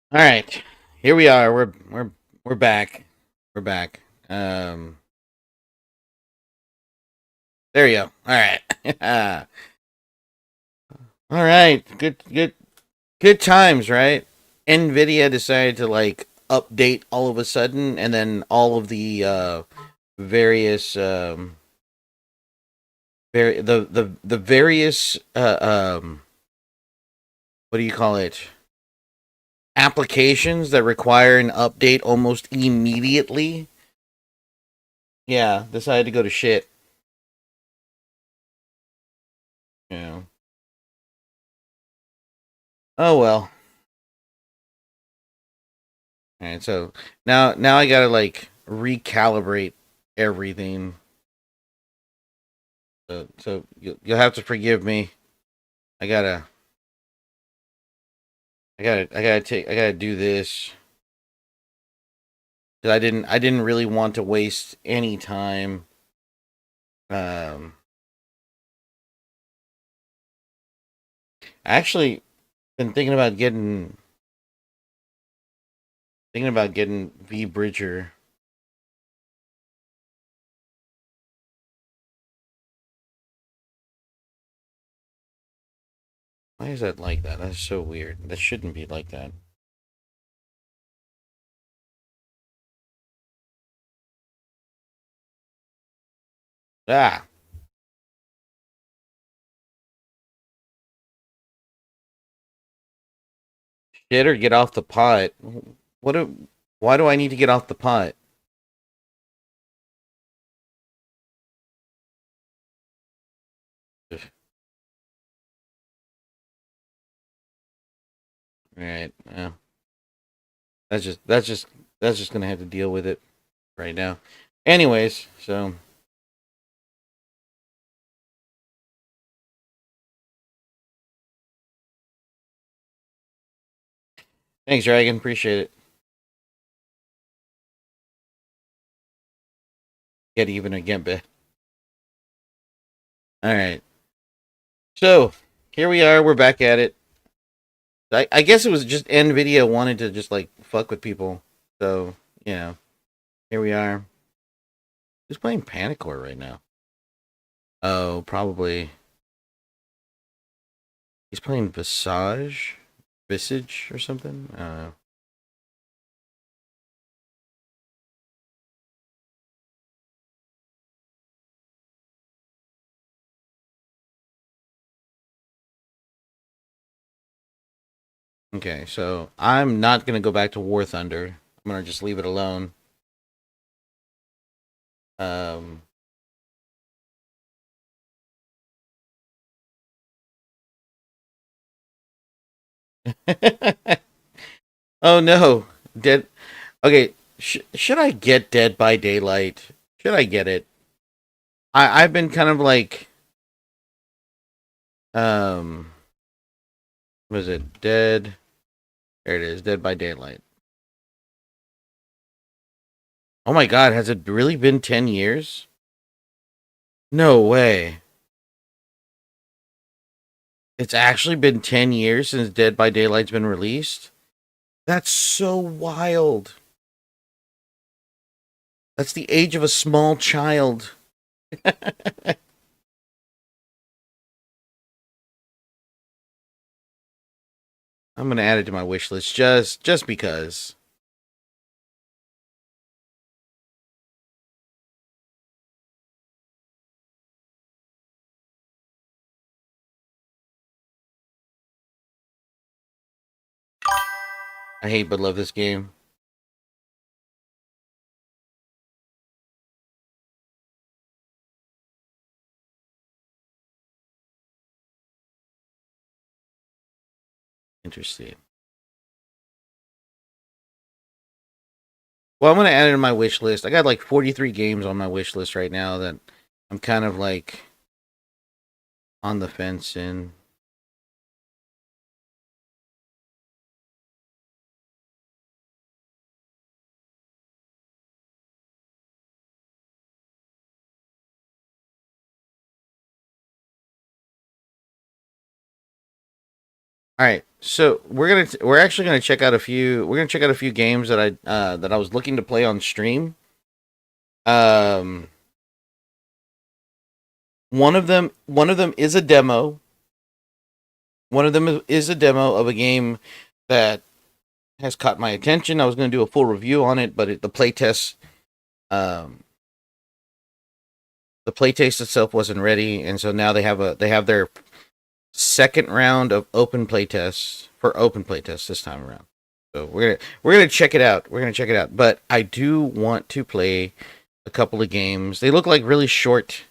All right, here we are. We're back. We're back. There you go. All right. All right. Good times, right? Nvidia decided to like update all of a sudden, and then all of the various the various what do you call it, applications that require an update almost immediately. Yeah, decided to go to shit. Yeah. Oh well. All right, so now I gotta like recalibrate everything. So you'll have to forgive me. I gotta I gotta do this because I didn't really want to waste any time. Um, I actually been thinking about getting V Bridger. Why is that like that? That's so weird. That shouldn't be like that. Ah, shit or get off the pot. What? Why do I need to get off the pot? All right. Yeah. That's just that's just gonna have to deal with it right now. Anyways, so thanks, Dragon. Appreciate it. Get even again, bit. All right. So here we are. We're back at it. I guess it was just Nvidia wanted to just like fuck with people. So you know, here we are. Who's playing Panicore right now? Oh, probably he's playing Visage or something. Okay, so I'm not gonna go back to War Thunder. I'm gonna just leave it alone. Um, oh no, Dead. Okay, should I get Dead by Daylight? Should I get it? I've been kind of like um, was it Dead? There it is, Dead by Daylight. Oh my God, has it really been 10 years? No way. It's actually been 10 years since Dead by Daylight's been released. That's so wild. That's the age of a small child. I'm gonna add it to my wish list just because. I hate but love this game. Interesting. Well, I'm gonna add it to my wish list. I got like 43 games on my wish list right now that I'm kind of like on the fence in. All right, So we're actually gonna check out a few. We're gonna check out a few games that I was looking to play on stream. Um, one of them is a demo. One of them is a demo of a game that has caught my attention. I was going to do a full review on it, but um, the playtest itself wasn't ready, and so now they have their second round of open playtests for open playtests this time around. So we're gonna check it out. We're gonna check it out. But I do want to play a couple of games. They look like really short.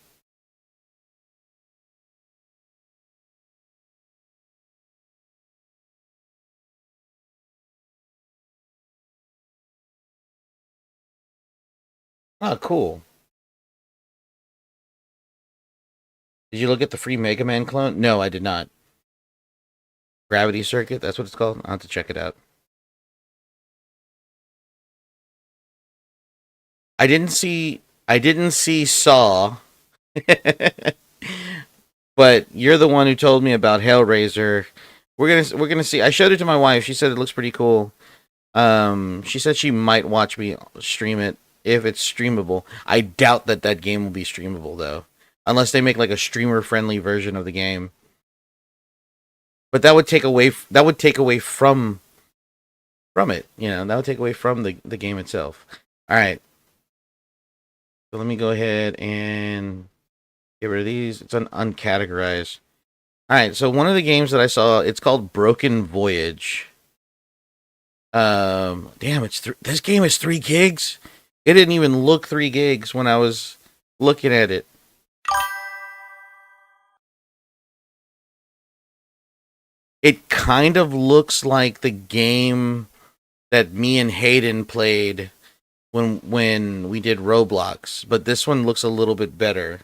Oh, cool. Did you look at the free Mega Man clone? No, I did not. Gravity Circuit, that's what it's called. I'll have to check it out. I didn't see Saw, but you're the one who told me about Hellraiser. We're gonna see. I showed it to my wife. She said it looks pretty cool. She said she might watch me stream it if it's streamable. I doubt that that game will be streamable though, unless they make like a streamer friendly version of the game. But that would take away from it. You know, that would take away from the game itself. All right, so let me go ahead and get rid of these. It's uncategorized. All right, so one of the games that I saw, it's called Broken Voyage. Damn, this game is 3 gigs. It didn't even look 3 gigs when I was looking at it. It kind of looks like the game that me and Hayden played when we did Roblox, but this one looks a little bit better.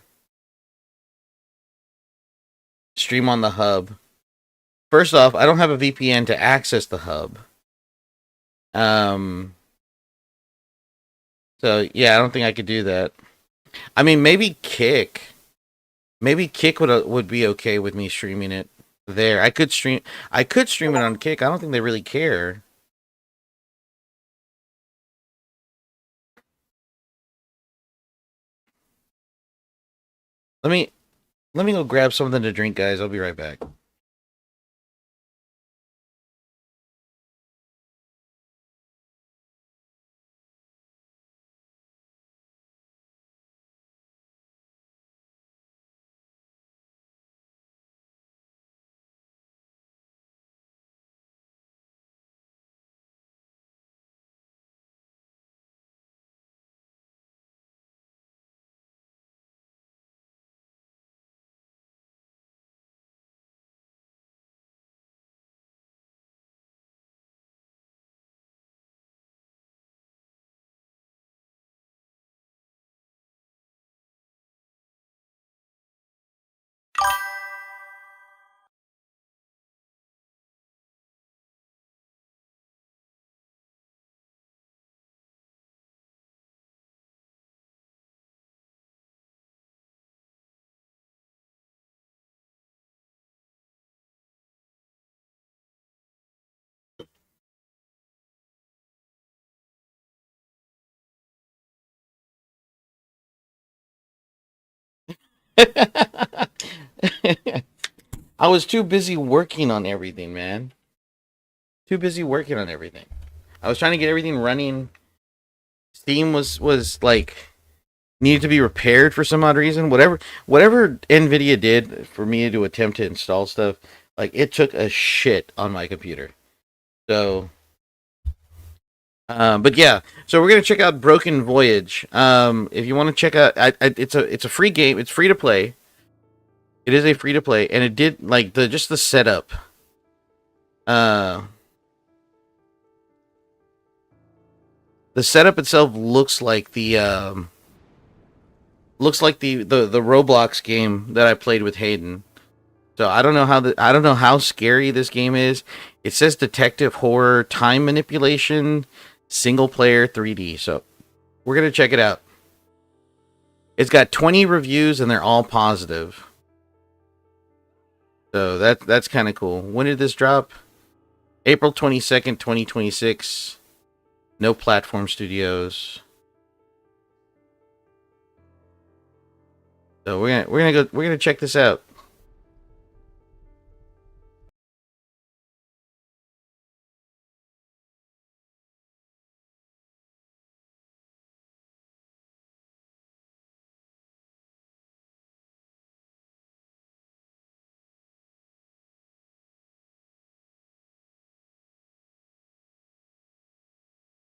Stream on the hub. First off, I don't have a VPN to access the hub. Um, so yeah, I don't think I could do that. I mean, maybe Kick would be okay with me streaming it there. I could stream it on Kick. I don't think they really care. Let me let me go grab something to drink, guys. I'll be right back. I was too busy working on everything, man. Too busy working on everything. I was trying to get everything running. Steam was like needed to be repaired for some odd reason. Whatever Nvidia did for me to attempt to install stuff, like it took a shit on my computer. So, but yeah, so we're gonna check out Broken Voyage. If you want to check out, it's a free game. It's free to play. It is a free to play, and it did like the setup. Uh, the setup itself looks like the Roblox game that I played with Hayden. So I don't know how scary this game is. It says detective horror, time manipulation, single player 3D. So we're gonna check it out. It's got 20 reviews and they're all positive. So that's kind of cool. When did this drop? April 22nd, 2026. No platform studios. So we're gonna check this out.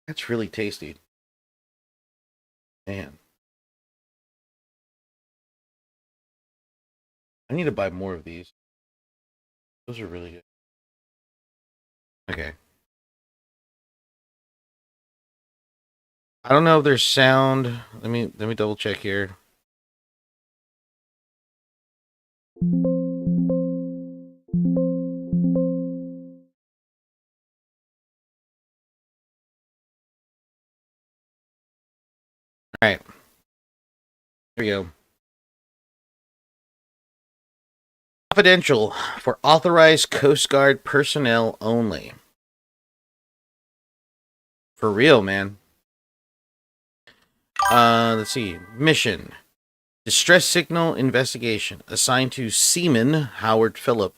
That's really tasty. Man. I need to buy more of these. Those are really good. Okay. I don't know if there's sound. Let me double check here. All right. Here we go. Confidential for authorized Coast Guard personnel only. For real, man. Let's see. Mission. Distress signal investigation. Assigned to Seaman Howard Phillip.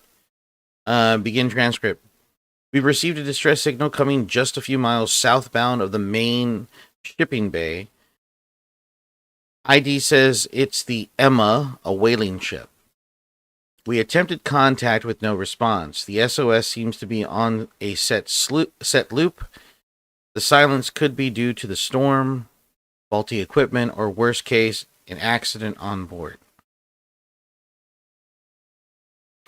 Begin transcript. We've received a distress signal coming just a few miles southbound of the main shipping bay. ID says it's the Emma, a whaling ship. We attempted contact with no response. The SOS seems to be on a set loop. The silence could be due to the storm, faulty equipment, or worst case, an accident on board.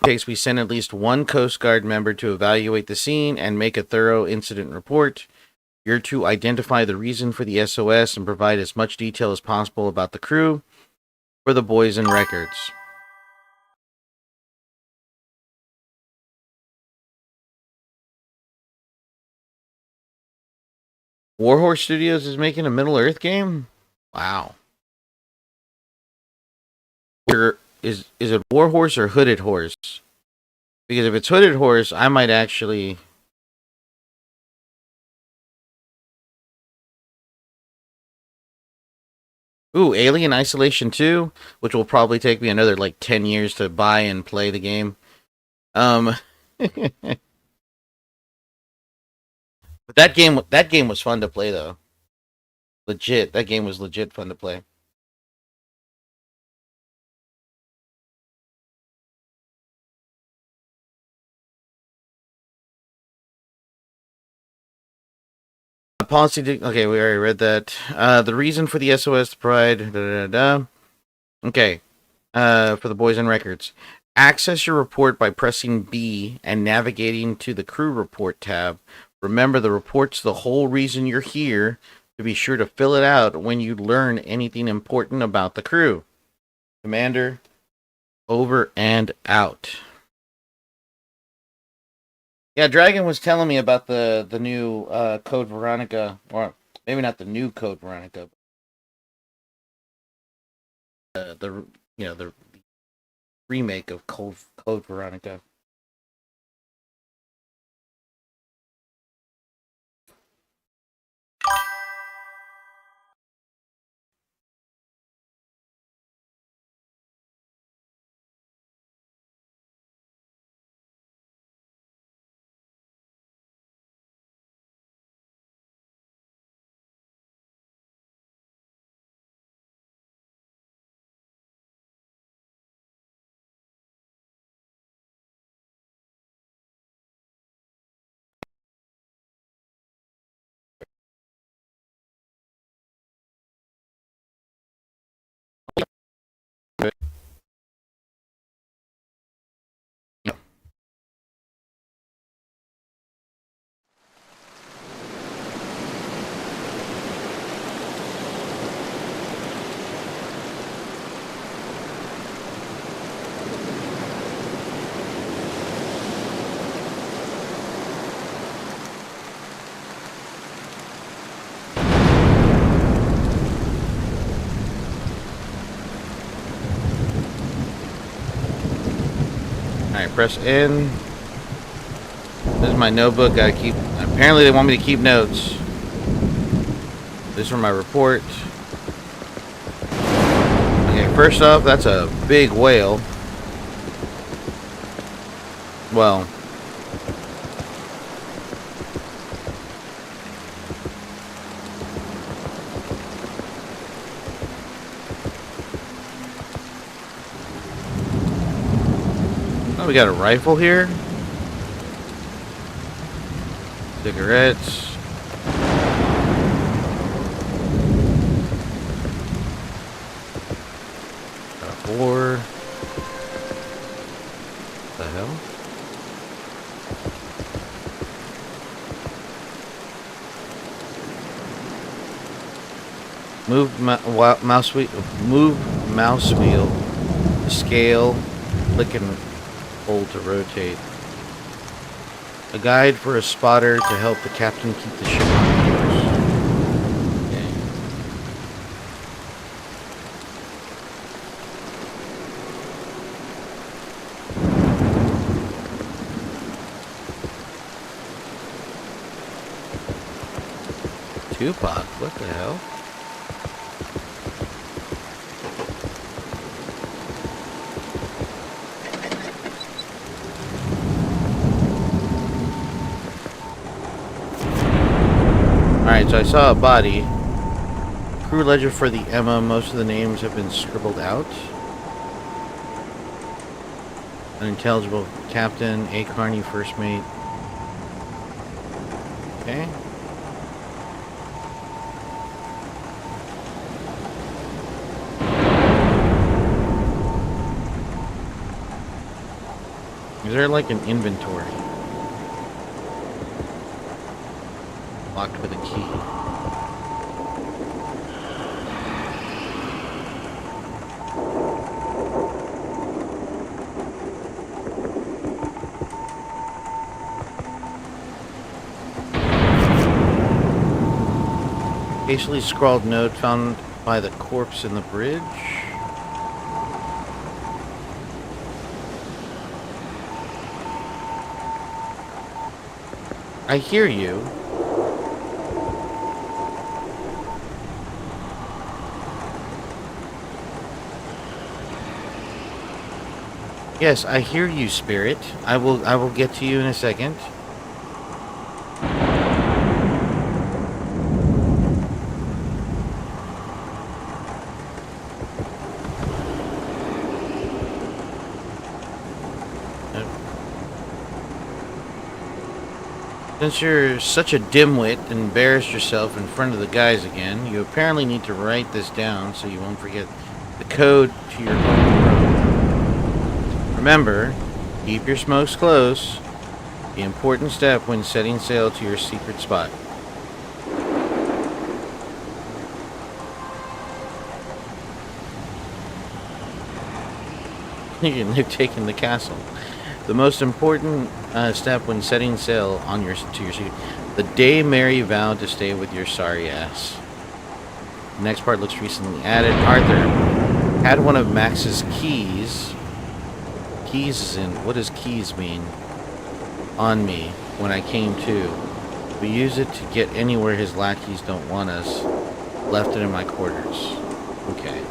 In case we send at least one Coast Guard member to evaluate the scene and make a thorough incident report. You're to identify the reason for the SOS and provide as much detail as possible about the crew for the boys and records. Warhorse Studios is making a Middle Earth game? Wow. Is it Warhorse or Hooded Horse? Because if it's Hooded Horse, I might actually... Ooh, Alien Isolation 2, which will probably take me another like 10 years to buy and play the game. But that game was fun to play though. Legit, that game was legit fun to play. Okay, we already read that. The reason for the SOS pride. Okay. For the boys and records. Access your report by pressing B and navigating to the crew report tab. Remember, the report's the whole reason you're here, to be sure to fill it out when you learn anything important about the crew. Commander, over and out. Yeah, Dragon was telling me about the new Code Veronica, or maybe not the new Code Veronica, but the remake of Code Veronica. Alright, press N. is my notebook. I keep. Apparently, they want me to keep notes. This is for my report. Okay, first off, that's a big whale. Well, oh, we got a rifle here. Cigarettes. Got a boar. What the hell? Move mouse wheel. Scale. Click and hold to rotate. A guide for a spotter to help the captain keep the ship on course. Okay. Tupac, what the hell? Alright, so I saw a body. Crew ledger for the Emma. Most of the names have been scribbled out. Unintelligible captain. A. Carney, first mate. Okay. Is there like an inventory? Locked with a key. Hastily scrawled note found by the corpse in the bridge. I hear you. Yes, I hear you, Spirit. I will get to you in a second. Since you're such a dimwit and embarrassed yourself in front of the guys again, you apparently need to write this down so you won't forget the code to your home road. Remember, keep your smokes close. The important step when setting sail to your secret spot. You're taking the castle. The most important step when setting sail on your secret. The day Mary vowed to stay with your sorry ass. The next part looks recently added. Arthur had one of Max's keys. Keys is in. What does keys mean? On me when I came to. We use it to get anywhere his lackeys don't want us. Left it in my quarters. Okay.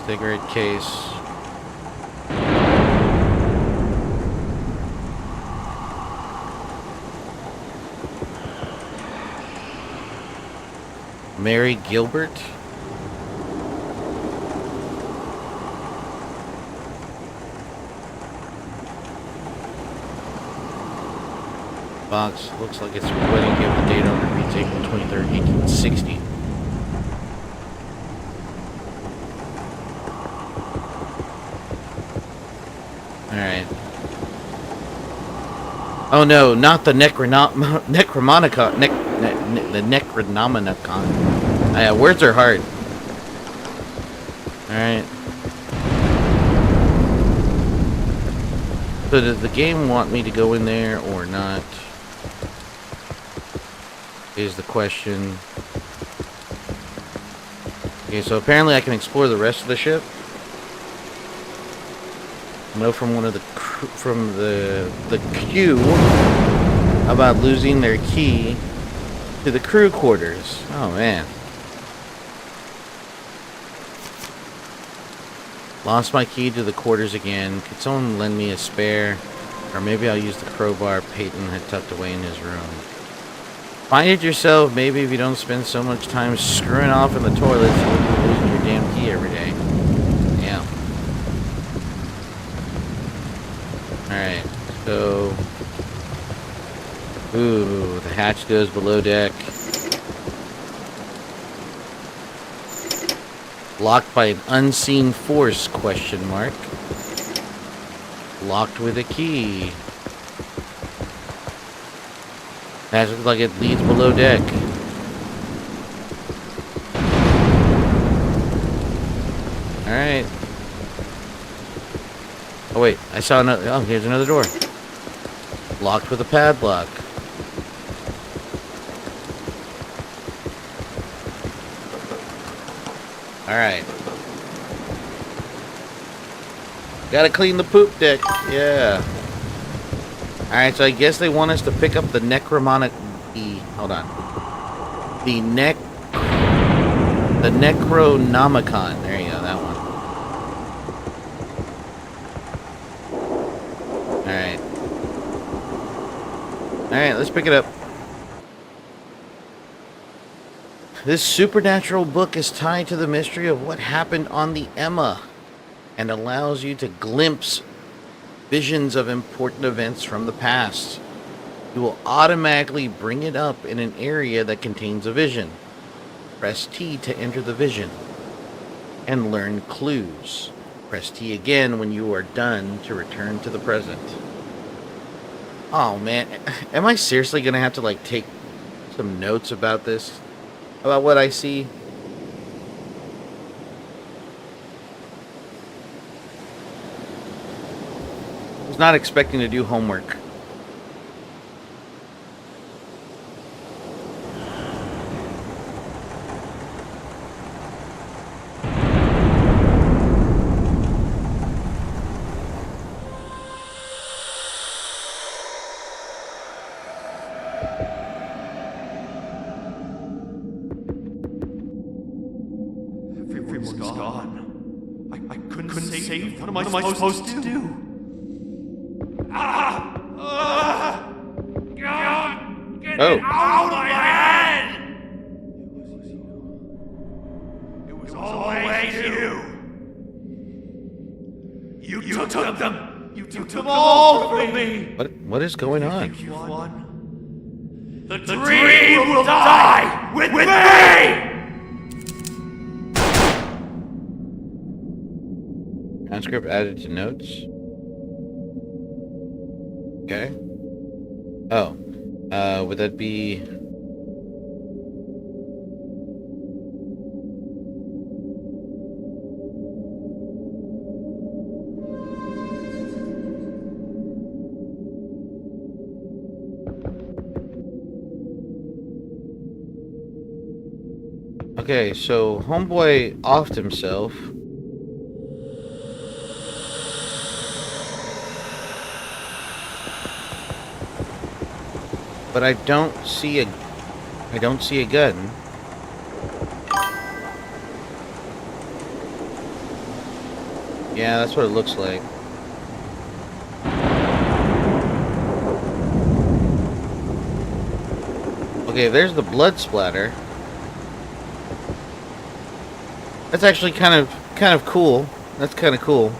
Cigarette case. Mary Gilbert. Box looks like it's a wedding gift. The date on it reads April 23rd, 1860. Alright. Oh no, not the Necronomicon. The Necronomicon. Words are hard. Alright. So does the game want me to go in there or not? Is the question. Okay, so apparently I can explore the rest of the ship. I know from one of the from the queue about losing their key to the crew quarters. Oh man. Lost my key to the quarters again. Could someone lend me a spare? Or maybe I'll use the crowbar Peyton had tucked away in his room. Find it yourself, maybe if you don't spend so much time screwing off in the toilets, you wouldn't be losing your damn key every day. Yeah. Alright, so... Ooh, the hatch goes below deck. Locked by an unseen force, question mark. Locked with a key. That looks like it leads below deck. Alright. Oh wait, I saw another... Oh, here's another door. Locked with a padlock. Alright. Gotta clean the poop deck. Yeah. Alright, so I guess they want us to pick up the necromonic... Hold on. The Necronomicon. There you go, that one. Alright. Alright, let's pick it up. This supernatural book is tied to the mystery of what happened on the Emma and allows you to glimpse visions of important events from the past. You will automatically bring it up in an area that contains a vision. Press T to enter the vision and learn clues. Press T again when you are done to return to the present. Oh man, am I seriously gonna have to like take some notes about this? About what I see? I was not expecting to do homework. Everyone's gone. I couldn't save them. What am I supposed to do? God! Get it out of my head! It was always you. You took them. You took them all from me. What is going on? You won. The dream will die with me! Transcript added to notes. Okay. Oh. Would that be... Okay, so homeboy offed himself. But I don't see a gun. Yeah, that's what it looks like. Okay, there's the blood splatter. That's actually kind of cool. That's kind of cool.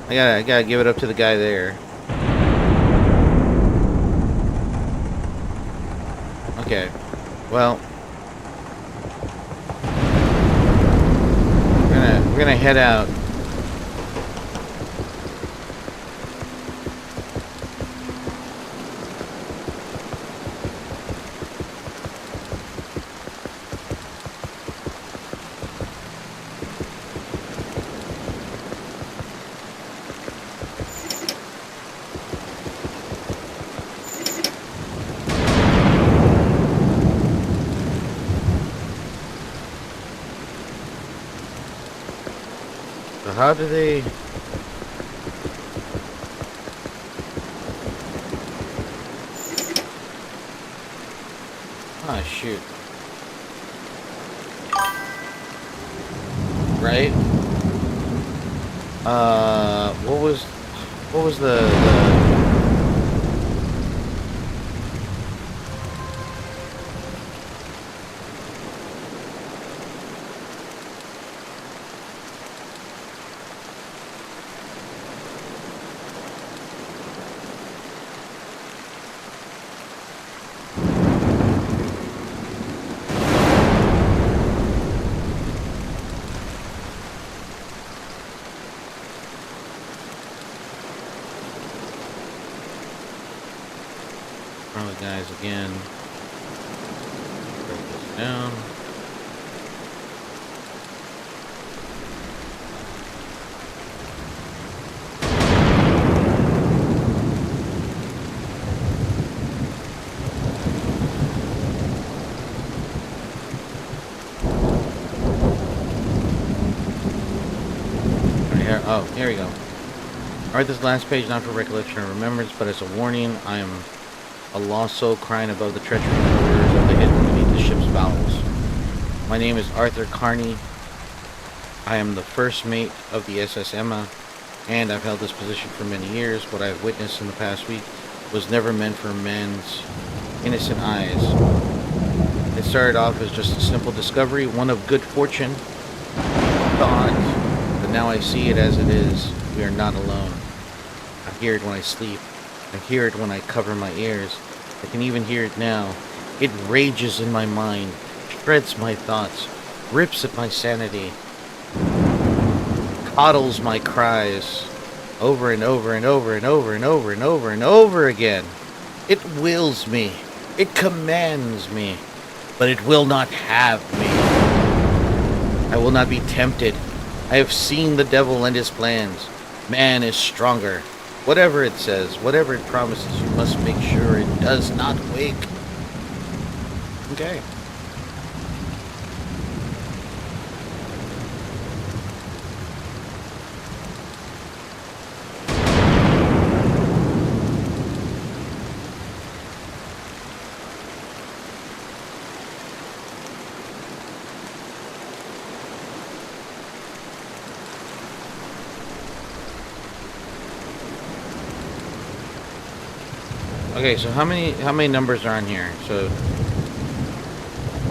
I gotta give it up to the guy there. Okay, well, we're gonna head out. So how do they... Ah, shoot. Right? What was the... Oh, guys, again. Break this down. Right here. Oh, here we go. I write this last page not for recollection or remembrance, but as a warning. I am a lost soul crying above the treachery and horrors of the hidden beneath the ship's bowels. My name is Arthur Carney. I am the first mate of the SS Emma, and I've held this position for many years. What I have witnessed in the past week was never meant for men's innocent eyes. It started off as just a simple discovery, one of good fortune, thought, but now I see it as it is. We are not alone. I hear it when I sleep. I hear it when I cover my ears. I can even hear it now. It rages in my mind, shreds my thoughts, rips at my sanity, coddles my cries, over and over and over and over and over and over and over again. It wills me. It commands me. But it will not have me. I will not be tempted. I have seen the devil and his plans. Man is stronger. Whatever it says, whatever it promises, you must make sure it does not wake. Okay. Okay, so how many numbers are on here? So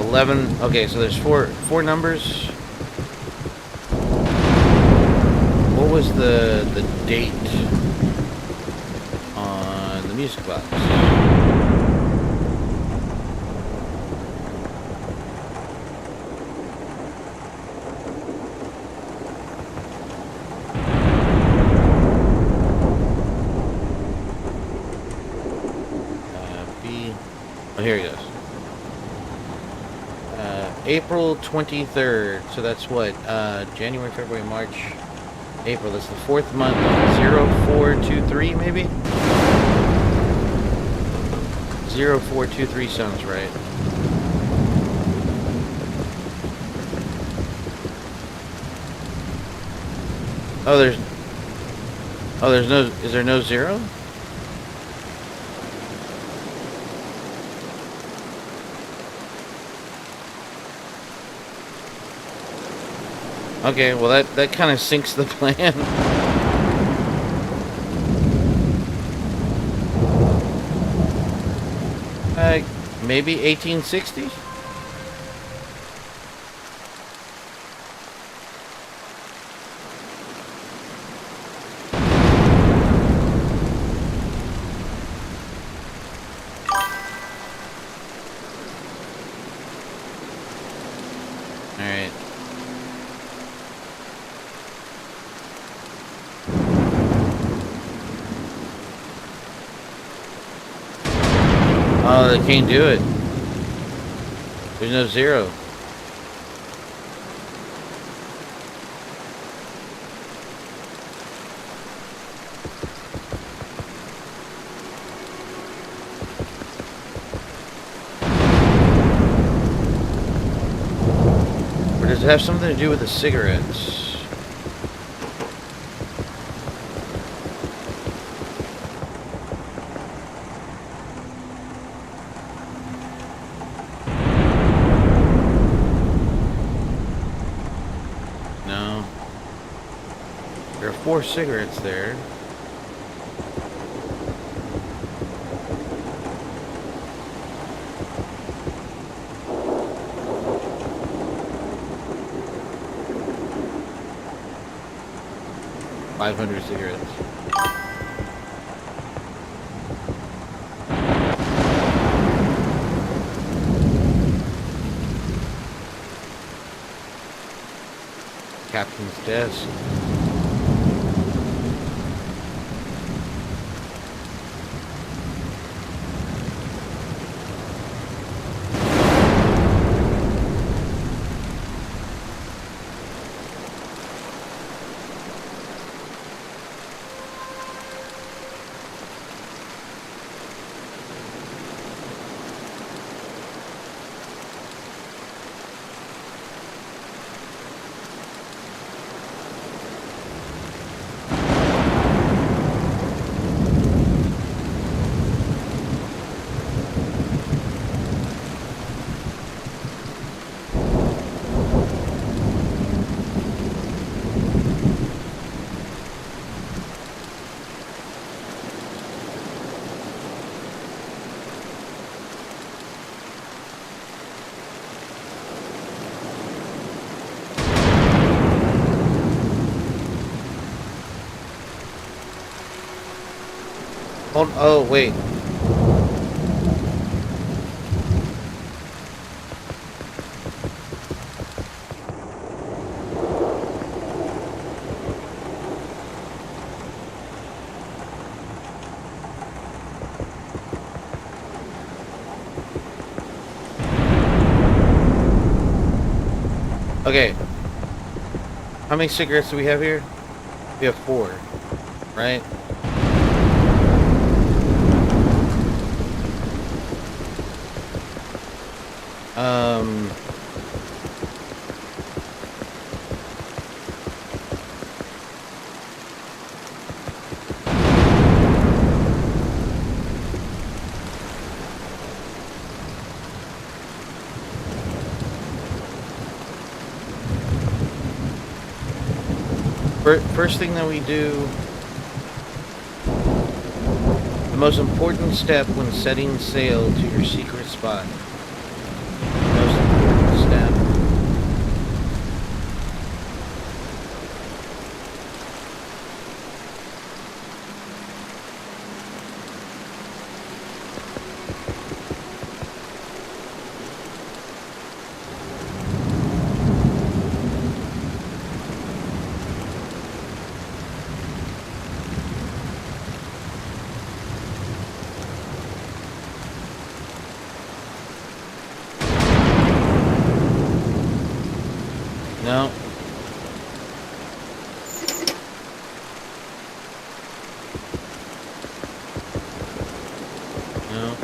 11. Okay, so there's four numbers. What was the date on the music box? Oh, here he goes. April 23rd. So that's what? January, February, March, April. That's the fourth month. 0423, maybe? 0423 sounds right. There's no. Is there no zero? Okay, well that kind of sinks the plan. Maybe 1860? Alright. Oh, they can't do it. There's no zero. Or does it have something to do with the cigarettes? No. There are 4 cigarettes there. $500 cigarettes. Captain's desk. Hold, oh, wait. Okay. How many cigarettes do we have here? We have 4, right? First thing that we do, the most important step when setting sail to your secret spot. The most important step. No. No.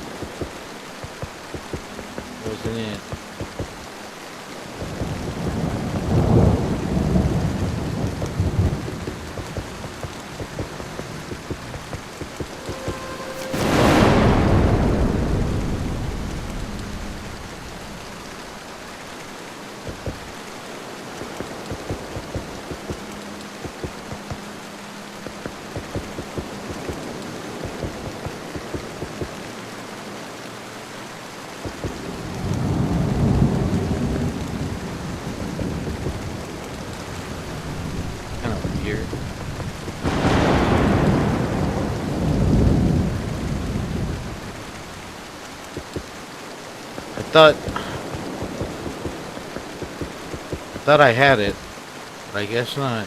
Wasn't it. Kind of weird. I thought I had it, but I guess not.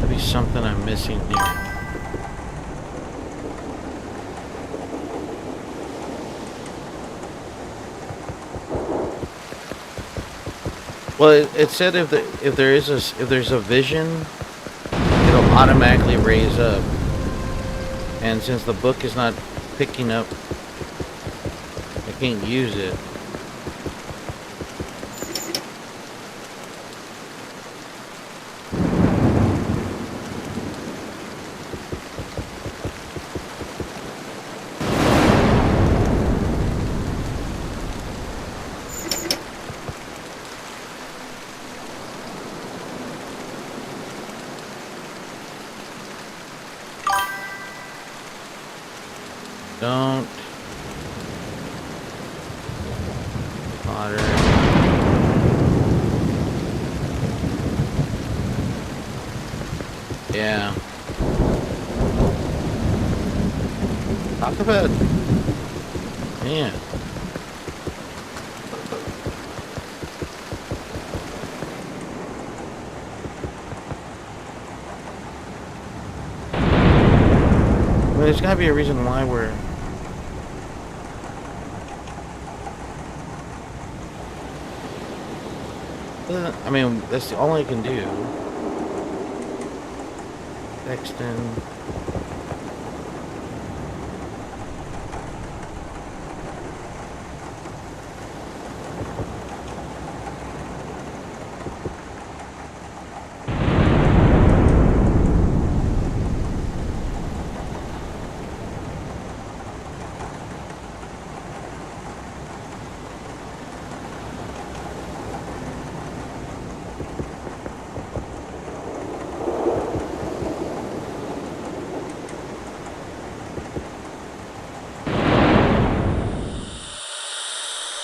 Could be something I'm missing here. Well, it said if there's a vision, it'll automatically raise up. And since the book is not picking up, I can't use it. Don't. Water. Yeah. Talk about. Yeah. Well, there's gotta be a reason why we're. I mean, that's all I can do. Sexton.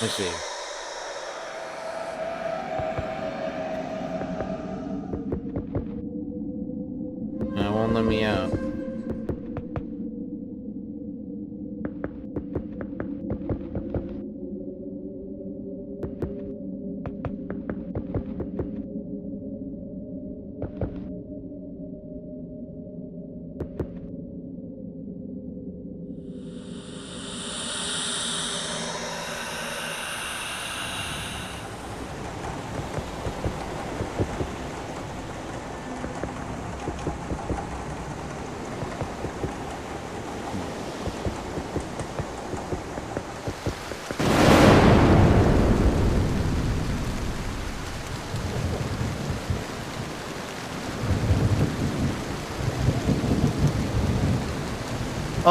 Let's see. No, it won't let me out.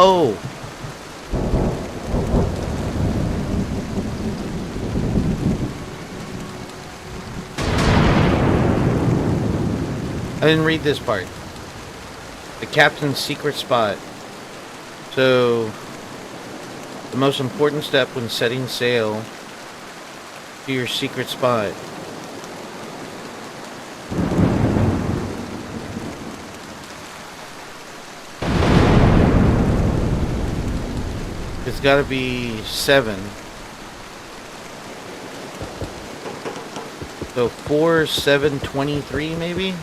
Oh! I didn't read this part. The captain's secret spot. So, the most important step when setting sail to your secret spot. It's gotta be 7. So 4, 7, 23 maybe?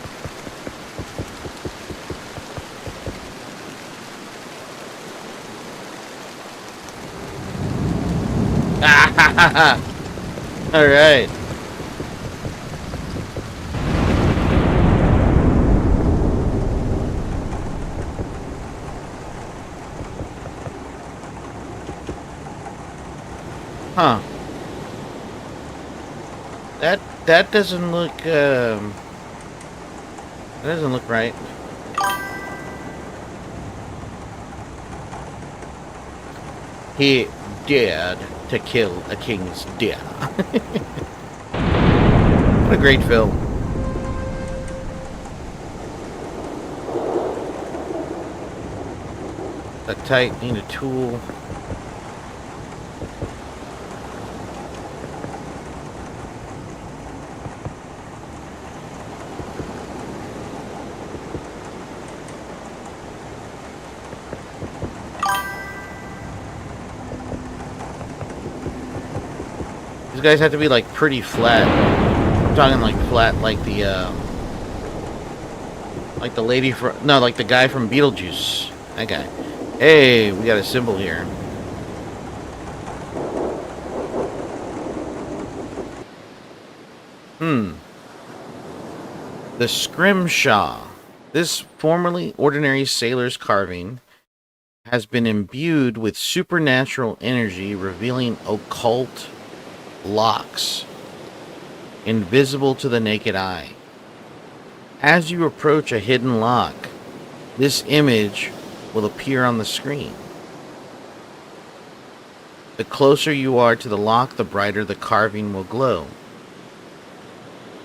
Alright. Huh. That doesn't look that doesn't look right. He dared to kill a king's deer. What a great film. That tight, need a tool. These guys have to be like pretty flat. I'm talking like flat, like the lady from like the guy from Beetlejuice. That guy. Hey, we got a symbol here. The Scrimshaw. This formerly ordinary sailor's carving has been imbued with supernatural energy, revealing occult locks invisible to the naked eye. As you approach a hidden lock, this image will appear on the screen. The closer you are to the lock, the brighter the carving will glow.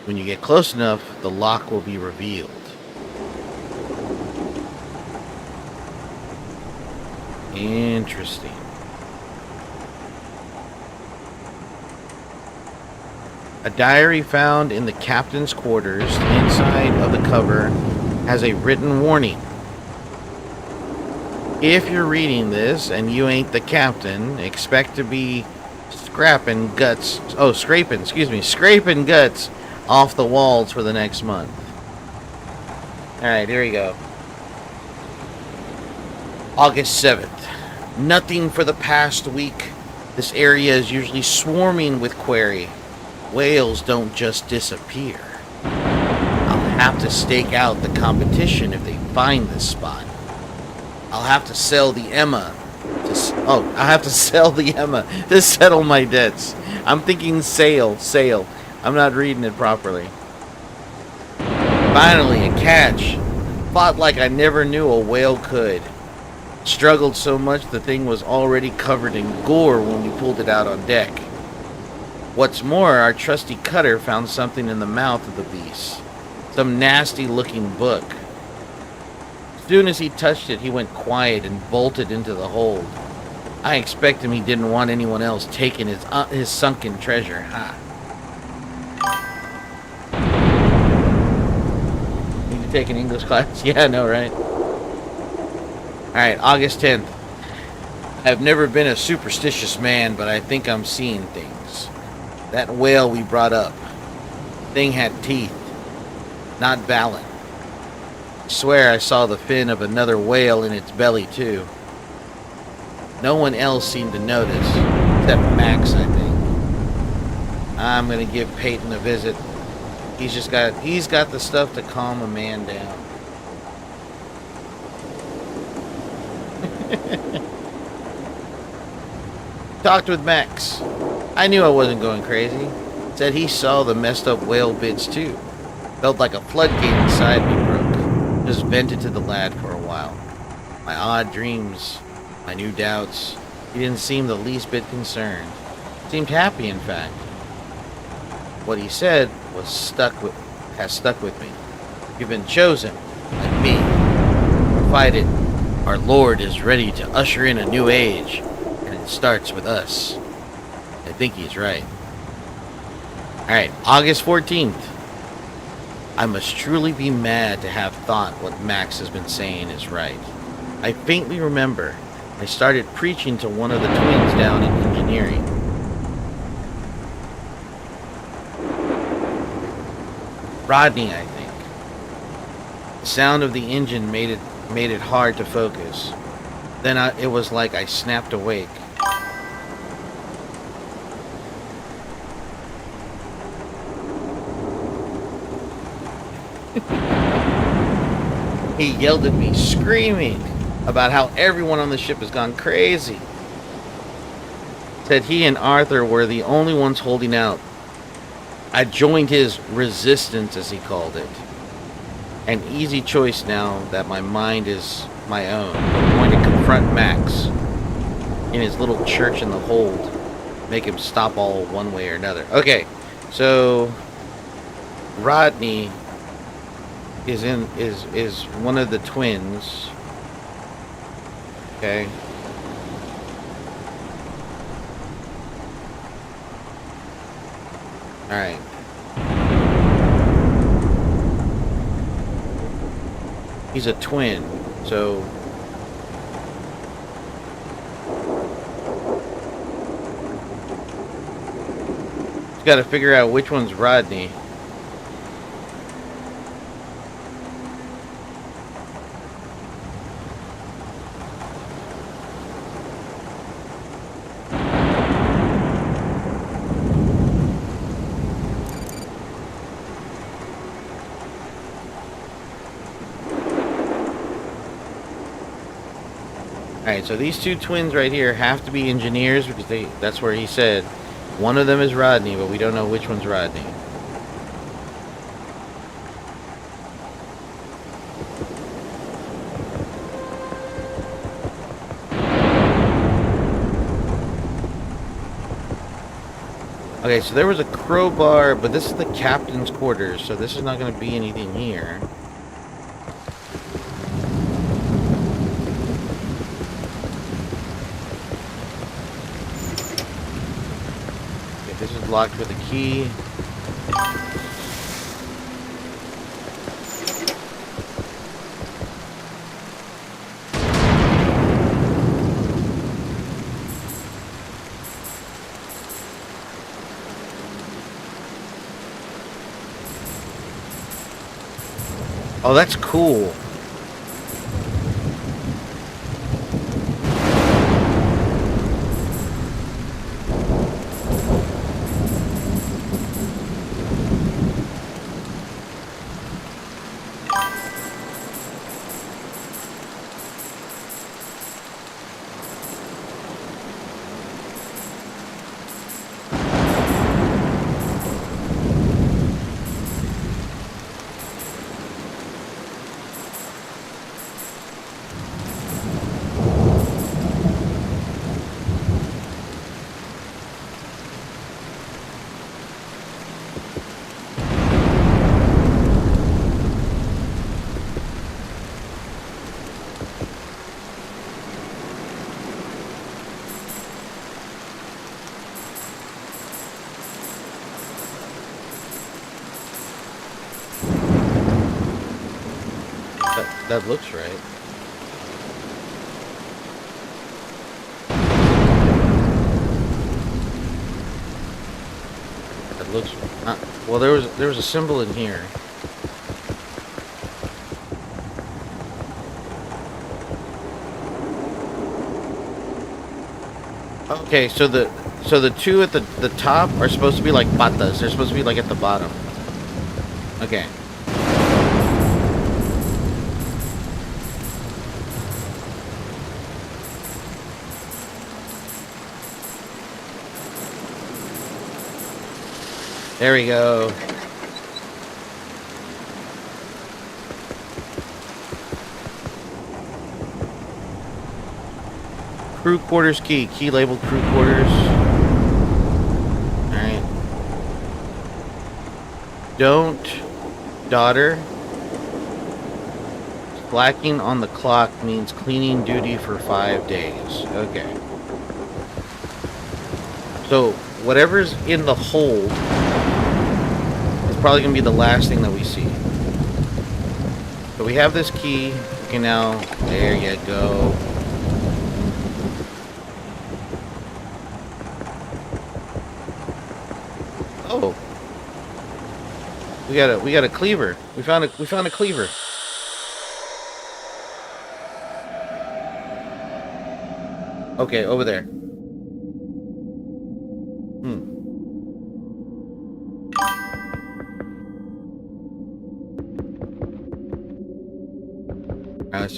When you get close enough, the lock will be revealed. Interesting. A diary found in the captain's quarters. The inside of the cover has a written warning. If you're reading this and you ain't the captain, expect to be scraping guts off the walls for the next month. Alright, here we go. August 7th. Nothing for the past week. This area is usually swarming with quarry. Whales don't just disappear. I'll have to stake out the competition if they find this spot. I'll have to sell the Emma to settle my debts. I'm thinking sail. I'm not reading it properly. Finally, a catch. Fought like I never knew a whale could. Struggled so much the thing was already covered in gore when we pulled it out on deck. What's more, our trusty cutter found something in the mouth of the beast. Some nasty looking book. As soon as he touched it, he went quiet and bolted into the hold. I expect him he didn't want anyone else taking his sunken treasure, huh? Need to take an English class? Yeah, I know, right? Alright, August 10th. I've never been a superstitious man, but I think I'm seeing things. That whale we brought up. Thing had teeth. Not Valen. I swear I saw the fin of another whale in its belly, too. No one else seemed to notice, except Max, I think. I'm gonna give Peyton a visit. He's got the stuff to calm a man down. Talked with Max. I knew I wasn't going crazy. Said he saw the messed up whale bits too. Felt like a floodgate inside me broke. Just vented to the lad for a while. My odd dreams, my new doubts. He didn't seem the least bit concerned. Seemed happy, in fact. What he said has stuck with me. You've been chosen, like me. Fight it. Our Lord is ready to usher in a new age, and it starts with us. I think he's right. Alright, August 14th. I must truly be mad to have thought what Max has been saying is right. I faintly remember I started preaching to one of the twins down in engineering. Rodney, I think. The sound of the engine made it hard to focus. Then it was like I snapped awake. He yelled at me, screaming about how everyone on the ship has gone crazy. Said he and Arthur were the only ones holding out. I joined his resistance, as he called it. An easy choice now that my mind is my own. I'm going to confront Max in his little church in the hold. Make him stop all one way or another. Okay, so Rodney is one of the twins. Okay. Alright. He's a twin, so he's got to figure out which one's Rodney. Alright, so these two twins right here have to be engineers because that's where he said one of them is Rodney, but we don't know which one's Rodney. Okay, so there was a crowbar, but this is the captain's quarters, so this is not going to be anything here. locked with a key. Oh, that's cool. That looks right. That looks well. There was a symbol in here. Okay, so the two at the top are supposed to be like patas. They're supposed to be like at the bottom. Okay. There we go. Crew quarters key. Key labeled crew quarters. Alright. Don't, daughter. Slacking on the clock means cleaning duty for 5 days. Okay. So, whatever's in the hold is probably going to be the last thing that we see. So we have this key. We can now... There you go. Oh. We got a cleaver. We found a cleaver. Okay, over there.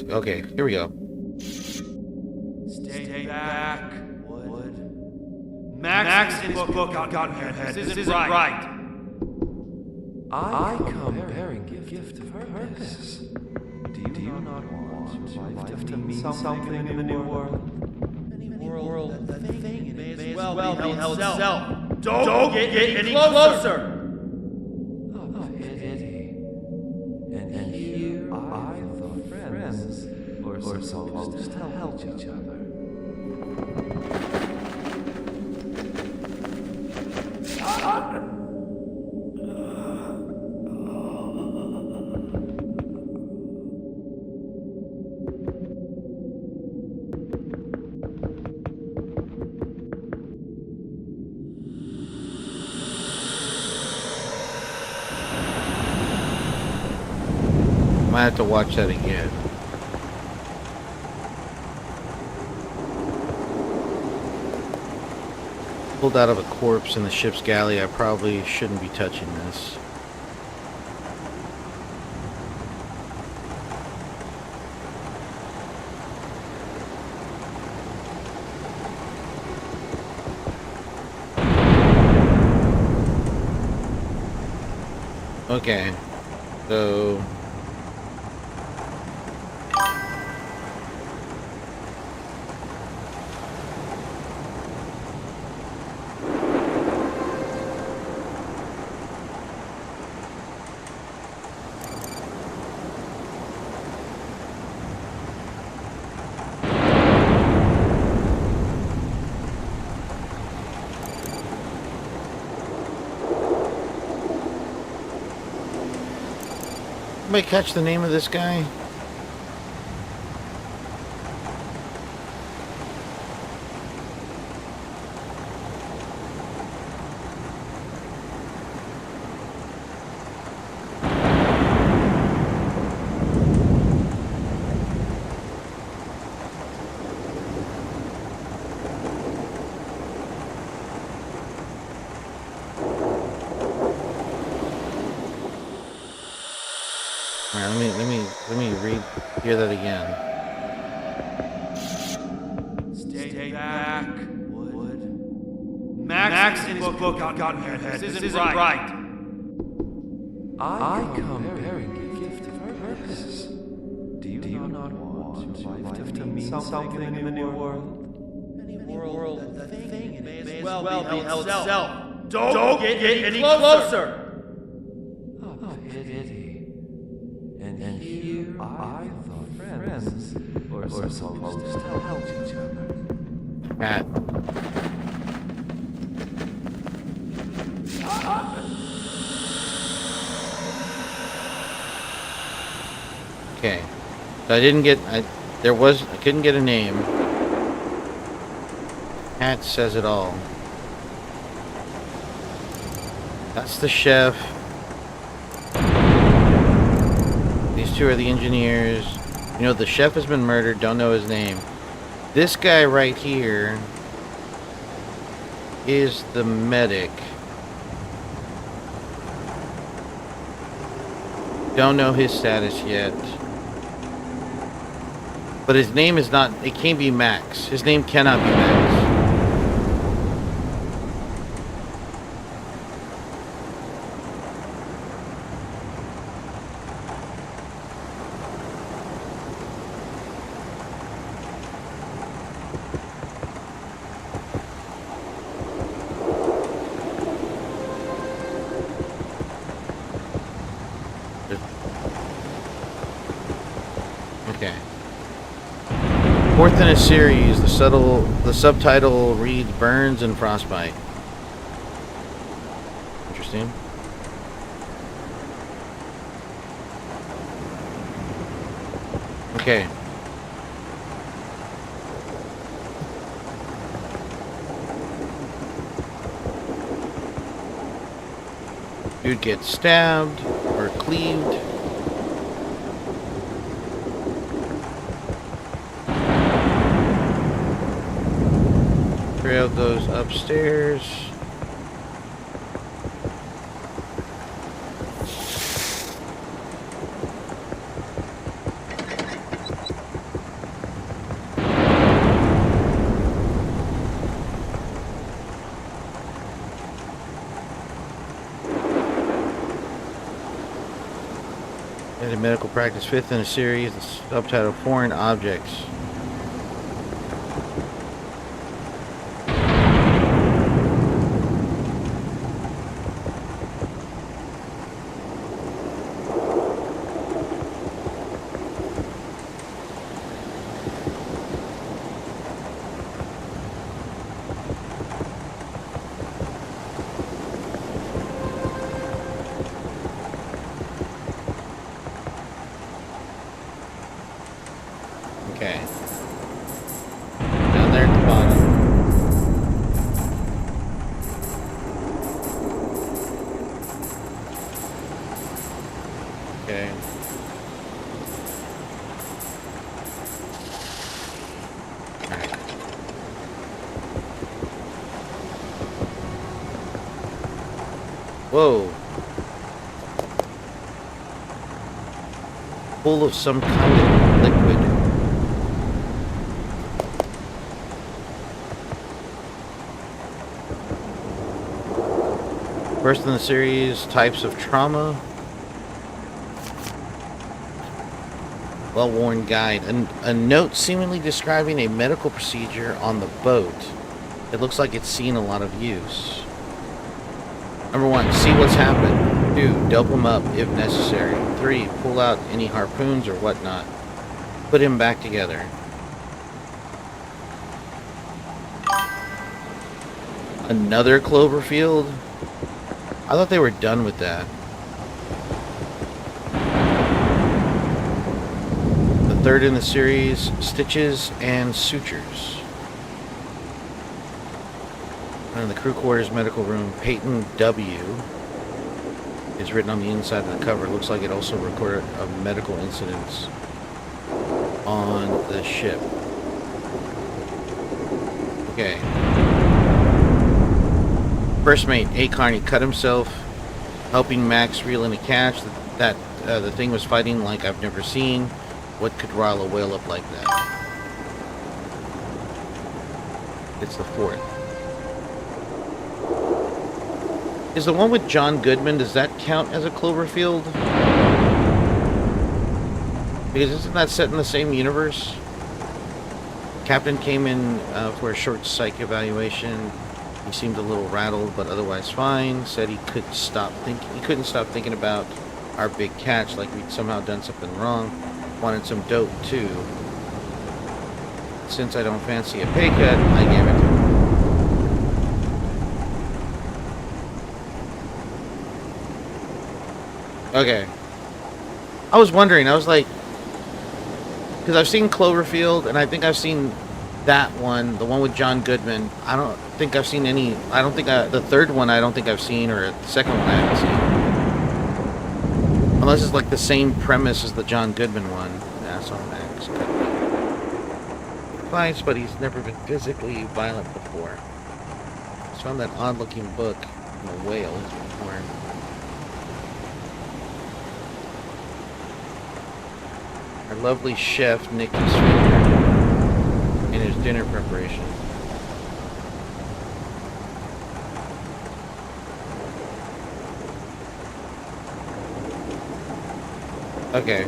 Okay, here we go. Stay back, Wood. Max in his book got in your head. This isn't right. I come bearing gift of purpose. Do you not want life to mean something in the new world? Any world that thing may as well be held itself. Don't get any closer. Oh, pity. And here are the friends who are supposed to help each other. Might have to watch that again. Pulled out of a corpse in the ship's galley. I probably shouldn't be touching this. Okay, so Anybody catch the name of this guy? Alright, let me hear that again. Stay back, Wood. Max in his book got me ahead. This isn't right. I come bearing a gift of purpose. Do you not want your life to mean something in the new world? Any world that thing may as well be held itself. Don't get any closer. Oh, pity. And here I thought friends were supposed to help each other. Pat. Okay. So I couldn't get a name. Pat says it all. That's the chef. These two are the engineers. You know, the chef has been murdered, don't know his name. This guy right here is the medic. Don't know his status yet. But his name is not, it can't be Max. His name cannot be Max. Okay. Fourth in a series, the subtitle reads Burns and Frostbite. Interesting. Okay. Dude gets stabbed or cleaved. Trail goes upstairs. And a medical practice, fifth in a series, the subtitle Foreign Objects. Okay. Down there at the bottom. Okay. Alright. Whoa. Full of some kind of liquid. First in the series, types of trauma. Well-worn guide. A note seemingly describing a medical procedure on the boat. It looks like it's seen a lot of use. Number 1, see what's happened. 2, dope him up if necessary. 3, pull out any harpoons or whatnot. Put him back together. Another Cloverfield? I thought they were done with that. third in the series, Stitches and Sutures. And in the crew quarters medical room, Peyton W. is written on the inside of the cover. It looks like it also recorded a medical incidents on the ship. Okay. First mate, A. Carney, cut himself, helping Max reel in a catch that the thing was fighting like I've never seen. What could rile a whale up like that? It's the fourth. Is the one with John Goodman, does that count as a Cloverfield? Because isn't that set in the same universe? Captain came in for a short psych evaluation. He seemed a little rattled, but otherwise fine. Said he couldn't stop thinking about our big catch, like we'd somehow done something wrong. Wanted some dope too. Since I don't fancy a pay cut, I gave it to him. Okay. I was wondering, I was like, because I've seen Cloverfield, and I think I've seen that one, the one with John Goodman. I don't think I've seen any, the third one I don't think I've seen, or the second one I haven't seen. Unless it's like the same premise as the John Goodman one. That's on Max. Fights, but he's never been physically violent before. He's found that odd looking book in a whale he's been torn. Our lovely chef, Nicky Stringer, in his dinner preparation. Okay.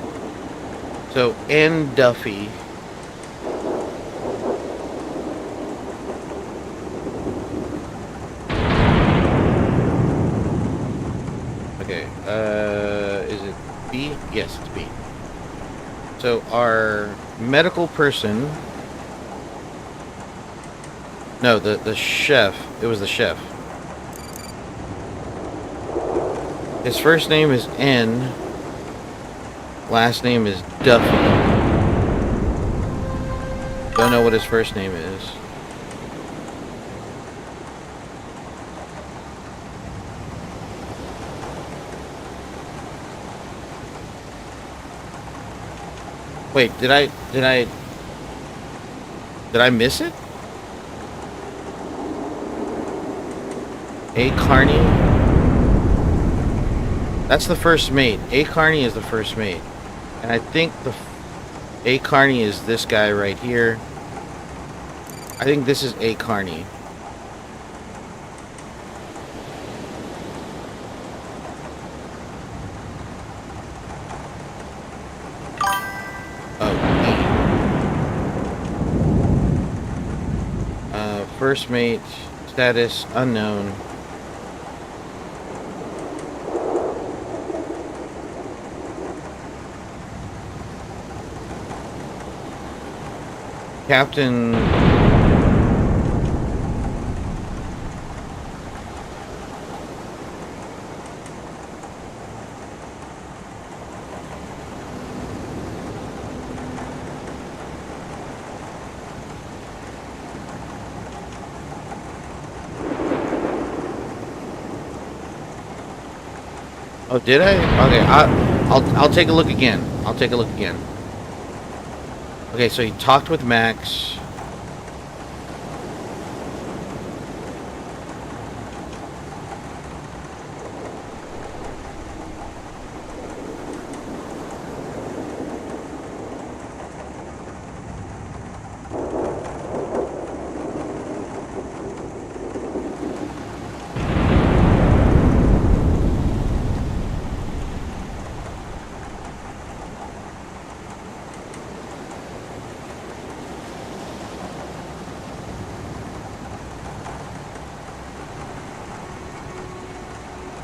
So, Ann Duffy. Okay, is it B? Yes, it's B. So our medical person, no, the chef, it was the chef. His first name is N, last name is Duffy. Don't know what his first name is. Wait, did I miss it? A. Carney? That's the first mate. A. Carney is the first mate. And I think A. Carney is this guy right here. I think this is A. Carney. First mate, status unknown. Captain. Oh, did I? Okay, I'll take a look again. I'll take a look again. Okay, so he talked with Max.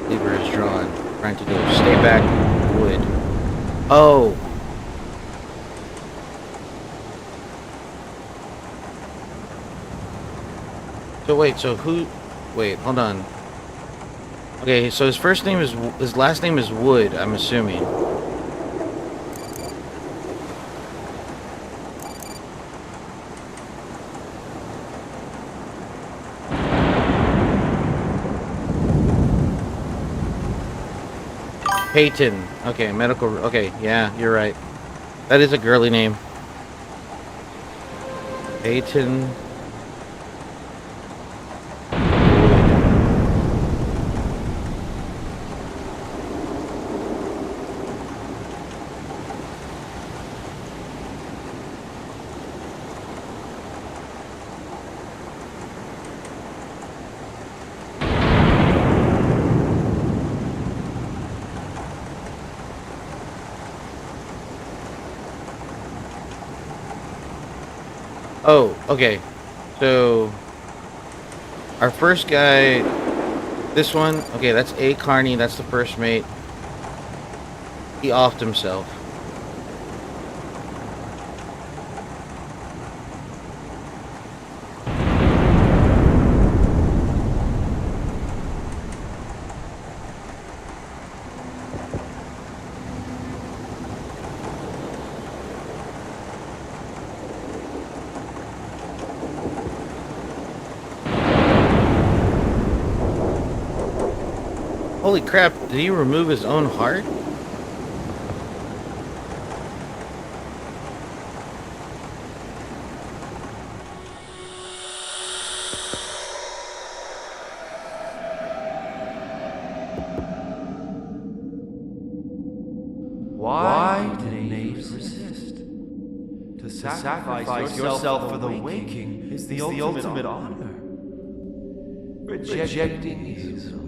Lever is drawn. Trying to do it. Stay back. Wood. Oh. So wait, so who... Wait, hold on. Okay, so his first name is... His last name is Wood, I'm assuming. Peyton. Okay, medical. Okay, yeah, you're right. That is a girly name. Peyton. Oh, okay. So our first guy, this one, okay, that's A. Carney. That's the first mate. He offed himself. Holy crap, did he remove his own heart? Why did Naves resist? To sacrifice yourself for the waking is the ultimate honor. Rejecting his will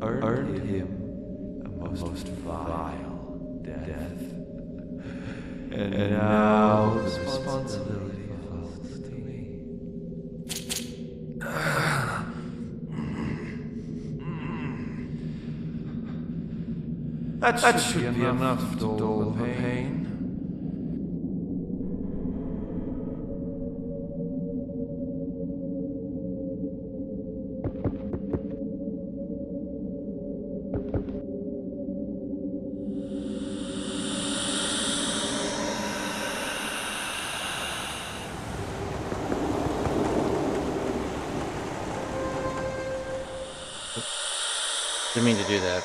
earned him a most vile death. And now the responsibility falls to me. That should be enough to dull the pain. Didn't mean to do that.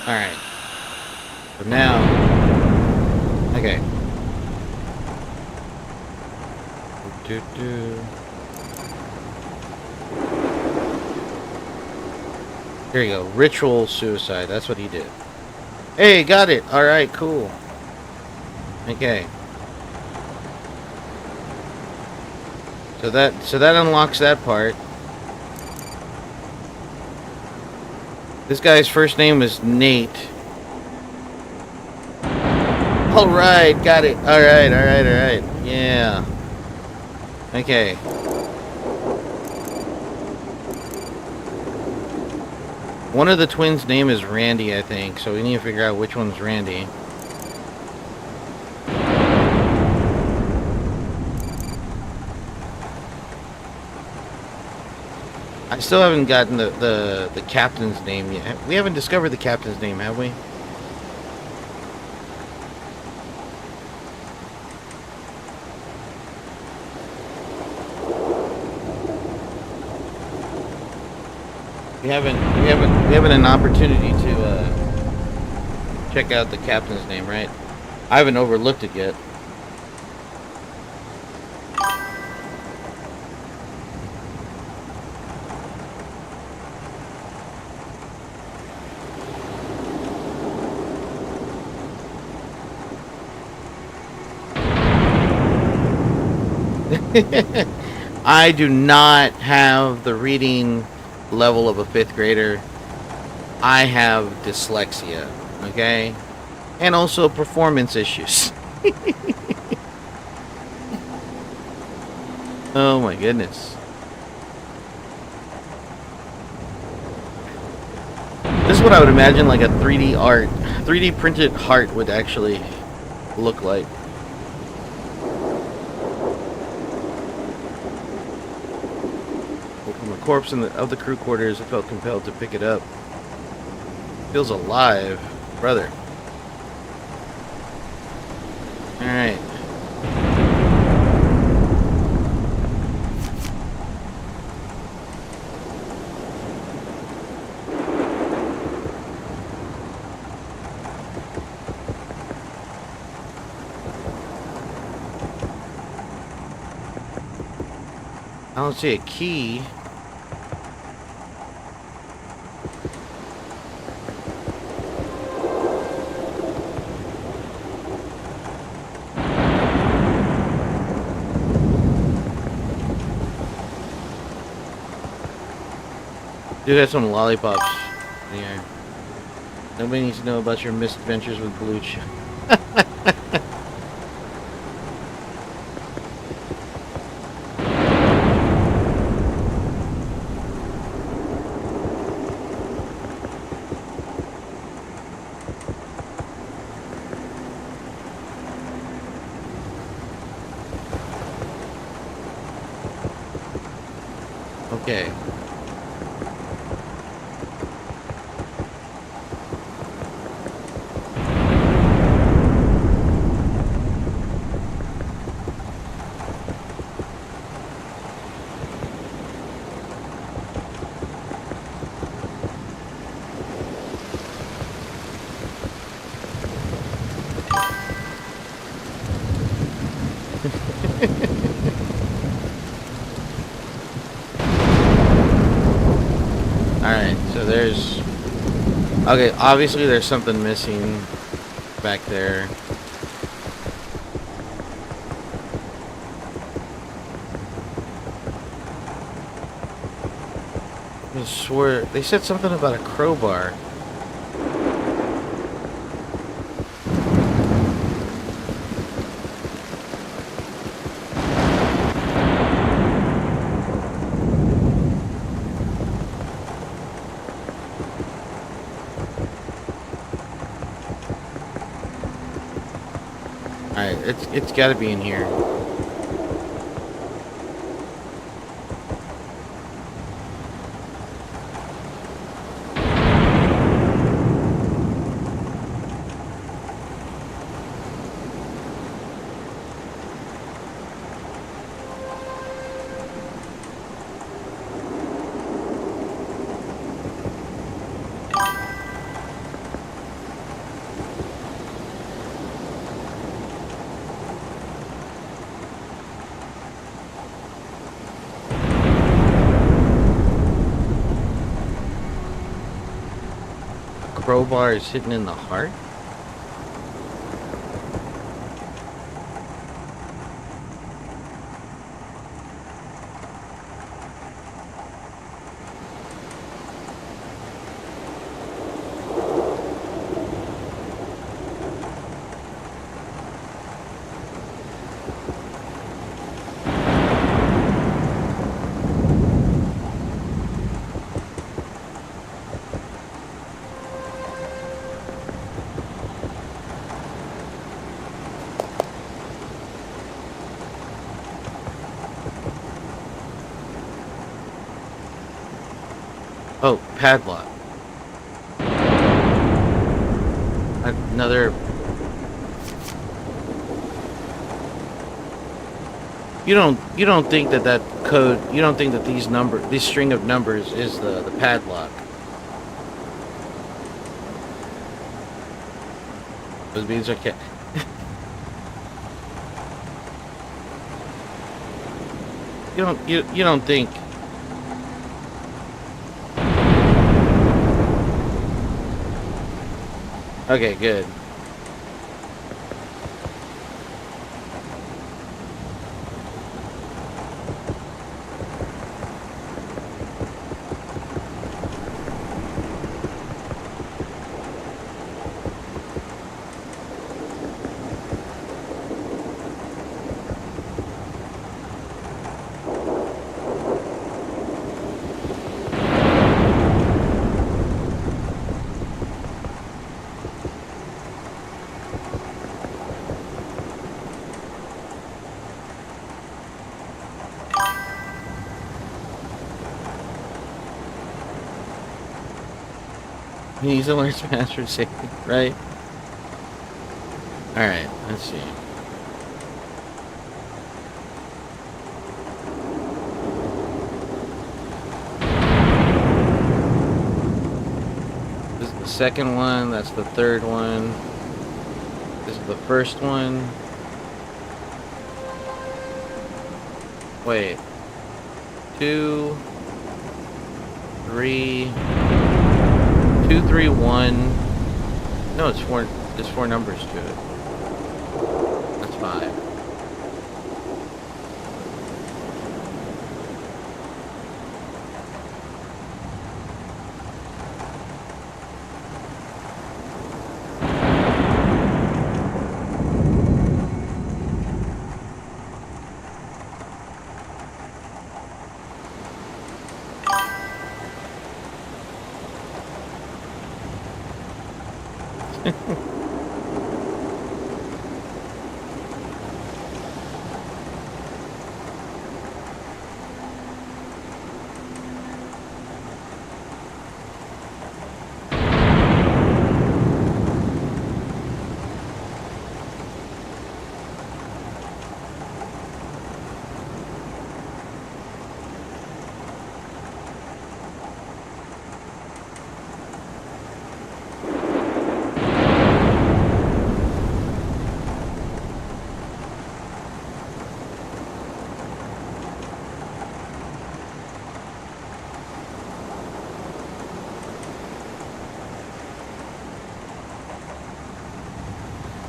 Alright. So now... Okay. Here you go. Ritual suicide. That's what he did. Hey, got it. Alright, cool. Okay. So that unlocks that part. This guy's first name is Nate. Alright, got it. Alright. Yeah. Okay. One of the twins' name is Randy, I think, so we need to figure out which one's Randy. I still haven't gotten the captain's name yet. We haven't discovered the captain's name, have we? We haven't an opportunity to check out the captain's name, right? I haven't overlooked it yet. I do not have the reading level of a 5th grader. I have dyslexia, okay? And also performance issues. Oh my goodness. This is what I would imagine like a 3D printed heart would actually look like. From a corpse of the crew quarters, I felt compelled to pick it up. Feels alive, brother. Alright. I don't see a key. Dude, that's some lollipops in here. Nobody needs to know about your misadventures with Bluch. Okay. Alright, so there's... Okay, obviously there's something missing back there. I swear, they said something about a crowbar. Alright, it's gotta be in here. Crowbar is hidden in the heart? Oh, padlock. Another... You don't think that that code, you don't think that this string of numbers is the padlock. Those means okay. you don't think. Okay, good. He's a learned master safety, right? Alright, let's see. This is the second one, that's the third one. This is the first one. Wait. 2, 3, 2, 3, 1. No, it's four. There's 4 numbers to it. That's 5.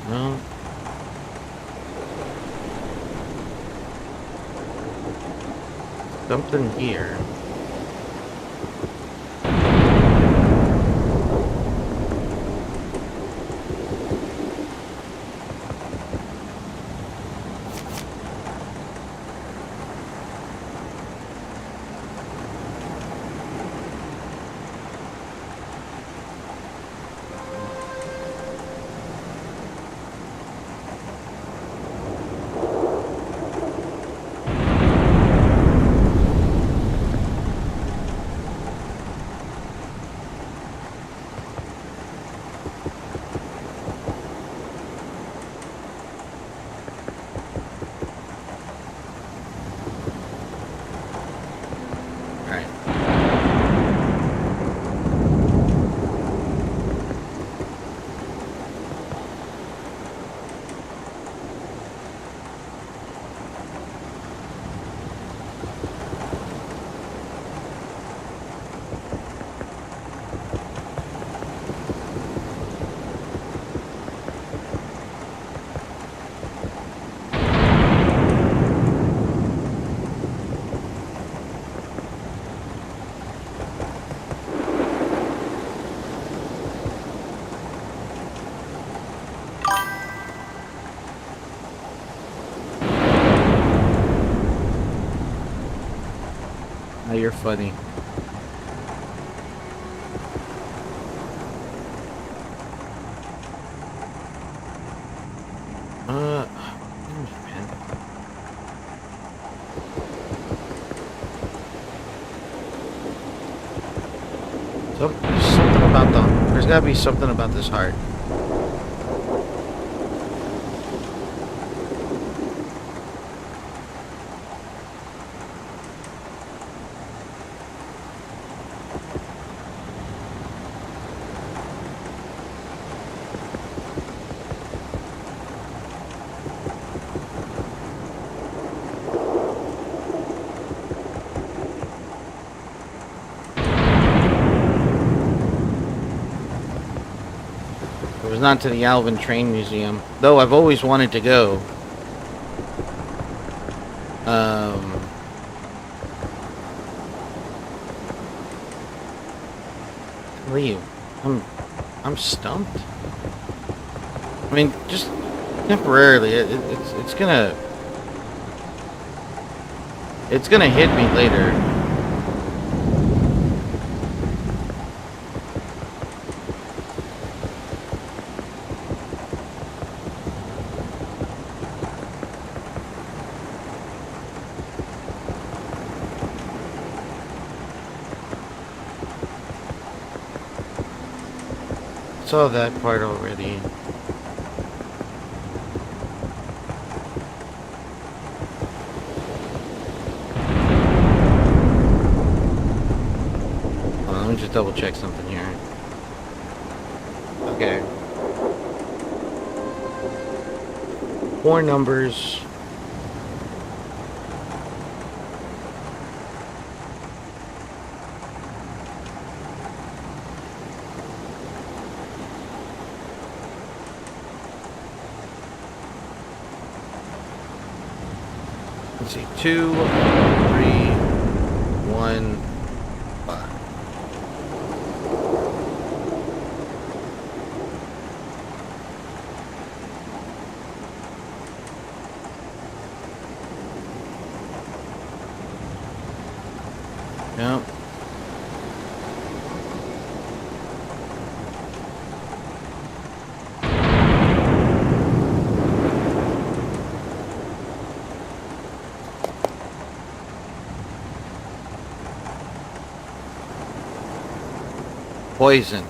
No. Something here. Now you're funny. Man. There's something about there's gotta be something about this heart. It was not to the Alvin Train Museum, though I've always wanted to go. Leave. I'm stumped. I mean, just temporarily. It's gonna hit me later. Saw that part already. Hold on, let me just double check something here. Okay. 4 numbers. Let's see. 2, 3, 1, 5. Yep. Poison.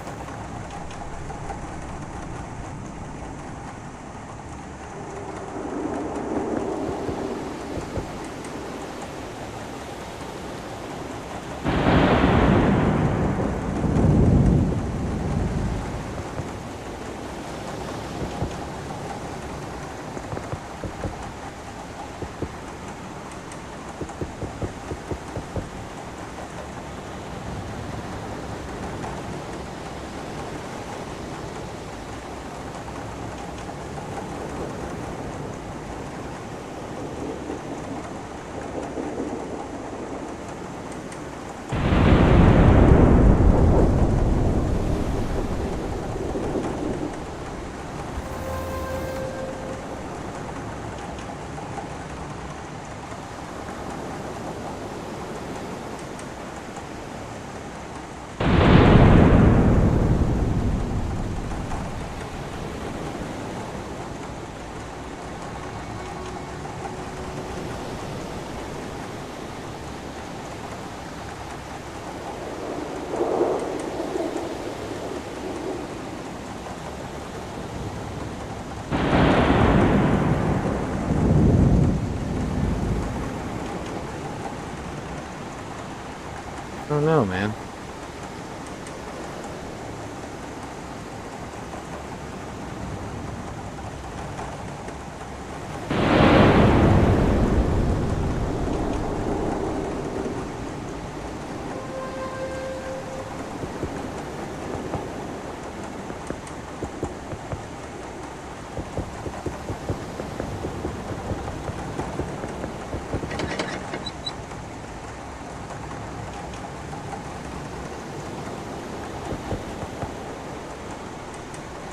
I don't know, man.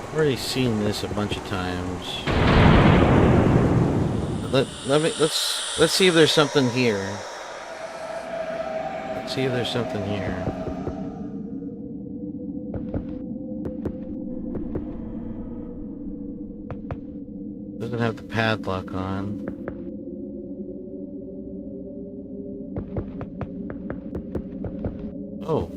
I've already seen this a bunch of times. Let's see if there's something here. Let's see if there's something here. Doesn't have the padlock on. Oh.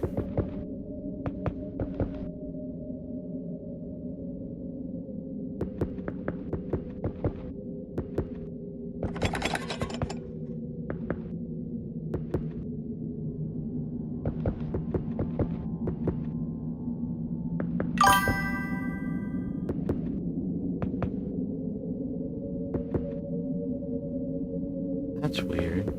That's weird.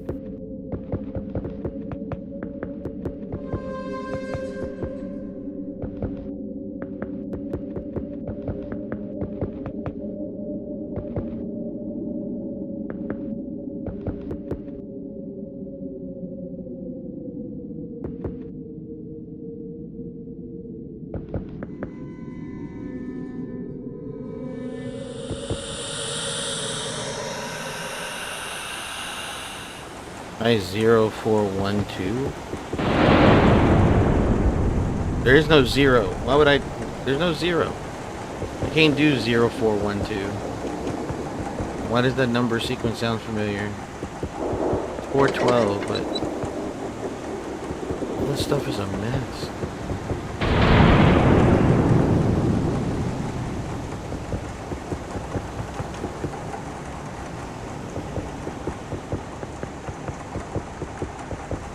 I0412. There is no 0. Why would I? There's no 0. I can't do 0412. Why does that number sequence sound familiar? 412, but all this stuff is a mess.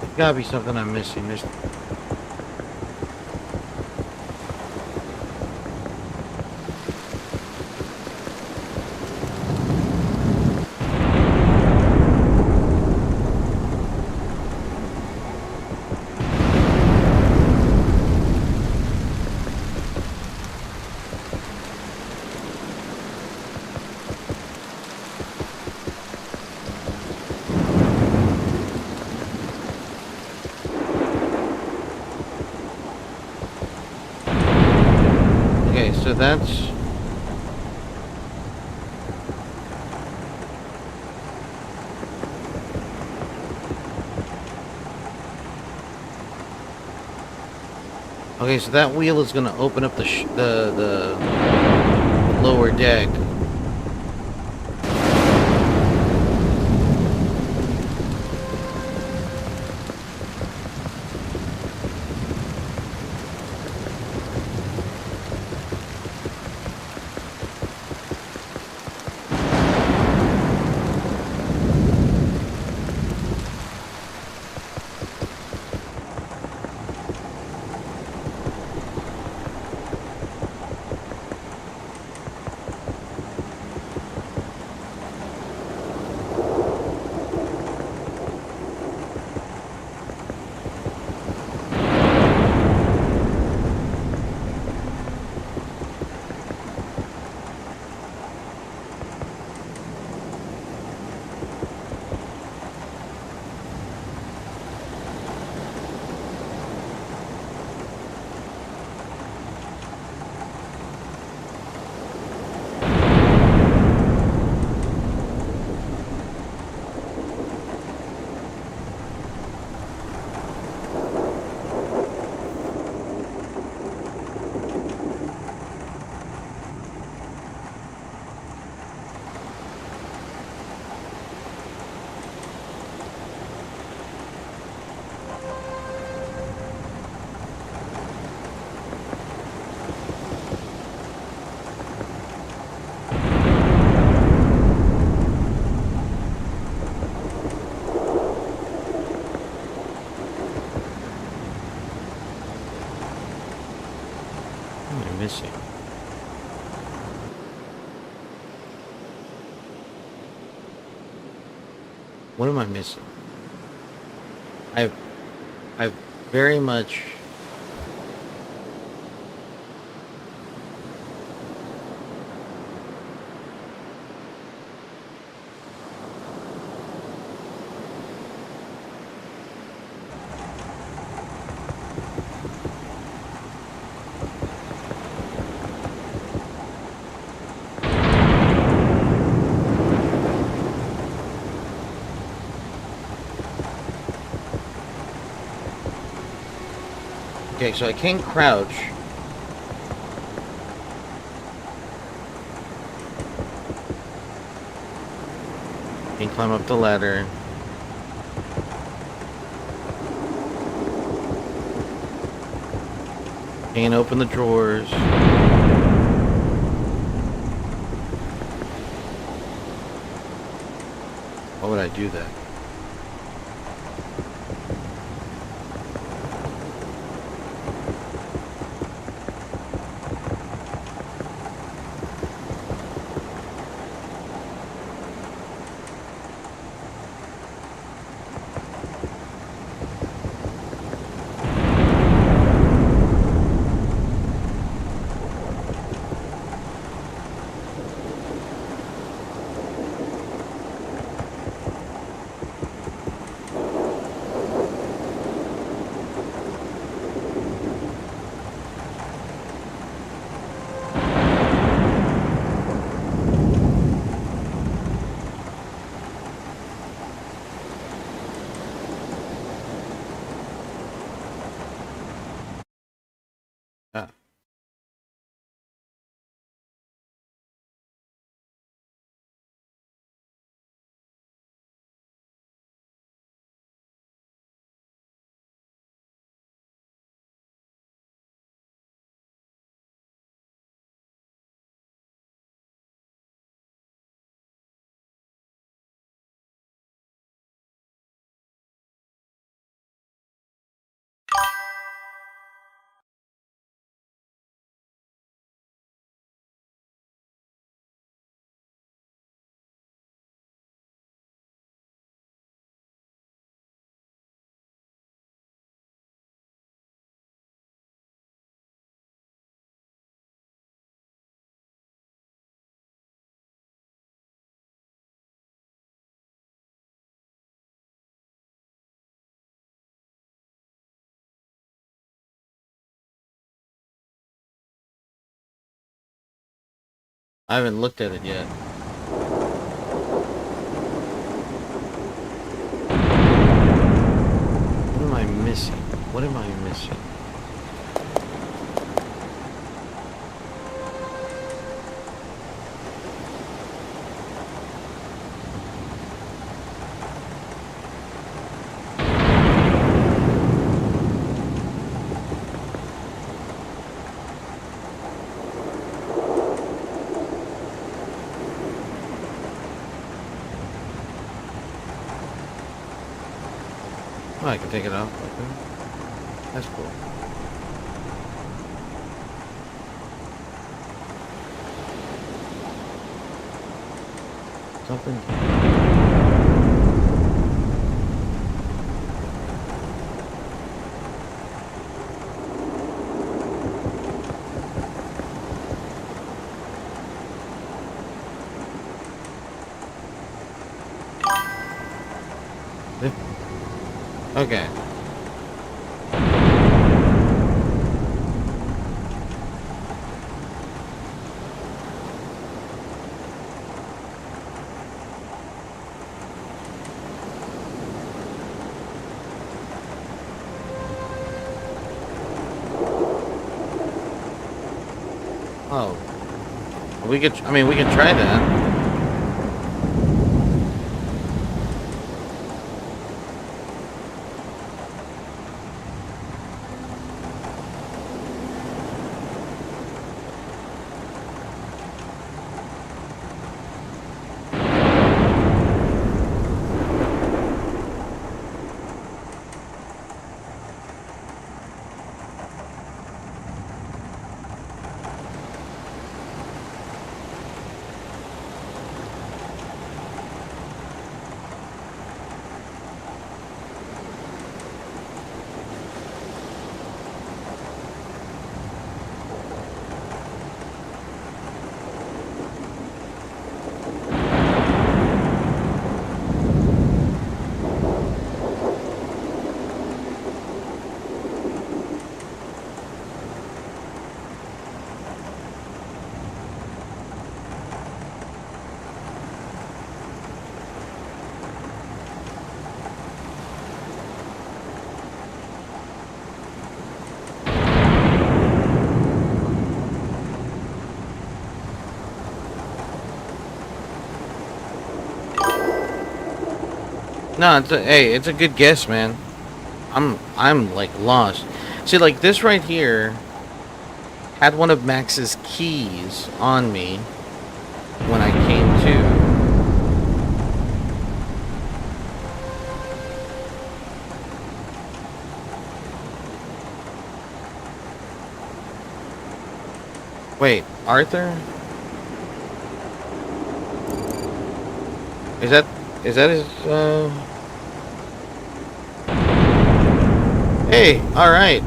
There's gotta be something I'm missing. There's Okay, so that's... Okay, so that wheel is gonna open up the lower deck. What am I missing? What am I missing? I've very much... Okay, so I can't crouch. Can't climb up the ladder. Can't open the drawers. Why would I do that? I haven't looked at it yet. What am I missing? What am I missing? Oh, I can take it off. Okay. That's cool. Something. Okay. Oh. We could, I mean, we can try that. No, hey, it's a good guess, man. I'm like lost. See, like this right here had one of Max's keys on me when I came to. Wait, Arthur? Is that his, Hey, alright.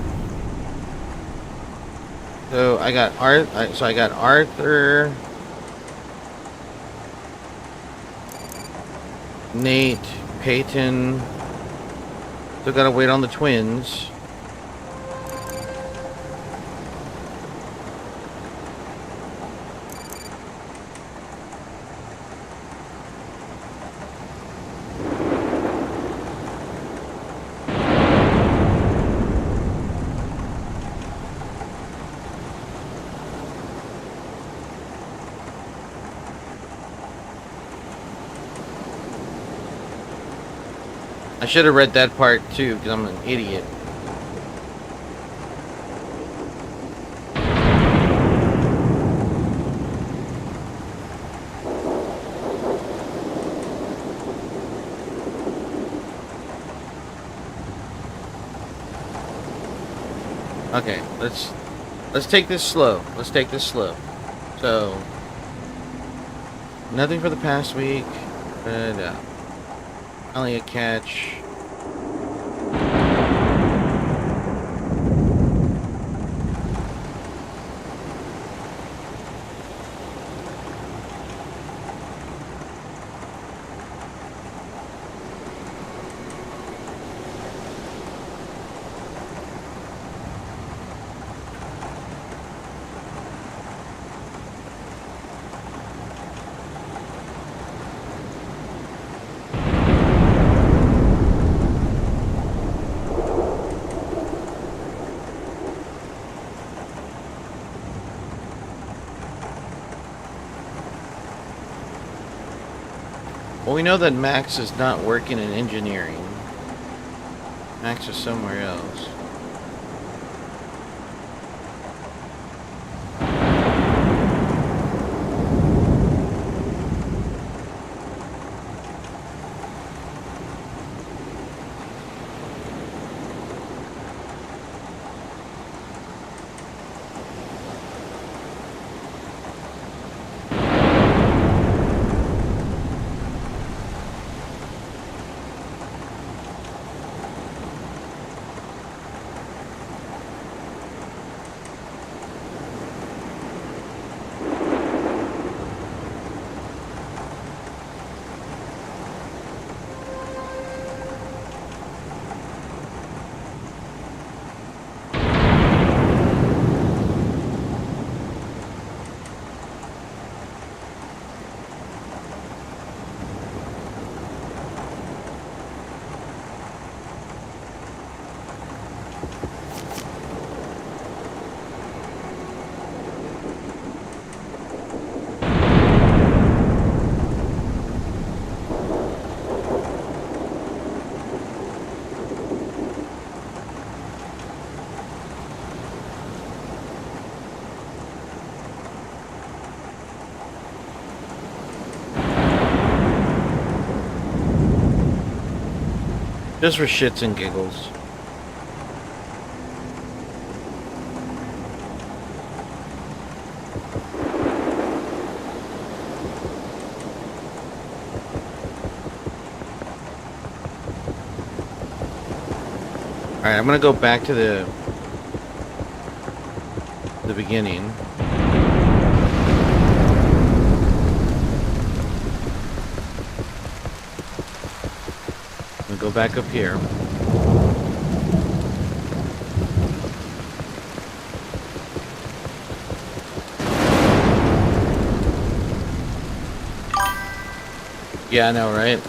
So I got Arthur, Nate, Peyton. Still gotta wait on the twins. I should have read that part too, because I'm an idiot. Okay, let's take this slow. Let's take this slow. So, nothing for the past week. Only a catch. Well, we know that Max is not working in engineering. Max is somewhere else. Just for shits and giggles. Alright, I'm gonna go back to the beginning. I'm gonna go back up here. Yeah, I know, right?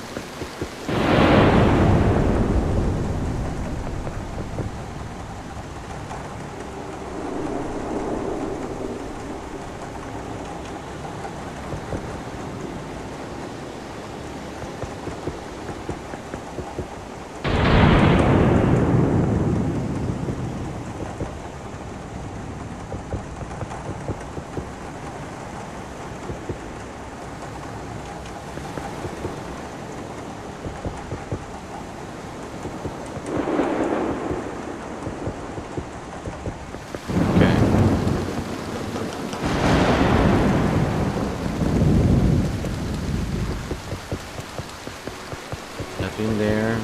Nothing there.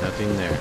Nothing there.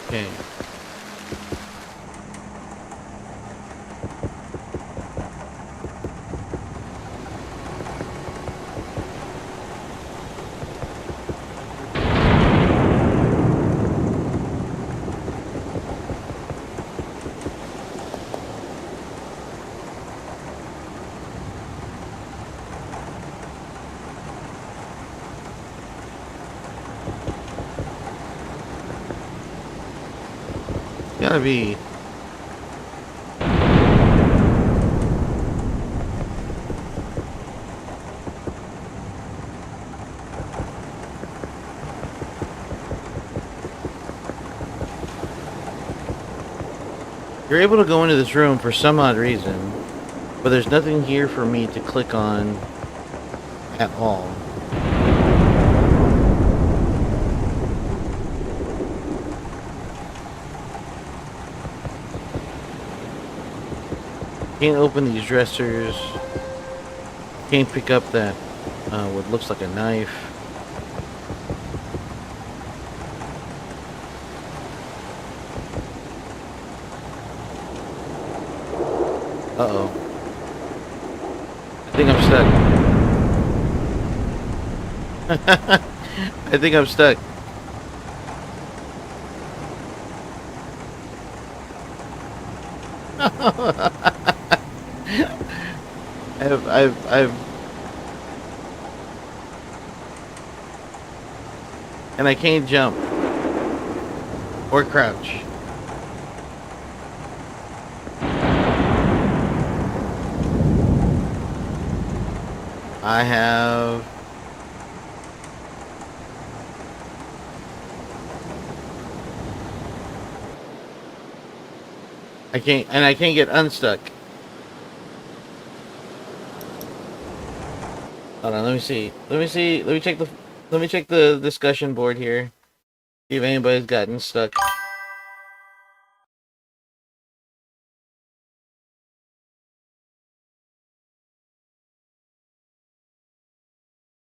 Okay. gotta be. You're able to go into this room for some odd reason, but there's nothing here for me to click on at all. Can't open these dressers. Can't pick up that what looks like a knife. Uh-oh. I think I'm stuck. I think I'm stuck. I've and I can't jump or crouch. I have I can't get unstuck. Hold on, let me see. Let me check the discussion board here. See if anybody's gotten stuck.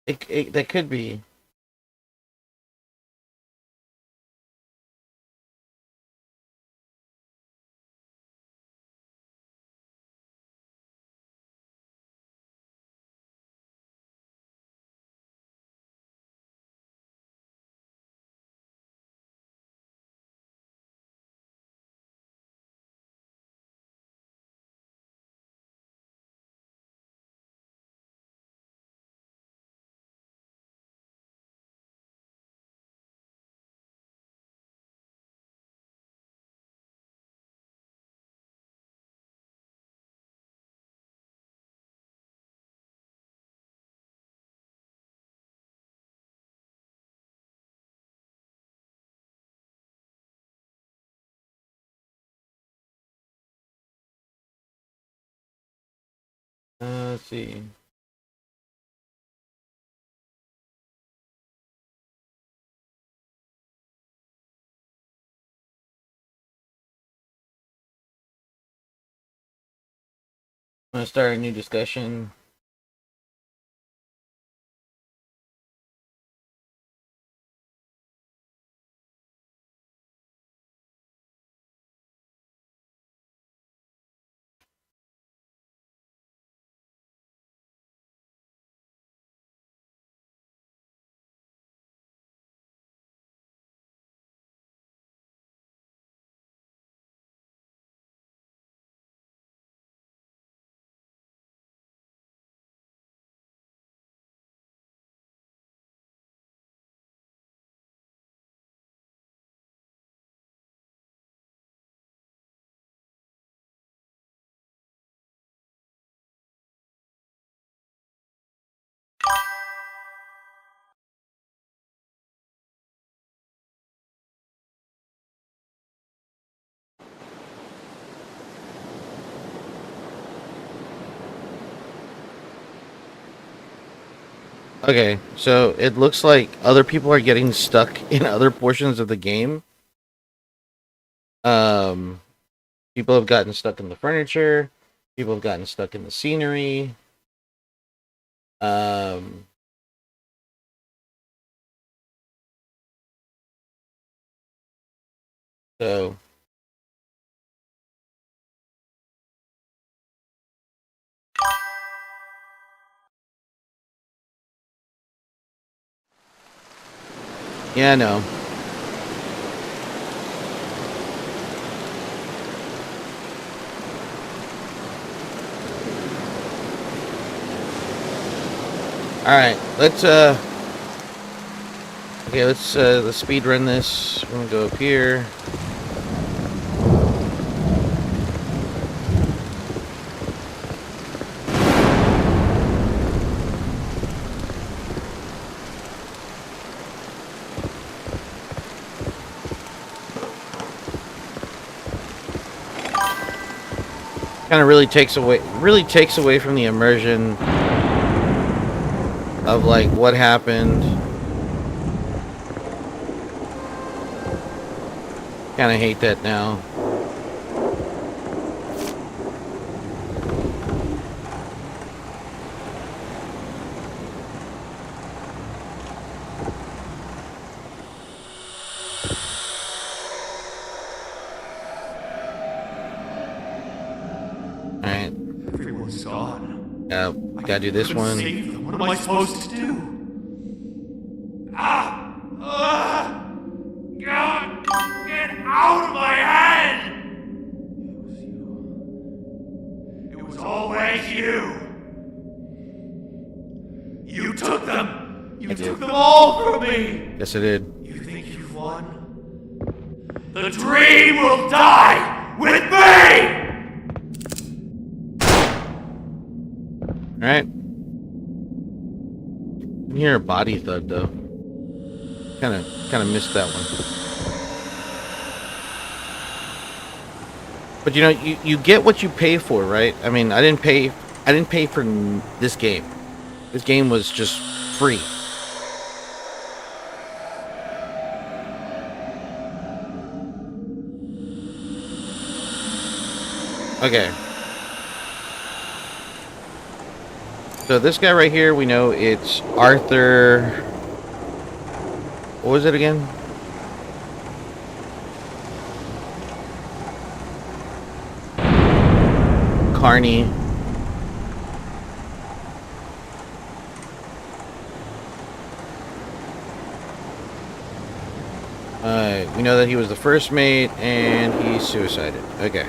That could be. Let's see. I'm gonna start a new discussion. Okay, so it looks like other people are getting stuck in other portions of the game. Um, People have gotten stuck in the furniture. People have gotten stuck in the scenery. Um, so yeah, no. All right, let's okay, let's speed run this. We're gonna go up here. Kind of really takes away from the immersion of like what happened. Kind of hate that now. Alright. Everyone's gone. Gotta do this Couldn't one. save them. What am I supposed to do? God, get out of my head! It was always you. You took them. You took them all from me. Yes, I did. You think you've won? The dream will die with me! Alright. I hear a body thud though. Kinda missed that one. But you know, you get what you pay for, right? I mean, I didn't pay for this game. This game was just free. Okay. So this guy right here, we know it's Arthur. What was it again? Carney. We know that he was the first mate and he suicided. Okay.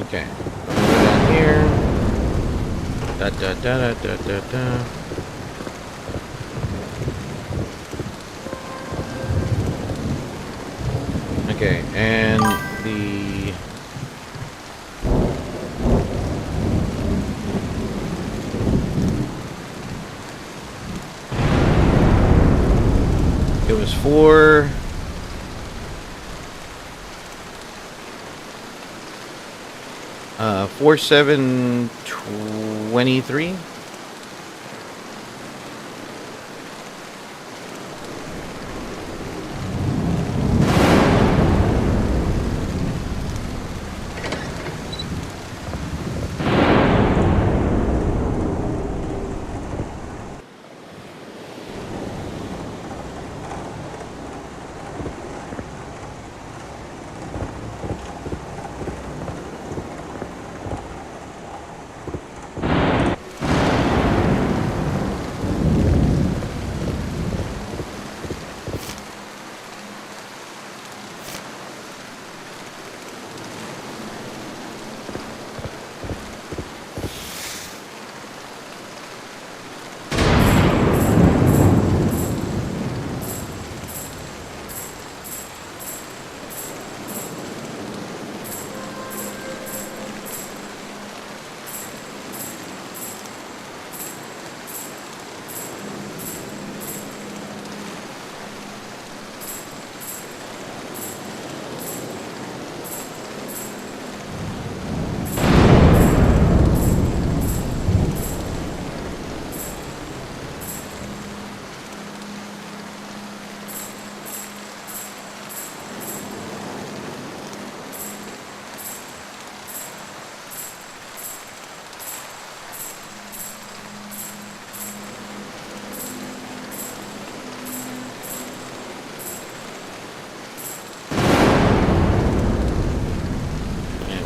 Okay. Go down here. Da da da da da da da. Okay, and the it was for 4723.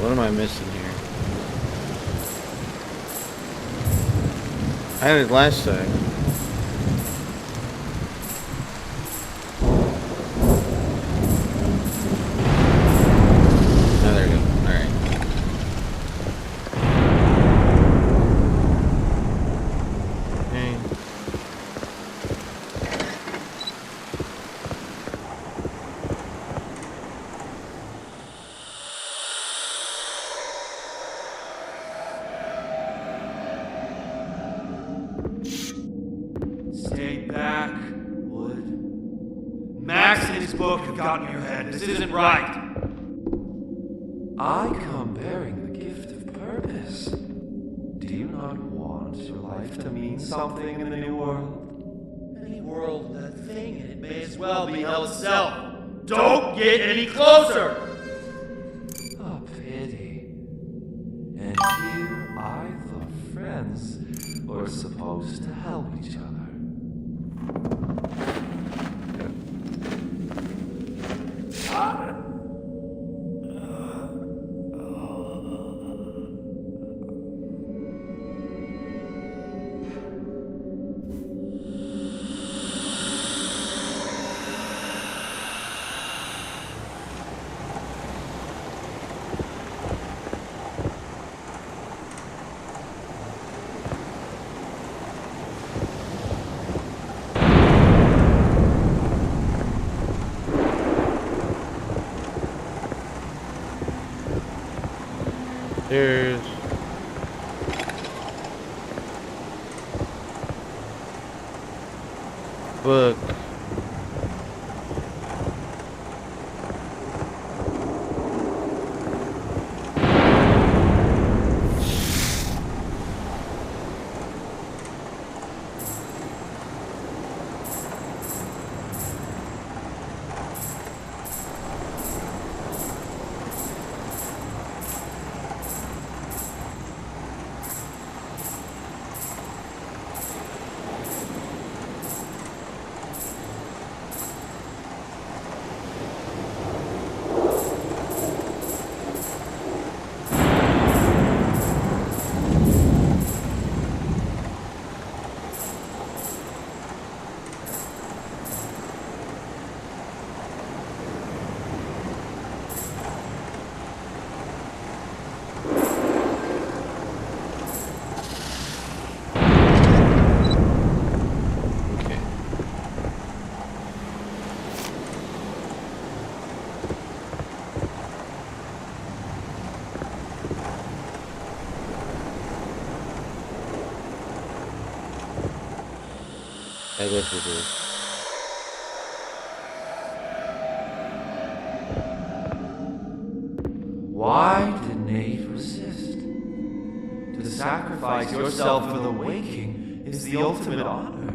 What am I missing here? I had it last time. Oh, there we go. Alright. Okay. book have gotten in your head. This isn't right. I come bearing the gift of purpose. Do you not want your life to mean something in the new world? Any world with that thing in it may as well be hell itself. Don't get any closer! A pity. And here I thought friends were supposed to help each other. There's book. I guess it is. Why did Nate resist? To sacrifice yourself for the waking is the ultimate honor.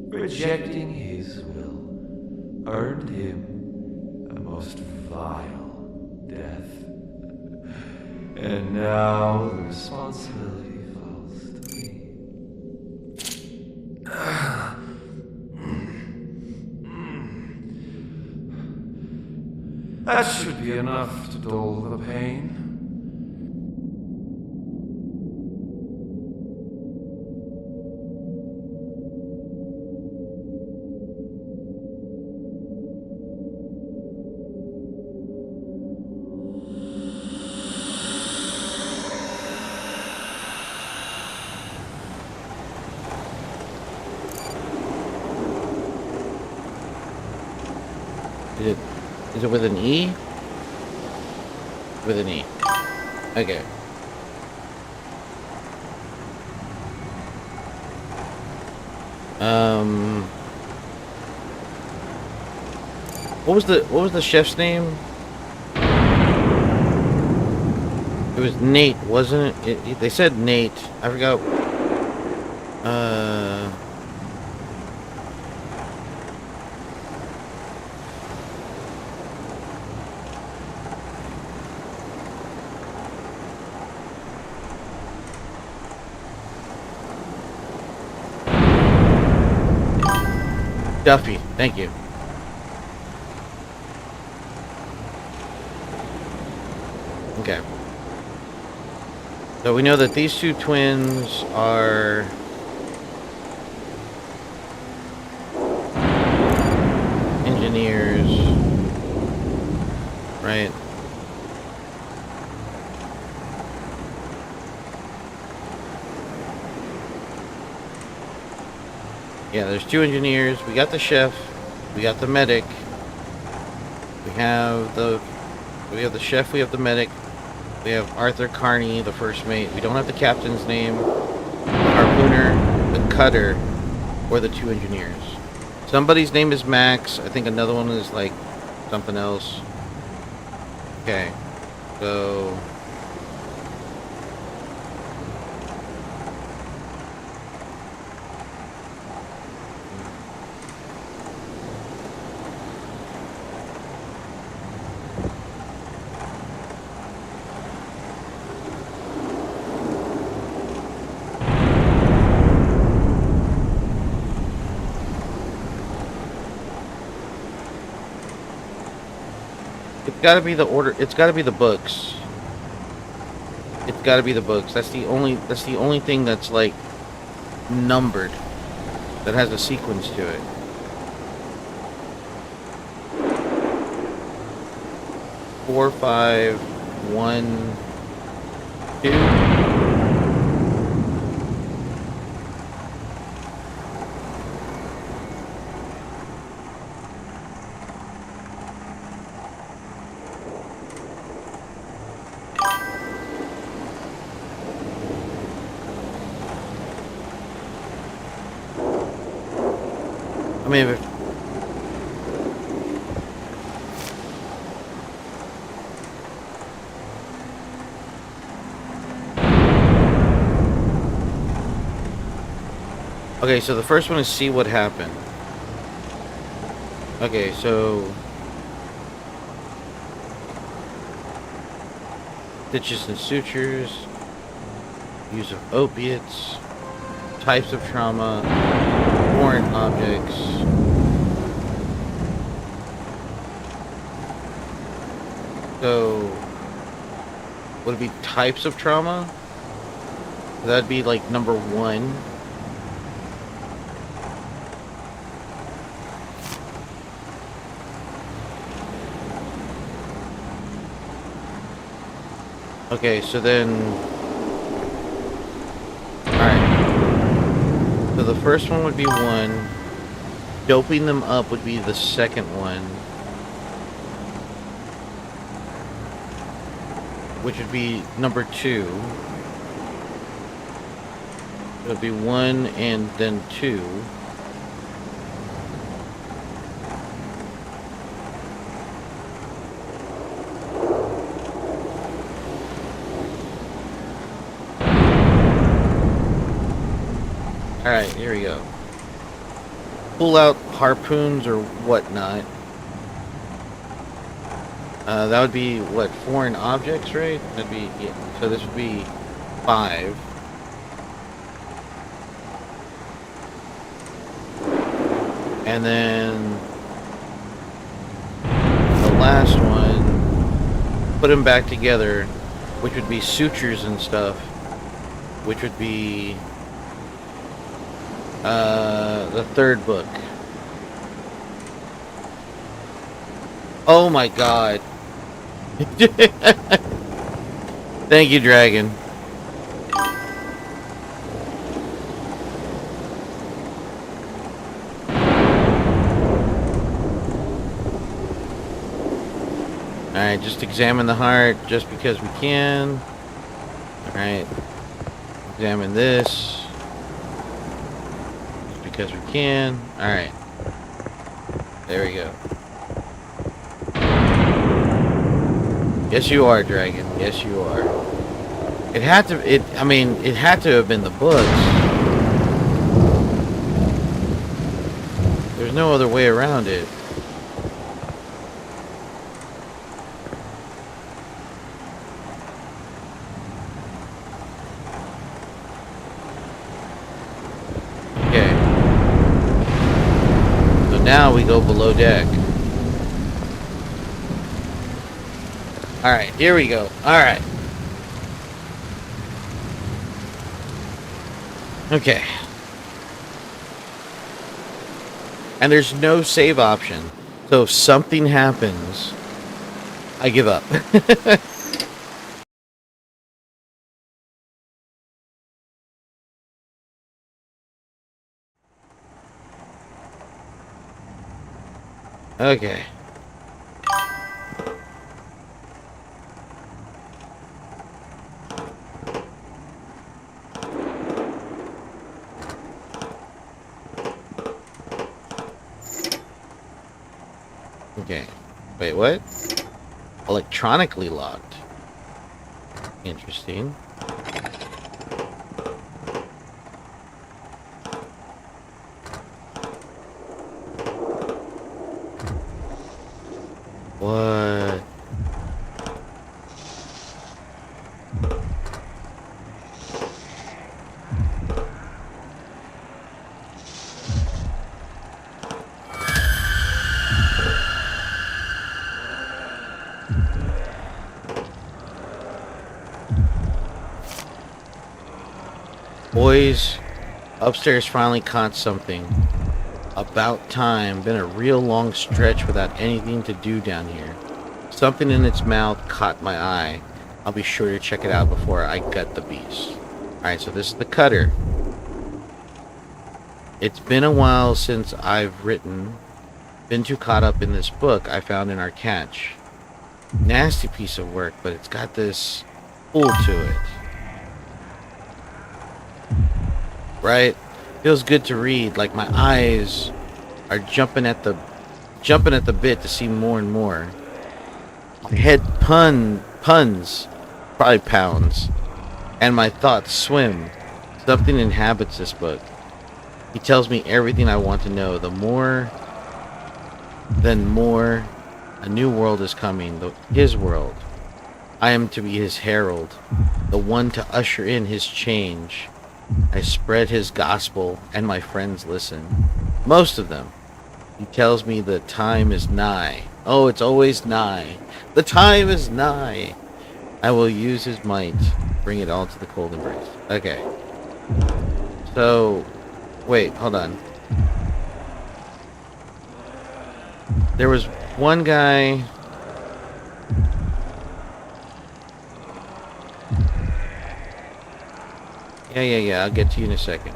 Rejecting his will earned him a most vile death. And now the responsibility falls to me. That should be enough to dull the pain. Is it with an E? With an E. Okay. What was the chef's name? It was Nate, wasn't it? They said Nate. I forgot. Duffy, thank you. Okay. So we know that these two twins are engineers, right? Yeah, there's two engineers. We got the chef. We got the medic. We have the chef. We have the medic. We have Arthur Carney, the first mate. We don't have the captain's name, the harpooner, the cutter, or the two engineers. Somebody's name is Max. I think another one is like something else. Okay. So it's got to be the order. It's got to be the books. It's got to be the books. That's the only thing that's like numbered that has a sequence to it. Four, five, one, two. I mean, if okay, so the first one is see what happened. Okay, so stitches and sutures, use of opiates, types of trauma, foreign objects. So, would it be types of trauma? That'd be like number one. Okay, so then... Alright. So the first one would be one. Doping them up would be the second one. Which would be number two. It would be one and then two. Alright, here we go. Pull out harpoons or whatnot. That would be, what, foreign objects, right? That'd be, yeah. So this would be 5. And then the last one, put them back together, which would be sutures and stuff, which would be the third book. Oh my god. Thank you, Dragon. Alright, just examine the heart just because we can. Alright. Examine this. Just because we can. Alright. There we go. Yes, you are, Dragon. Yes, you are. It had to... it had to have been the books. There's no other way around it. Okay. So now we go below deck. Alright, here we go. Alright. Okay. And there's no save option. So if something happens, I give up. Okay. Okay. Wait, what? Electronically locked. Interesting. What? Boys, upstairs finally caught something. About time. Been a real long stretch without anything to do down here. Something in its mouth caught my eye. I'll be sure to check it out before I gut the beast. Alright, so this is the cutter. It's been a while since I've been too caught up in this book I found in our catch. Nasty piece of work, but it's got this pull to it. Right? Feels good to read, like my eyes are jumping at the bit to see more and more. My head puns, probably pounds, and my thoughts swim. Something inhabits this book. He tells me everything I want to know. A new world is coming, his world. I am to be his herald, the one to usher in his change. I spread his gospel, and my friends listen. Most of them. He tells me the time is nigh. Oh, it's always nigh. The time is nigh. I will use his might. Bring it all to the cold embrace. Okay. So, wait, hold on. There was one guy... Yeah, I'll get to you in a second.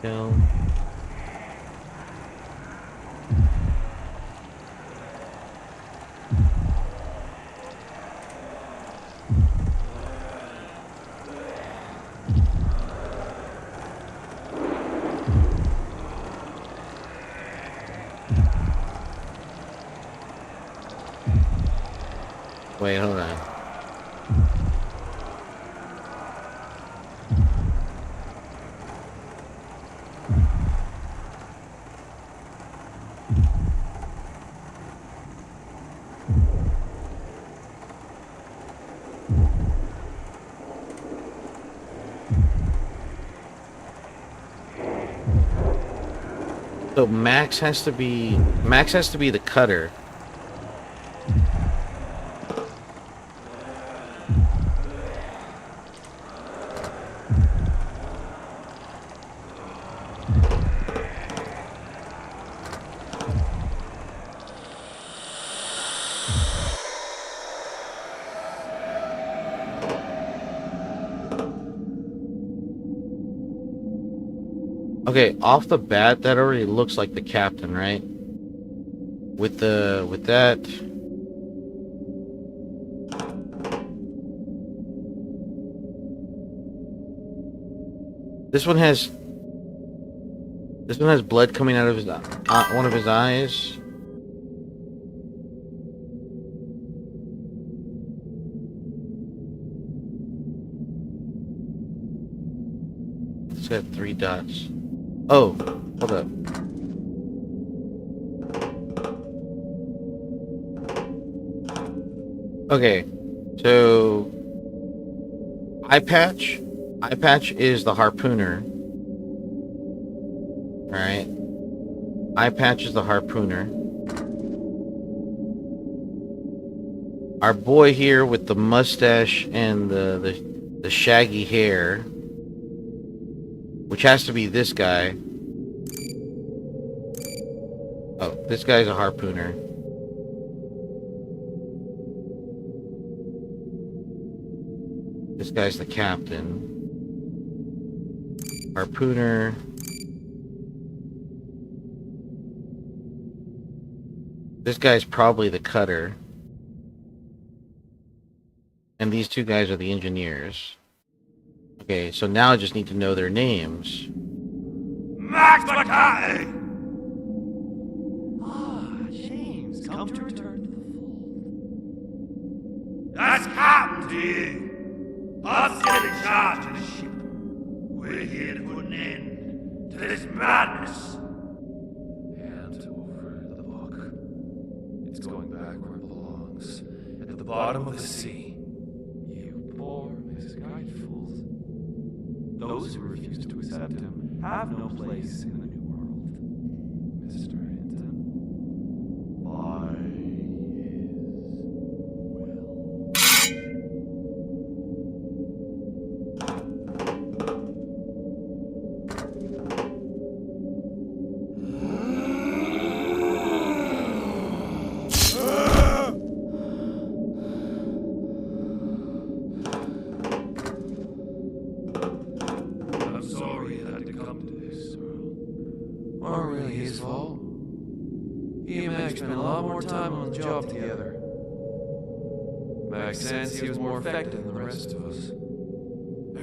No. Wait, hold on. So Max has to be the cutter. Okay, off the bat, that already looks like the captain, right? With that. This one has blood coming out of his one of his eyes. It's got 3 dots. Oh, hold up. Okay, so Eye Patch is the harpooner. Alright. Eye Patch is the harpooner. Our boy here with the mustache and the shaggy hair, which has to be this guy. Oh, this guy's a harpooner. This guy's the captain. Harpooner. This guy's probably the cutter. And these two guys are the engineers. Okay, so now I just need to know their names. Max McCarthy! James, come to return to the fold. That's happened to you. I'm still in charge of the ship. We're here to put an end to this madness. Hand over the book. It's going back where it belongs. At the bottom of the sea. You poor misguided fools. Those who refuse to accept him have no place in the new world. Mr. Hinton. By his I'm sorry it had to come to this, Earl. Weren't really his fault. He and Max spent a lot more time on the job together. Max sensed he was more effective than the rest of us.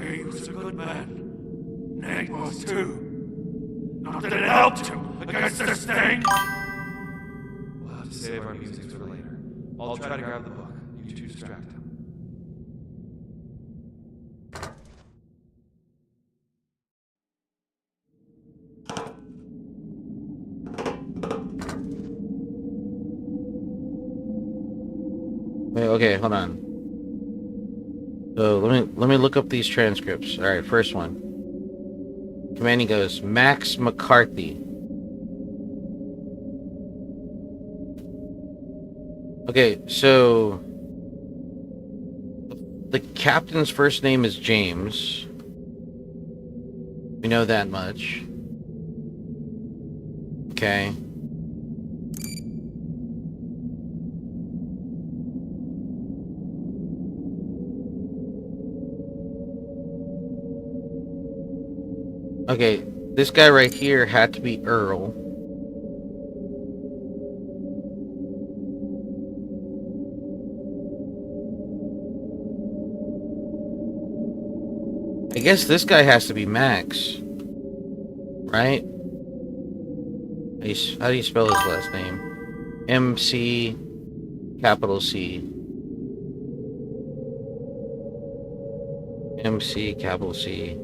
He was a good man. Nate was too. Not that it helped him against this thing. We'll have to save our musings for later. I'll try to grab the book. You two distract him. Wait, okay, hold on. So let me look up these transcripts. All right, first one. Commanding goes Max McCarthy. Okay, so the captain's first name is James. We know that much. Okay. Okay, this guy right here had to be Earl. I guess this guy has to be Max. Right? How do you spell his last name? MC capital C. MC capital C.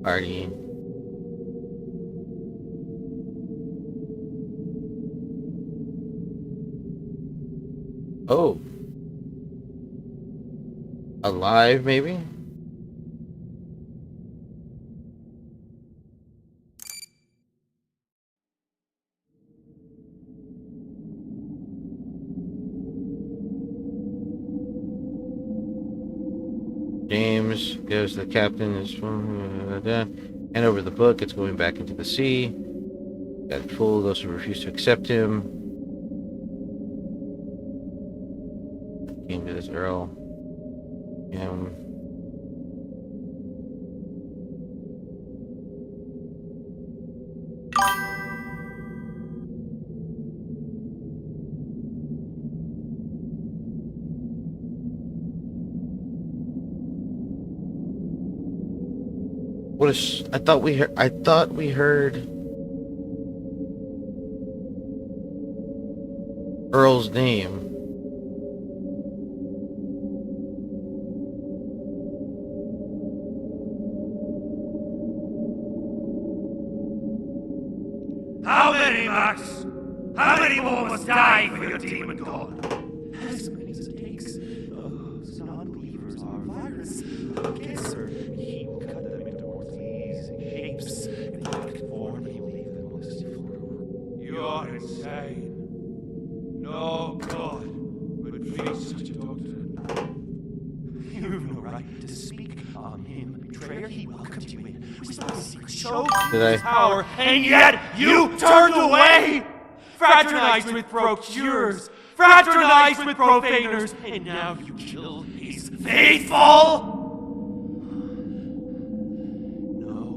Party. Oh. Alive, maybe? James goes to the captain. Hand over the book. It's going back into the sea. Got full. Those who refuse to accept him. Came to this Earl. What is? I thought we heard Earl's name. How many, Max? How many more must die for your demon god? As many as it takes. Those non-believers are virus. The cancer. He will cut them into pleasing shapes. And in form, he will leave them most for. You're insane. No god would feed such a doctrine. You have no right to speak on him, betrayer. He welcomed you in. Whisper his secret. Show Did I? his power. And yet you turned away! Fraternized with procurers. Fraternized with profaners. And now you kill his Faithful! No.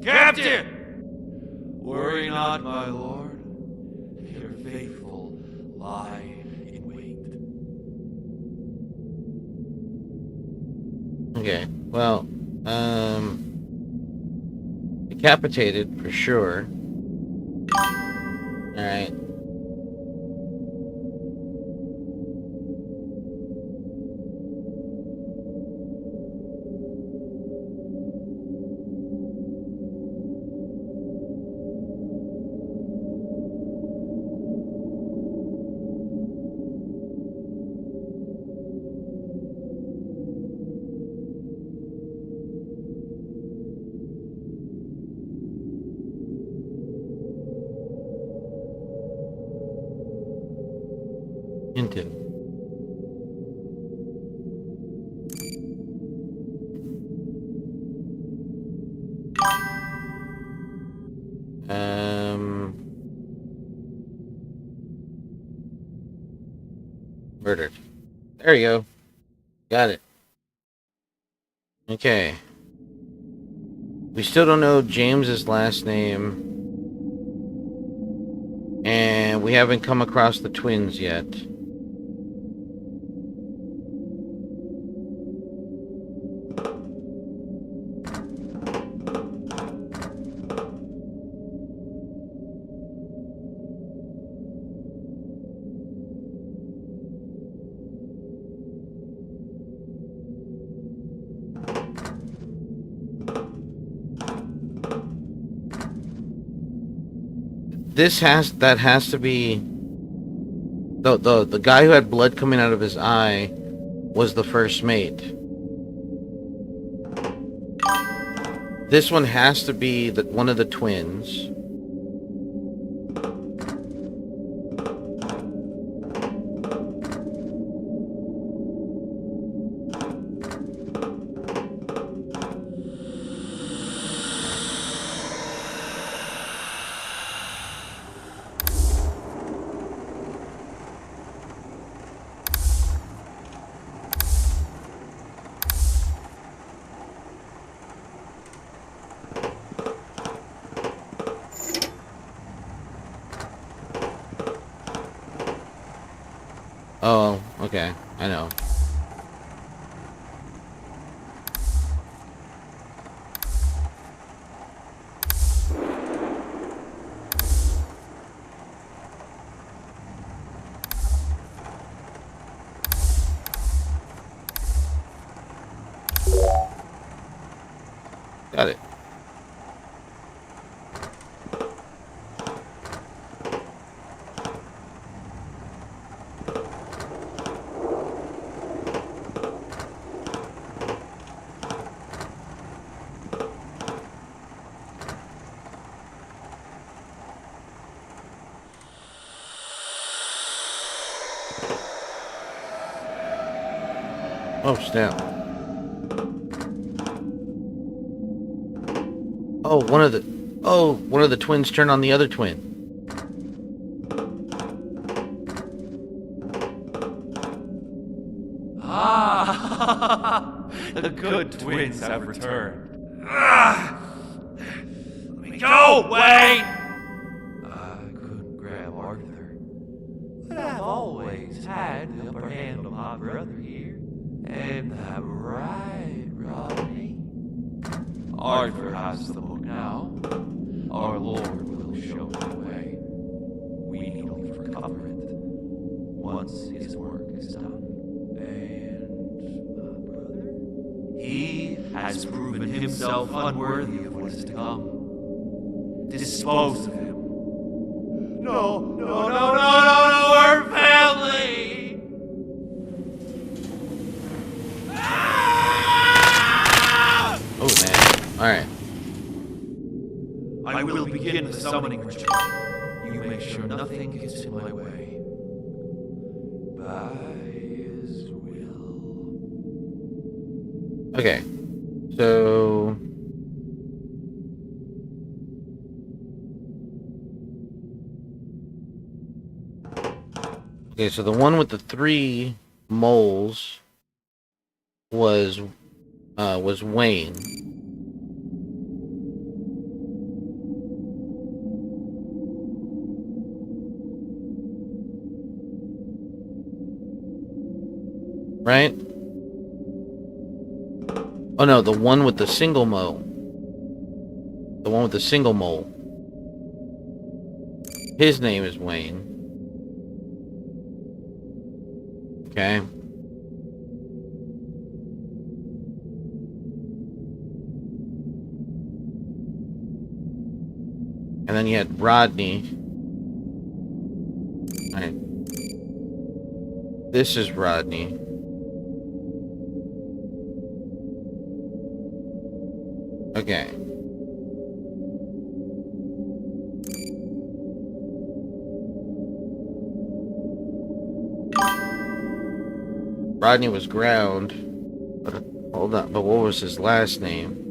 Captain! Worry not, my lord. Your faithful lie in wait. Okay, well, decapitated for sure. Alright. Hinton. Murdered. There you go. Got it. Okay. We still don't know James's last name. And we haven't come across the twins yet. That has to be the guy who had blood coming out of his eye was the first mate. This one has to be one of the twins. Oh, okay. I know. Got it. Oh, snap. Oh, one of the twins turned on the other twin. Ah! The good twins have returned. Let me go, Wayne! I couldn't grab Arthur, but I've always had the upper hand on my brother here. Ain't that right, Rodney? Arthur has the book now. Our Lord will show the way. We need only recover it once his work is done. And my brother? He has proven himself unworthy of what is to come. Dispose of him. No, our family! Oh, man. Alright. I will begin the summoning ritual. You make sure nothing gets in my way. By his will. Okay. So... Okay, so the one with the 3 moles was Wayne. Right? Oh no, the one with the single mole. The one with the single mole. His name is Wayne. Okay. And then you had Rodney. Alright. This is Rodney. Okay. Rodney was ground. But, hold on, but what was his last name?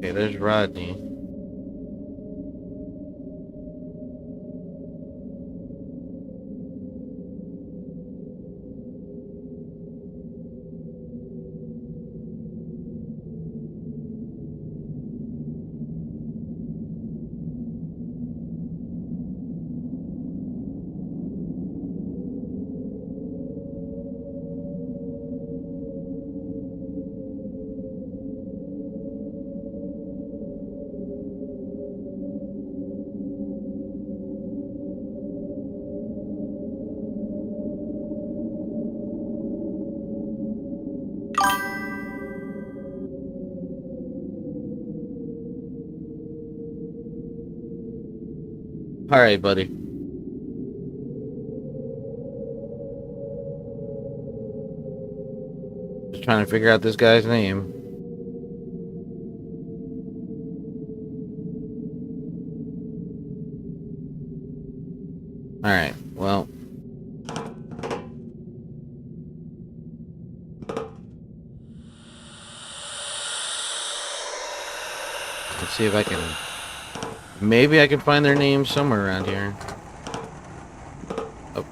Okay, there's Rodney. Alright, buddy. Just trying to figure out this guy's name. Alright, well. Let's see if I can... Maybe I can find their names somewhere around here. Oh.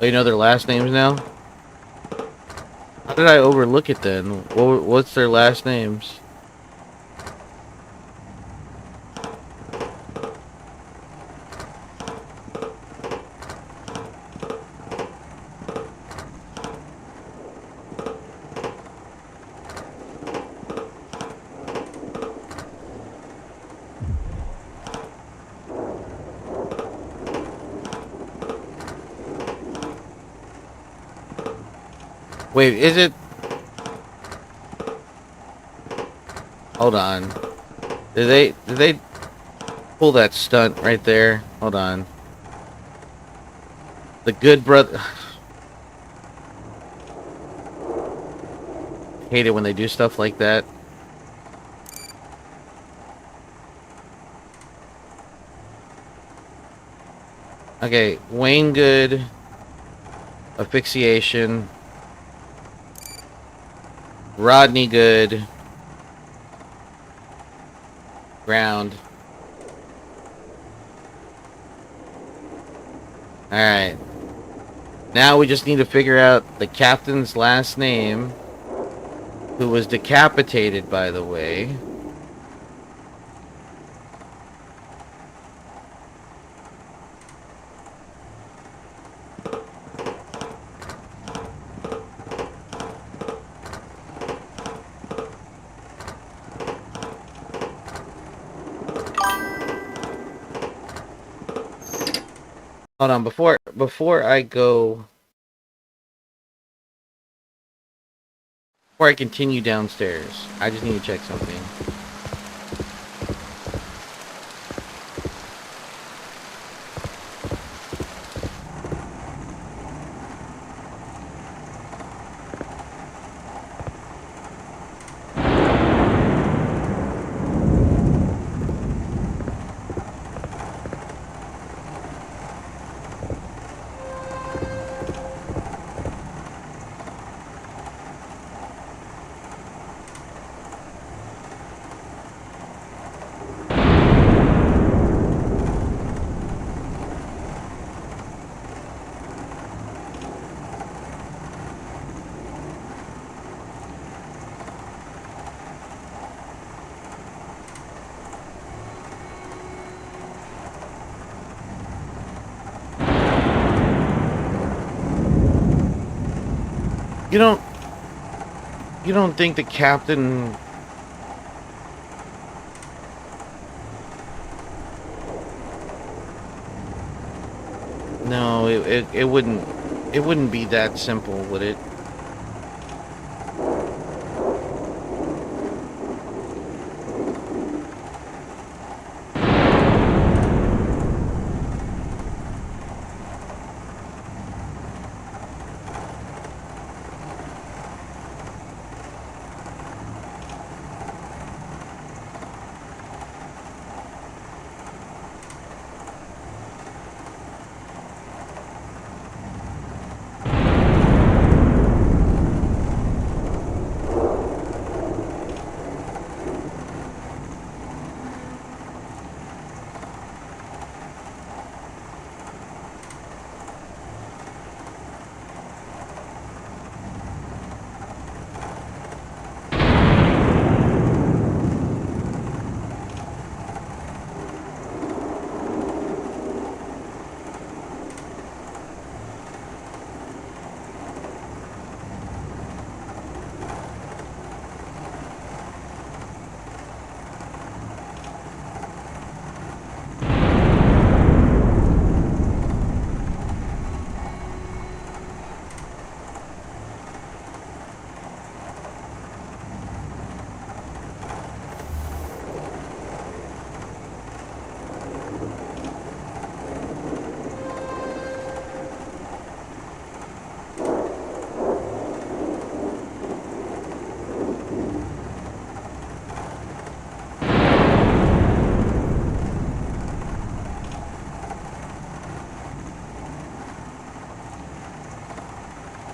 Oh, you know their last names now? How did I overlook it then? What's their last names? Wait, is it... Hold on. Did they pull that stunt right there? Hold on. The Good Brother... Hate it when they do stuff like that. Okay, Wayne Good, asphyxiation. Rodney Good, ground. Alright. Now we just need to figure out the captain's last name, who was decapitated, by the way. Hold on, before I go, before I continue downstairs, I just need to check something. You don't You don't think the captain... No, it wouldn't be that simple, would it?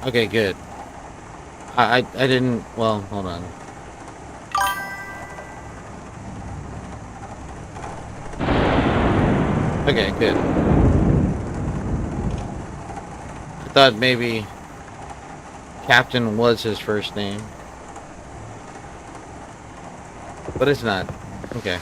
Okay, good. I didn't... Well, hold on. Okay, good. I thought maybe Captain was his first name. But it's not. Okay.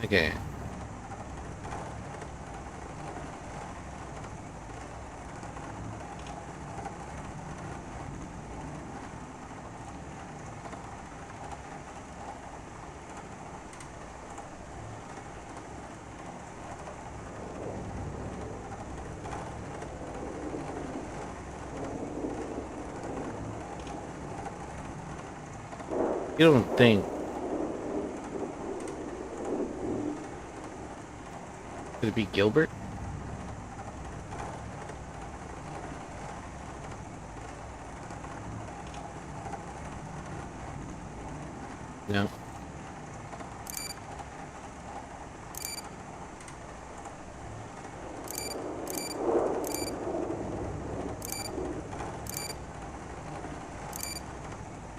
Okay. You don't think... Could it be Gilbert? No.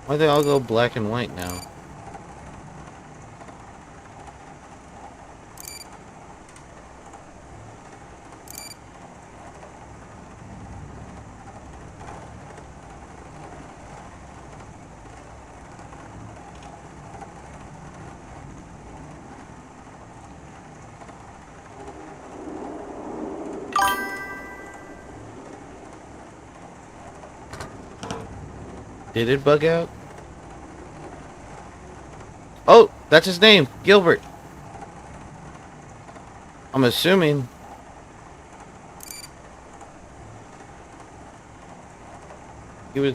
Why they all go black and white now? Did it bug out? Oh, that's his name, Gilbert. I'm assuming. He was.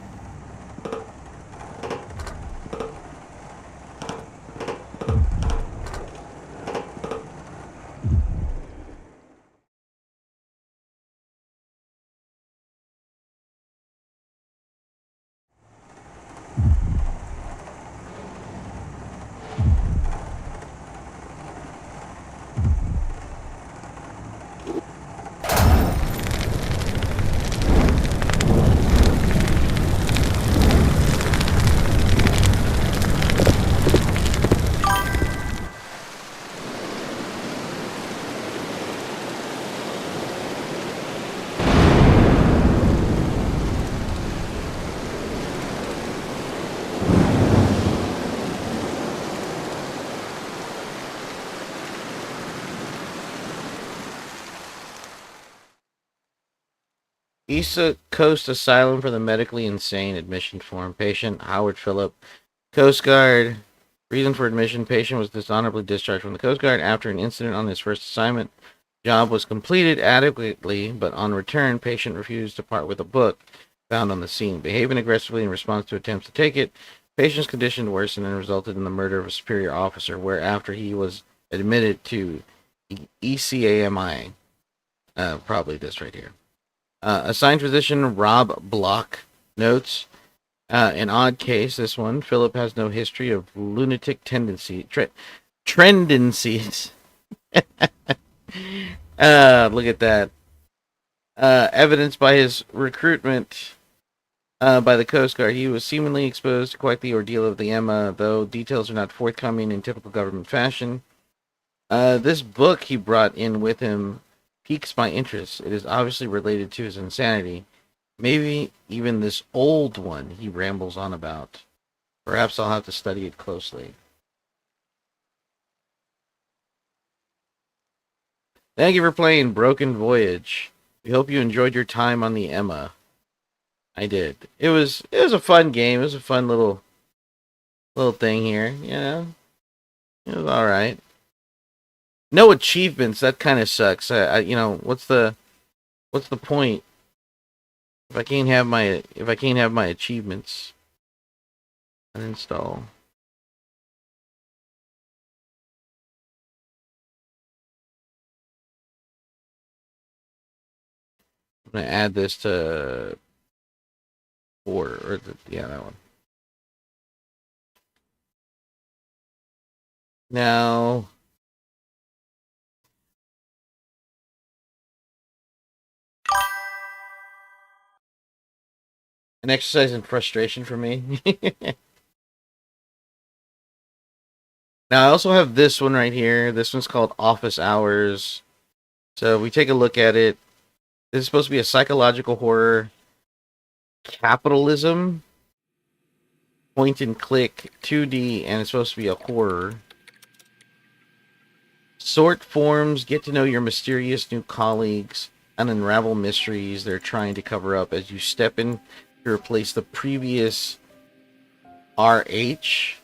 East Coast Asylum for the Medically Insane admission form. Patient Howard Phillip. Coast Guard. Reason for admission. Patient was dishonorably discharged from the Coast Guard after an incident on his first assignment. Job was completed adequately, but on return, patient refused to part with a book found on the scene. Behaving aggressively in response to attempts to take it, patient's condition worsened and resulted in the murder of a superior officer, whereafter he was admitted to ECAMI. Probably this right here. Assigned physician Rob Block notes, an odd case, this one. Philip has no history of lunatic tendencies. Look at that. Evidenced by his recruitment by the Coast Guard. He was seemingly exposed to quite the ordeal of the Emma, though details are not forthcoming in typical government fashion. This book he brought in with him piques my interest. It is obviously related to his insanity. Maybe even this old one he rambles on about. Perhaps I'll have to study it closely. Thank you for playing Broken Voyage. We hope you enjoyed your time on the Emma. I did. It was a fun game. It was a fun little thing here, you know. It was all right. No achievements. That kind of sucks. You know, what's the point if I can't have my achievements? Uninstall. I'm gonna add this to that one. Now, an exercise in frustration for me. Now, I also have this one right here. This one's called Office Hours. So, if we take a look at it, this is supposed to be a psychological horror, capitalism, point and click, 2D, and it's supposed to be a horror. Sort forms, get to know your mysterious new colleagues, and unravel mysteries they're trying to cover up as you step in to replace the previous RH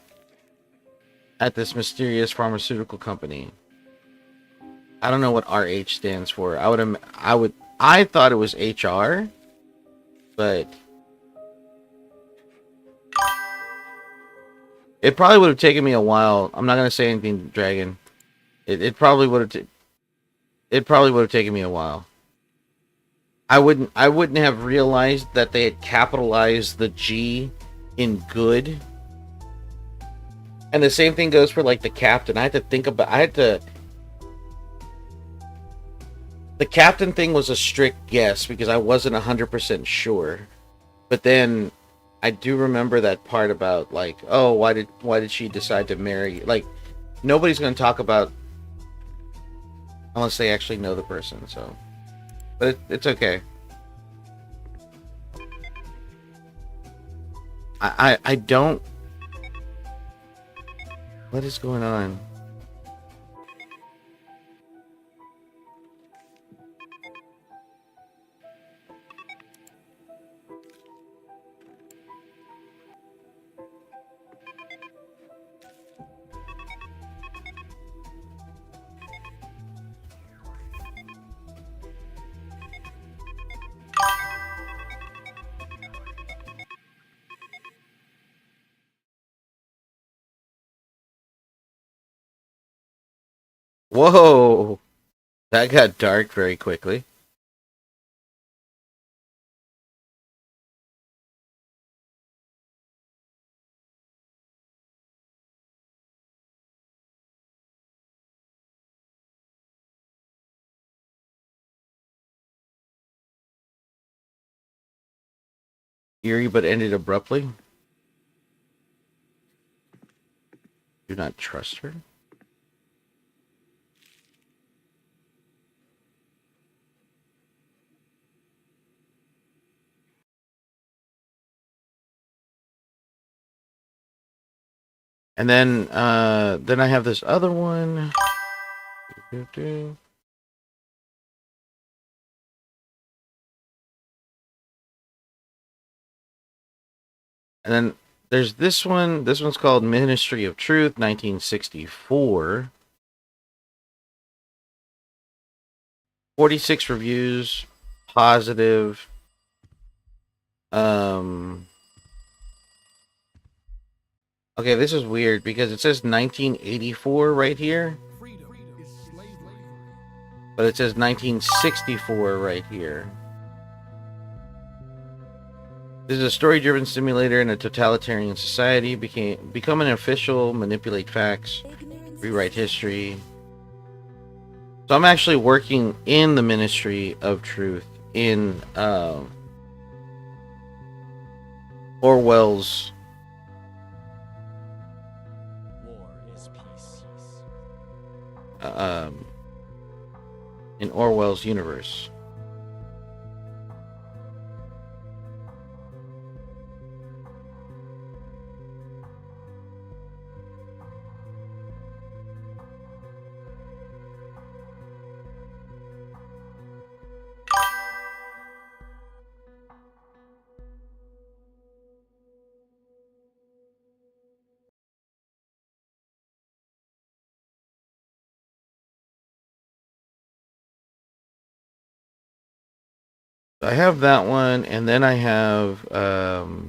at this mysterious pharmaceutical company. I don't know what RH stands for. I thought it was HR, but it probably would have taken me a while. I'm not gonna say anything, Dragon. It probably would have. It probably would have taken me a while. I wouldn't have realized that they had capitalized the G in good And the same thing goes for like the captain. The captain thing was a strict guess because I wasn't 100% sure. But then I do remember that part about like, oh, why did she decide to marry? Like, nobody's going to talk about unless they actually know the person. So, but it's okay. I don't. What is going on? Whoa, that got dark very quickly. Eerie, but ended abruptly. Do not trust her. And then I have this other one. And then there's this one. This one's called Ministry of Truth, 1964. 46 reviews, positive. Okay, this is weird because it says 1984 right here, but it says 1964 right here. This is a story-driven simulator in a totalitarian society. Become an official, manipulate facts, rewrite history. So I'm actually working in the Ministry of Truth in Orwell's in Orwell's universe. I have that one, and then I have the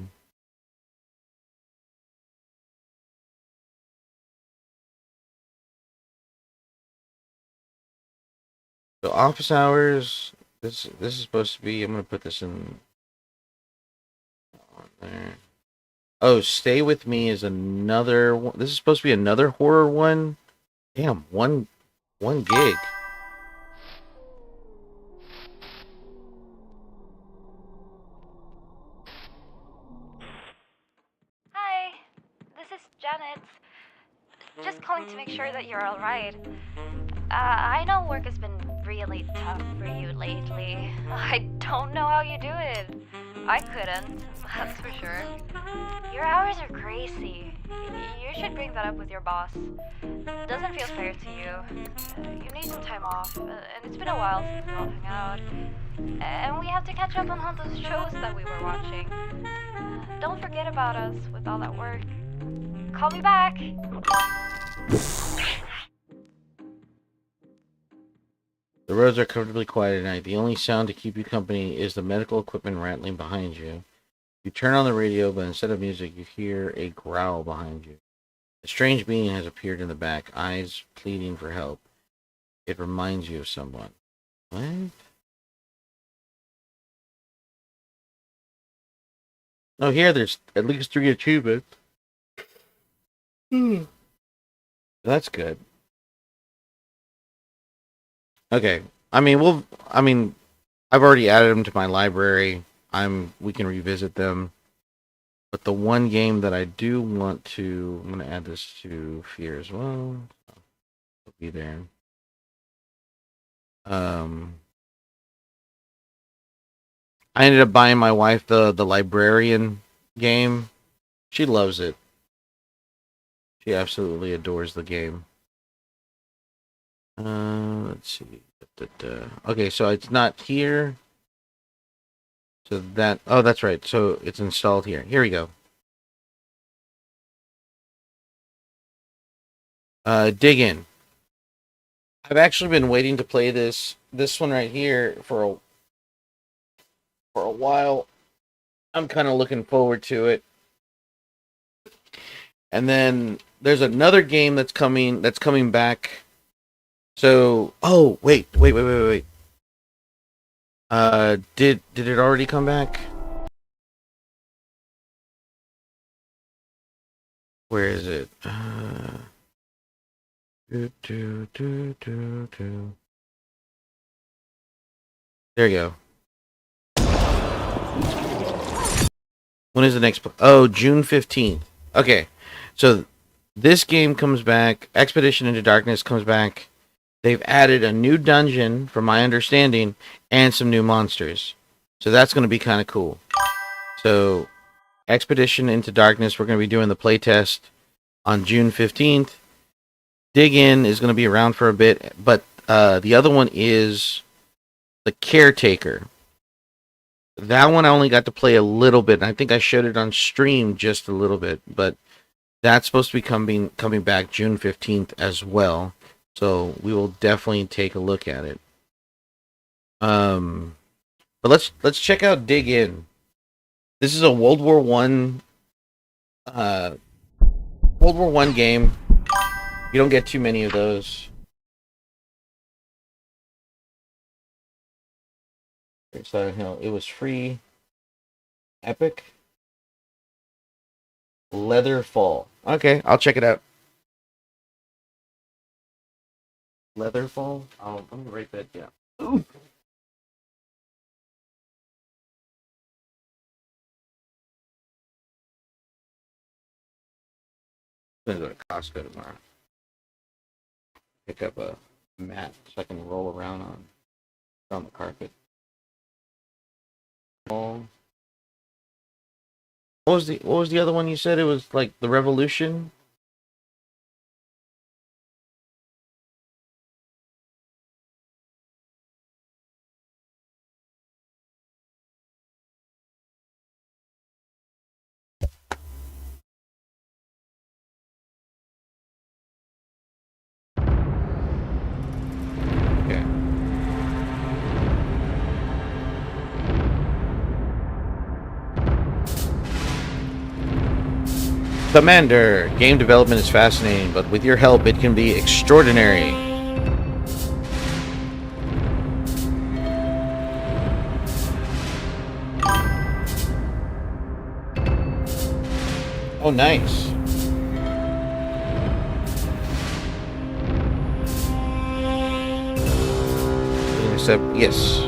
office hours. This is supposed to be. I'm gonna put this in on there. Oh, Stay With Me is another one. This is supposed to be another horror one. Damn, one gig. Hi, this is Janet. Just calling to make sure that you're alright. I know work has been really tough for you lately. I don't know how you do it. I couldn't, that's for sure. Your hours are crazy. You should bring that up with your boss. Doesn't feel fair to you. You need some time off, and it's been a while since we all hung out. And we have to catch up on all those shows that we were watching. Don't forget about us with all that work. Call me back. The roads are comfortably quiet at night. The only sound to keep you company is the medical equipment rattling behind you. You turn on the radio, but instead of music, you hear a growl behind you. A strange being has appeared in the back, eyes pleading for help. It reminds you of someone. What? Oh, here there's at least 3 achievements. That's good. Okay. I've already added them to my library. We can revisit them. But the one game that I do want to, I'm going to add this to Fear as well. It'll be there. I ended up buying my wife the Librarian game. She loves it. She absolutely adores the game. Let's see. Okay, so it's not here. So that, oh, that's right. So it's installed here. Here we go. Dig In. I've actually been waiting to play this one right here for a while. I'm kind of looking forward to it. And then there's another game that's coming back. So, oh, wait. Did it already come back? Where is it? There you go. When is the next? Oh, June 15th. Okay, so this game comes back. Expedition into Darkness comes back. They've added a new dungeon, from my understanding, and some new monsters. So that's going to be kind of cool. So, Expedition into Darkness, we're going to be doing the playtest on June 15th. Dig In is going to be around for a bit, but the other one is The Caretaker. That one I only got to play a little bit, and I think I showed it on stream just a little bit, but that's supposed to be coming back June 15th as well. So we will definitely take a look at it. But let's check out Dig In. This is a World War I game. You don't get too many of those. Silent Hill. It was free. Epic. Leatherfall. Okay, I'll check it out. Leatherfall? I'm gonna write that down. Ooh. I'm gonna go to Costco tomorrow. Pick up a mat so I can roll around on the carpet. What was the other one you said? It was like the Revolution? Okay. Commander, game development is fascinating, but with your help, it can be extraordinary. Oh, nice. Except, yes.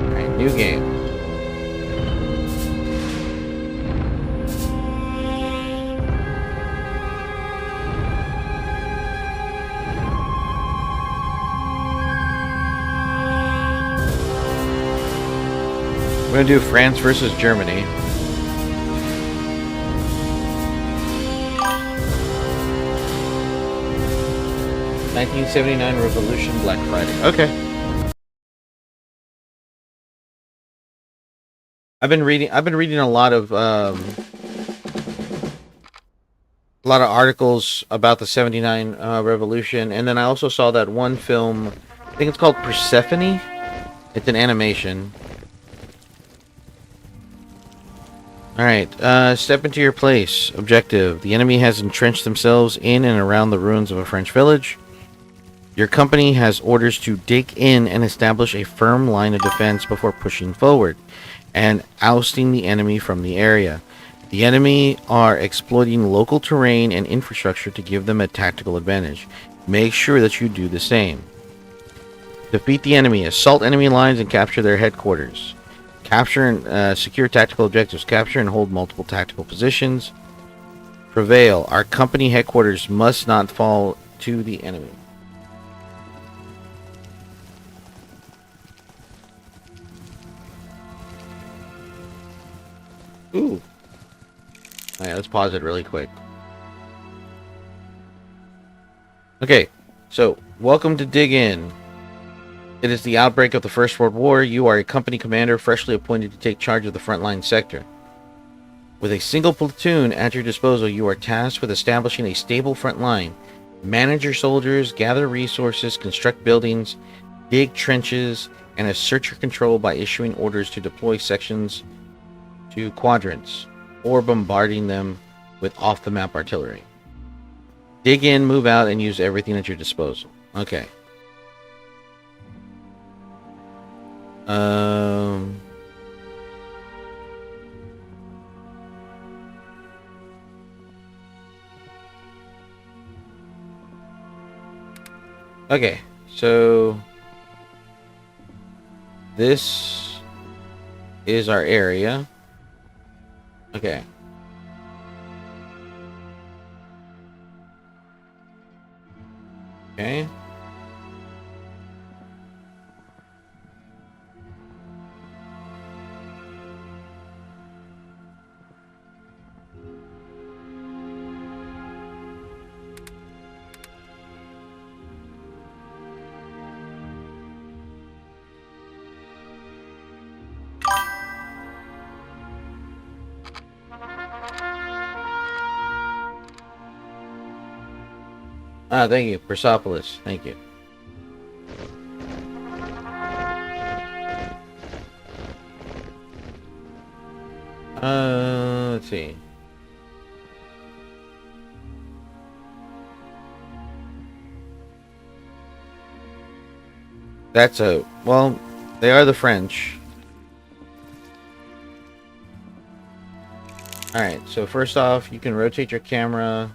Alright, new game. We're gonna do France versus Germany. (1979) Revolution, Black Friday. Okay. I've been reading a lot of articles about the '79 Revolution, and then I also saw that one film. I think it's called Persephone. It's an animation. Alright, step into your place. Objective. The enemy has entrenched themselves in and around the ruins of a French village. Your company has orders to dig in and establish a firm line of defense before pushing forward. and ousting the enemy from the area. The enemy are exploiting local terrain and infrastructure to give them a tactical advantage. Make sure that you do the same. Defeat the enemy, assault enemy lines, and capture their headquarters. Capture and secure tactical objectives. Capture and hold multiple tactical positions. Prevail. Our company headquarters must not fall to the enemy. Ooh. Alright, let's pause it really quick. Okay, so welcome to Dig In. It is the outbreak of the First World War. You are a company commander freshly appointed to take charge of the frontline sector. With a single platoon at your disposal, you are tasked with establishing a stable front line. Manage your soldiers, gather resources, construct buildings, dig trenches, and assert your control by issuing orders to deploy sections to quadrants or bombarding them with off-the-map artillery. Dig in, move out, and use everything at your disposal. Okay. Okay, so this is our area. Okay. Okay. Ah, thank you, Persepolis. Thank you. Let's see. That's a, well, they are the French. Alright, so first off, you can rotate your camera.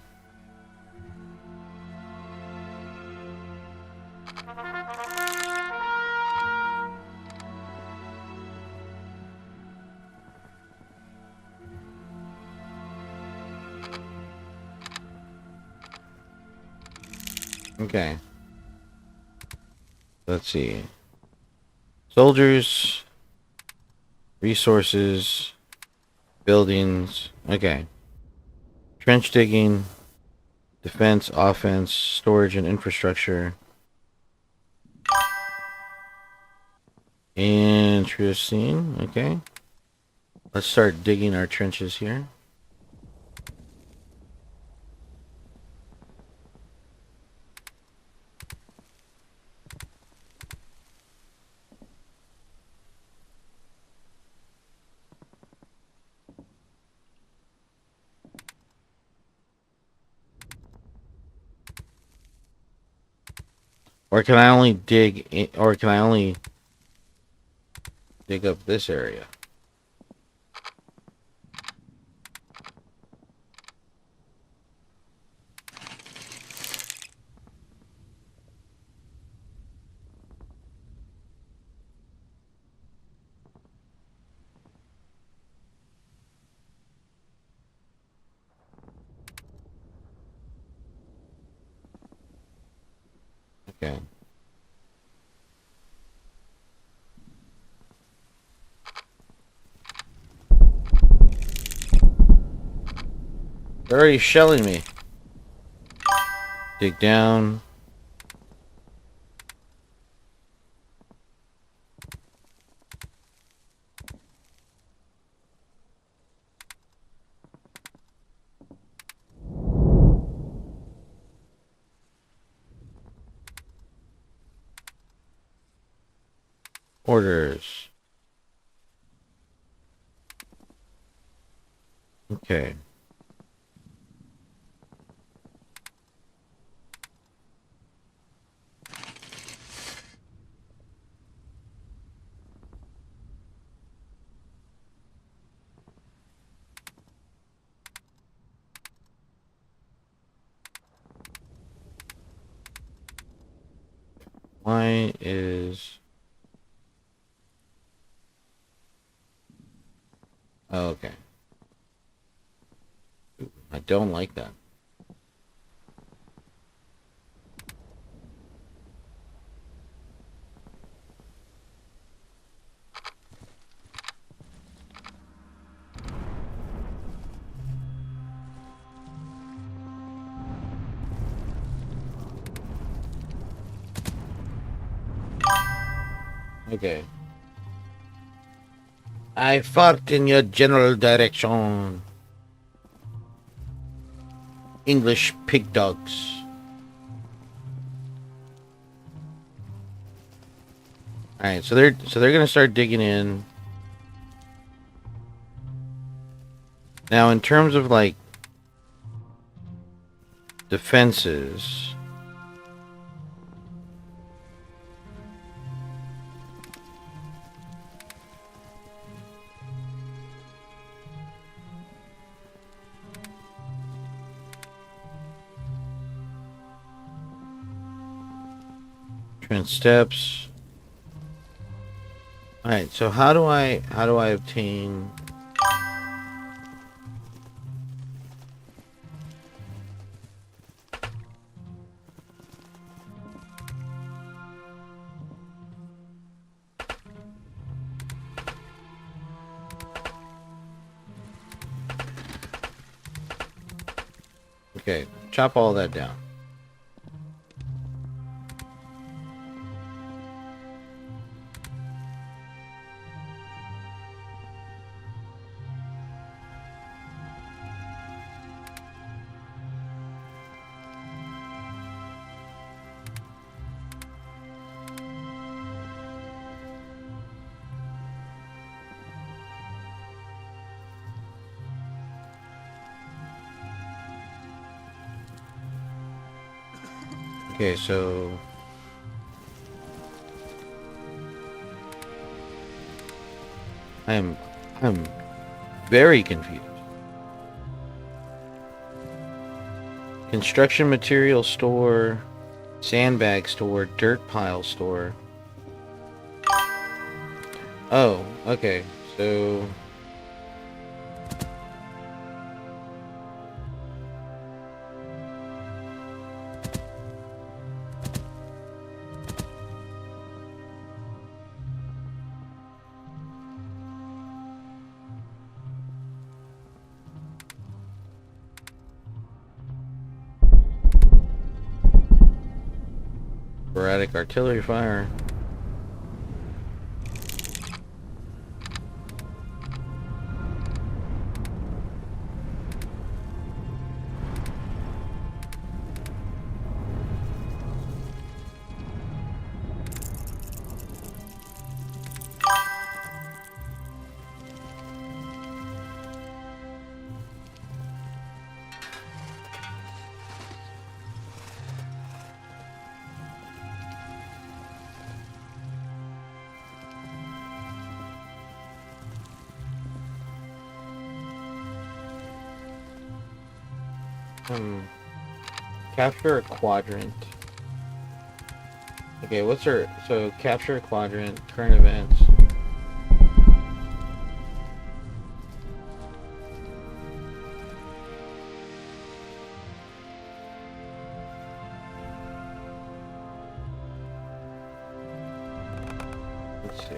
Okay. Let's see. Soldiers, resources, buildings. Okay. Trench digging, defense, offense, storage, and infrastructure. Interesting. Okay. Let's start digging our trenches here. Or can I only dig in, or can I only dig up this area? Okay. They're already shelling me. Dig down. Orders. Okay. Why is... Oh, okay. I don't like that. Okay. I fought in your general direction. English pig dogs. Alright, so they're gonna start digging in. Now in terms of like defenses. Steps. All right, so how do I obtain Okay, chop all that down. Okay, so I'm very confused. Construction material store, sandbag store, dirt pile store. Oh, okay. So sporadic artillery fire. Capture a quadrant. Okay, what's her... So, capture a quadrant, current events. Let's see.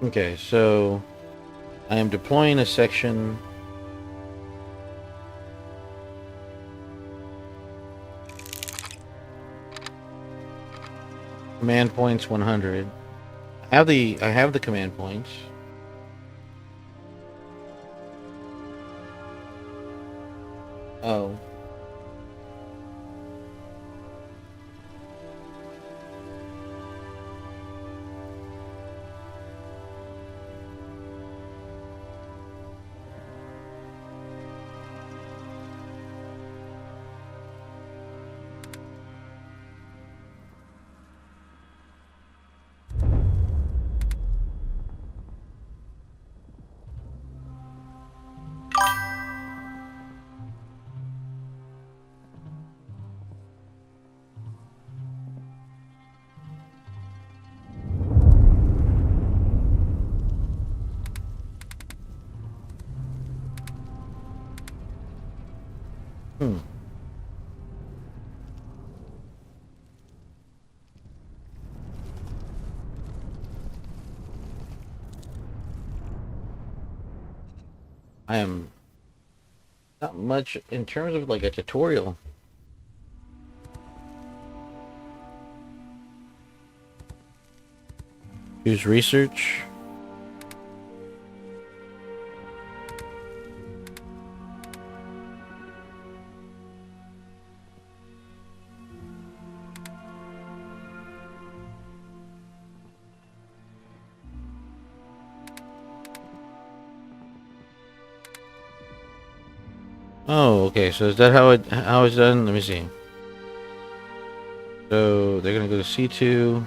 Okay, so I am deploying a section. Command points 100. I have the command points. Oh. Hmm. I am not much in terms of like a tutorial. Choose research. Oh, okay. So is that how it's done? Let me see. So they're gonna go to C2.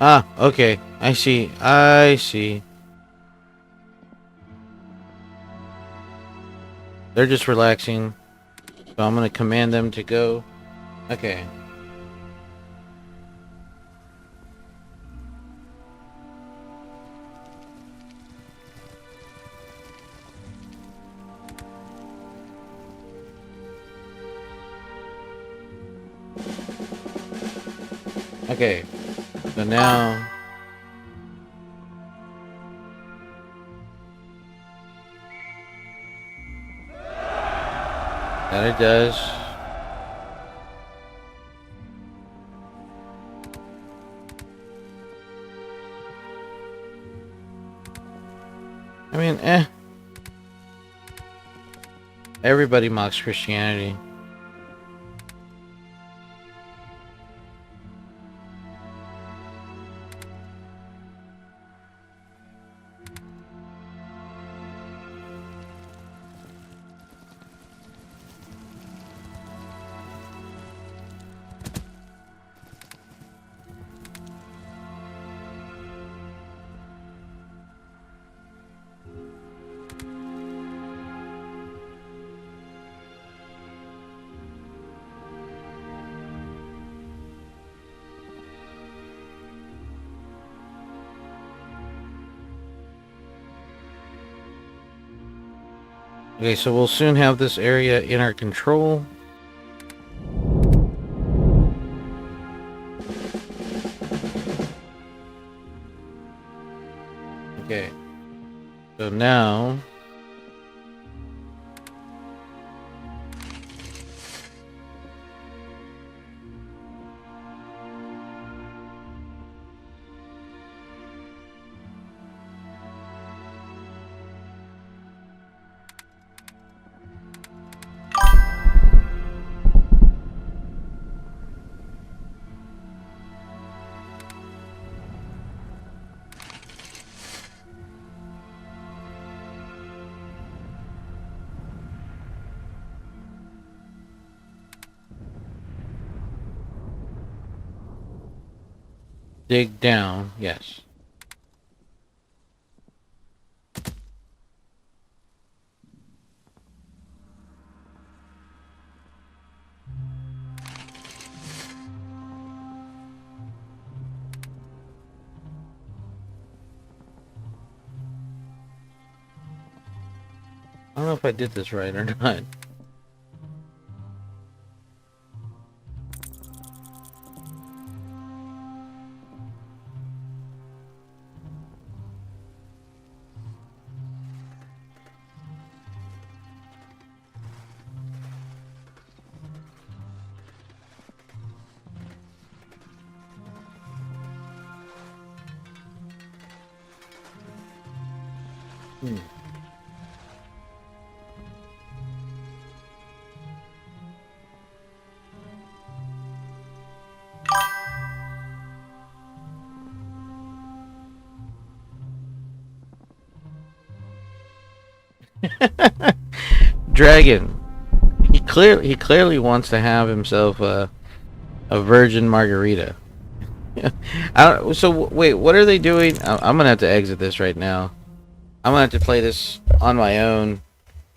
Ah, okay. I see. I see. They're just relaxing. So I'm gonna command them to go. Okay. Okay. So now that it does. I mean, everybody mocks Christianity. Okay, so we'll soon have this area in our control. Okay. So now dig down, yes. I don't know if I did this right or not. Hmm. Dragon. He clearly wants to have himself a virgin margarita. Wait, what are they doing? I'm gonna have to exit this right now. I'm gonna have to play this on my own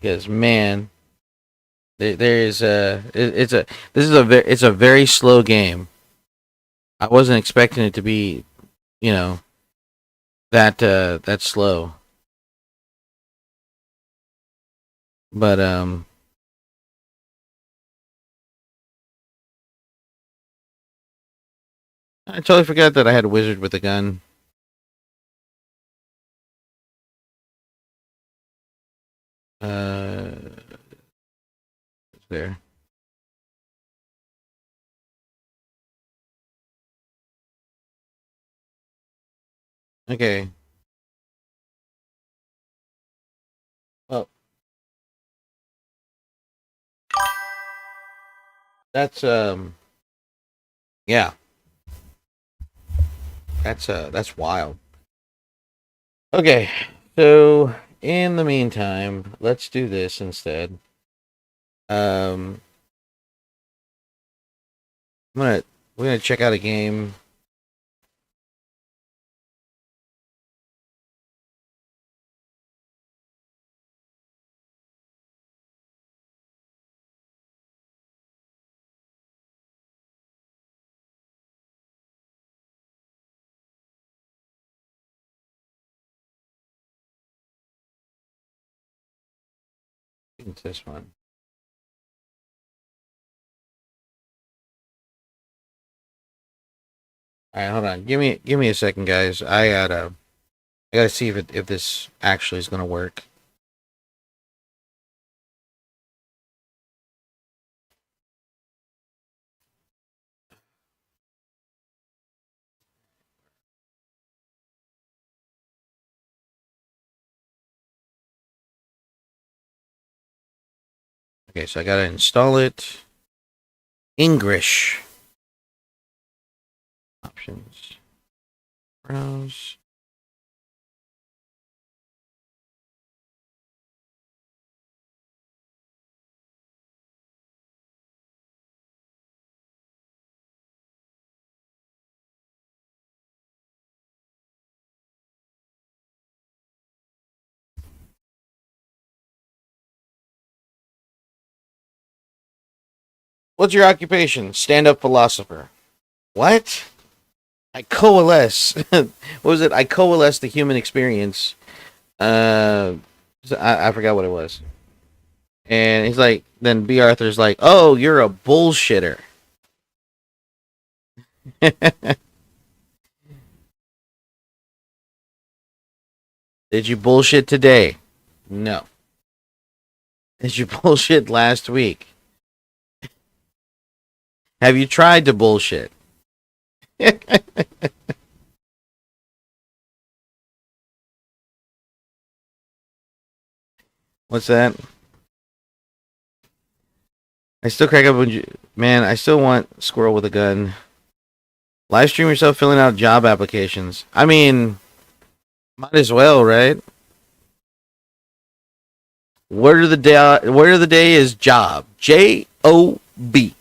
because man, There is it's a it's a very slow game. I wasn't expecting it to be, you know, that slow. But I totally forgot that I had a wizard with a gun. Uh, there. Okay. Well, that's yeah, that's wild. Okay, so in the meantime, let's do this instead. Um, I'm gonna we're gonna check out a game. It's this one. All right, hold on. Give me a second, guys. I gotta see if this actually is gonna work. Okay, so I gotta install it. English options. Browse. What's your occupation? Stand-up philosopher. What? I coalesce. What was it? I coalesce the human experience. Uh, I forgot what it was. And he's like, then B. Arthur's like, oh, you're a bullshitter. Did you bullshit today? No. Did you bullshit last week? Have you tried to bullshit? What's that? I still crack up when you. Man, I still want squirrel with a gun. Live stream yourself filling out job applications. I mean, might as well, right? Word of the day is job. JOB.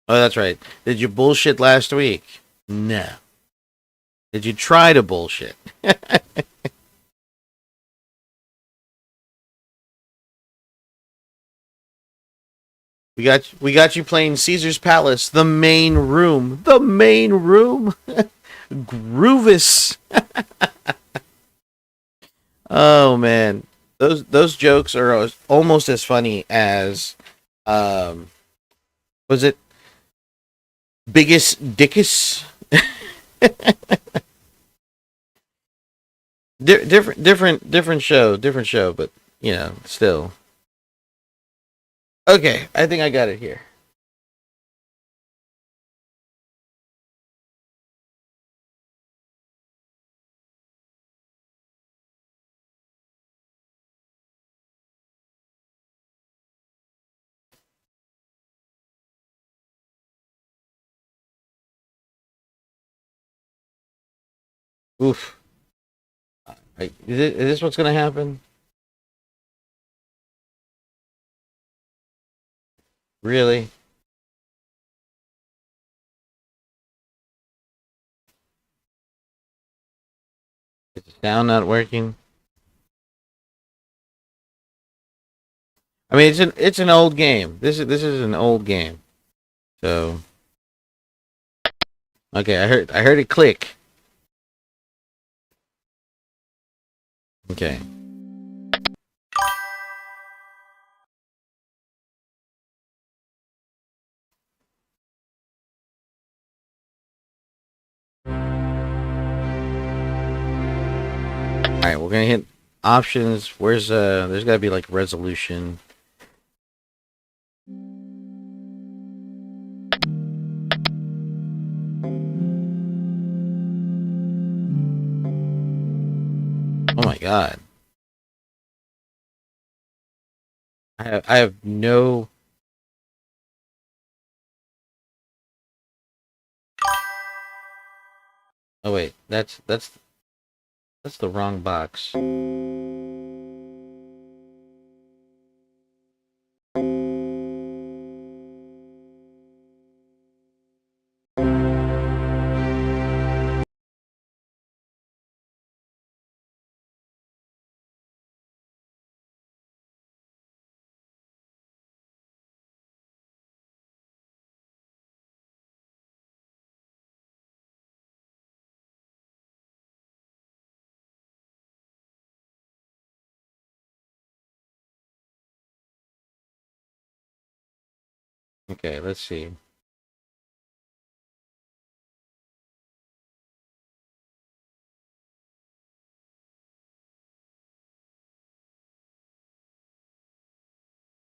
Oh, that's right. Did you bullshit last week? No. Did you try to bullshit? We got you playing Caesar's Palace, the main room. The main room. Groovis. Oh man. Those jokes are almost as funny as um was it Biggest Dickus? Different show, but you know, still. Okay, I think I got it here. Oof. Is this what's gonna happen? Really? Is the sound not working? I mean, it's an old game. This is an old game. So okay, I heard it click. Okay. All right, we're gonna hit options. Where's there's gotta be like resolution. Oh my god. I have no. Oh wait, that's the wrong box. Okay, let's see.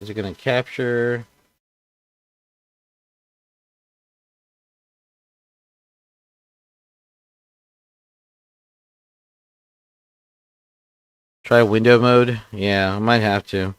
Is it gonna capture? Try window mode? Yeah, I might have to.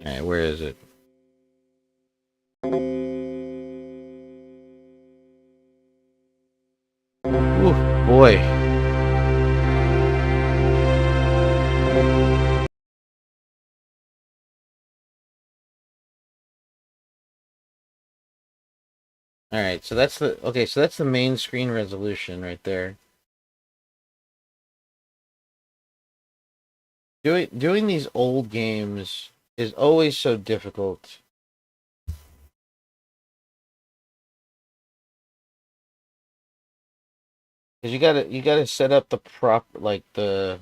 Alright, where is it? Ooh, boy. Alright, so that's the okay, so that's the main screen resolution right there. Doing these old games is always so difficult. Cause you gotta set up the prop like the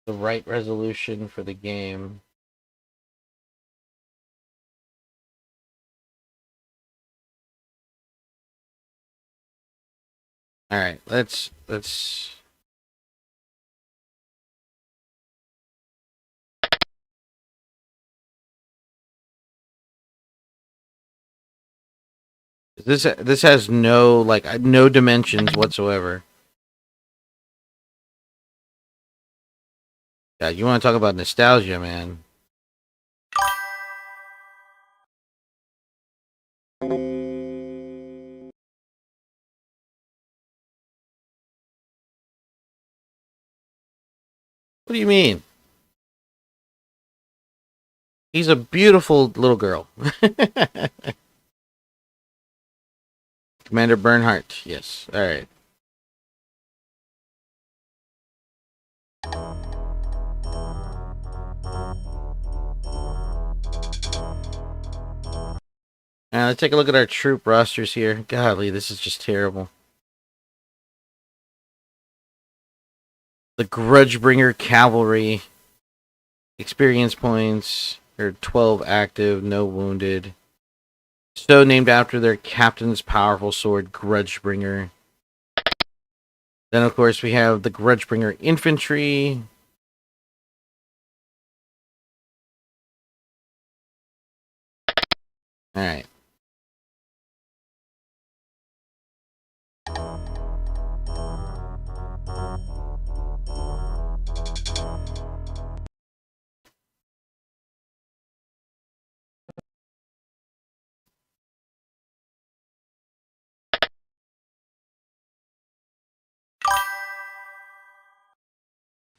right resolution for the game. All right, let's. This has no like no dimensions whatsoever. Yeah, you want to talk about nostalgia, man? What do you mean? He's a beautiful little girl. Commander Bernhardt. Yes. All right. Now let's take a look at our troop rosters here. Golly, this is just terrible. The Grudgebringer Cavalry. Experience points. They're 12 active, no wounded. So named after their captain's powerful sword, Grudgebringer. Then, of course, we have the Grudgebringer Infantry. All right.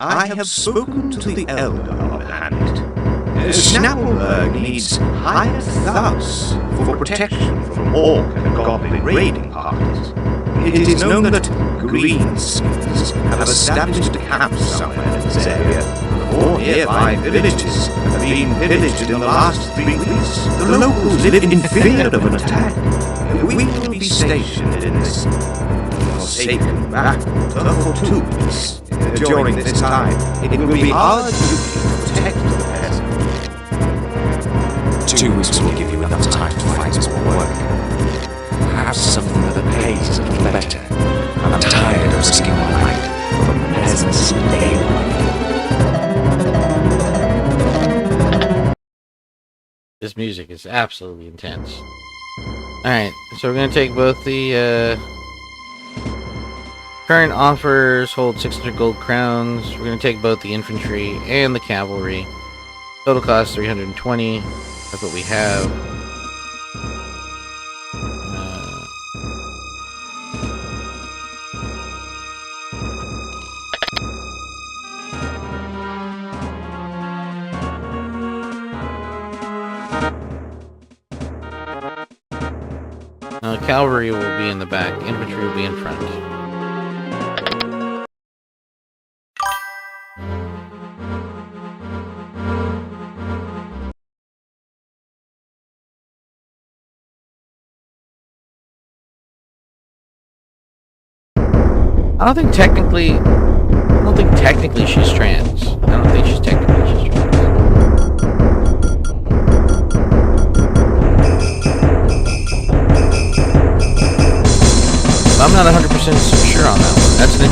I have spoken to the Elder of Hand. Snappleberg needs higher thoughts for protection from orc and goblin raiding parties. It is known that greenskins have established a camp somewhere in this area. Four nearby villages have been pillaged in the last 3 weeks. The locals live in fear of an attack. We will be stationed in this forsaken backwater for 2 weeks. During this time, it will be our duty to protect the peasants. 2 weeks will give you enough time to find this work. Have something that pays a little better. I'm tired of risking my life from peasants' labor. This music is absolutely intense. Alright, so we're going to take both the current offers, hold 600 gold crowns. We're going to take both the infantry and the cavalry. Total cost 320. That's what we have. Cavalry will be in the back. Infantry will be in front. I don't think technically she's trans. I don't think she's technically she's trans. I'm not 100% sure on that one. That's an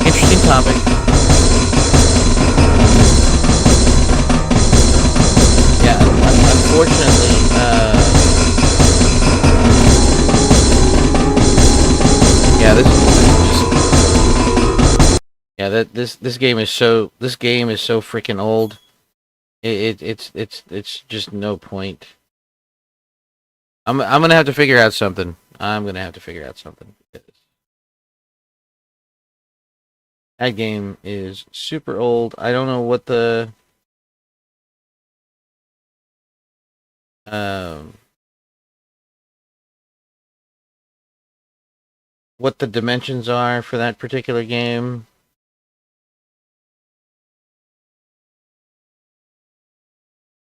interesting topic. Yeah, unfortunately, yeah, this game is so freaking old. It's just no point. I'm gonna have to figure out something. That game is super old. I don't know what the dimensions are for that particular game.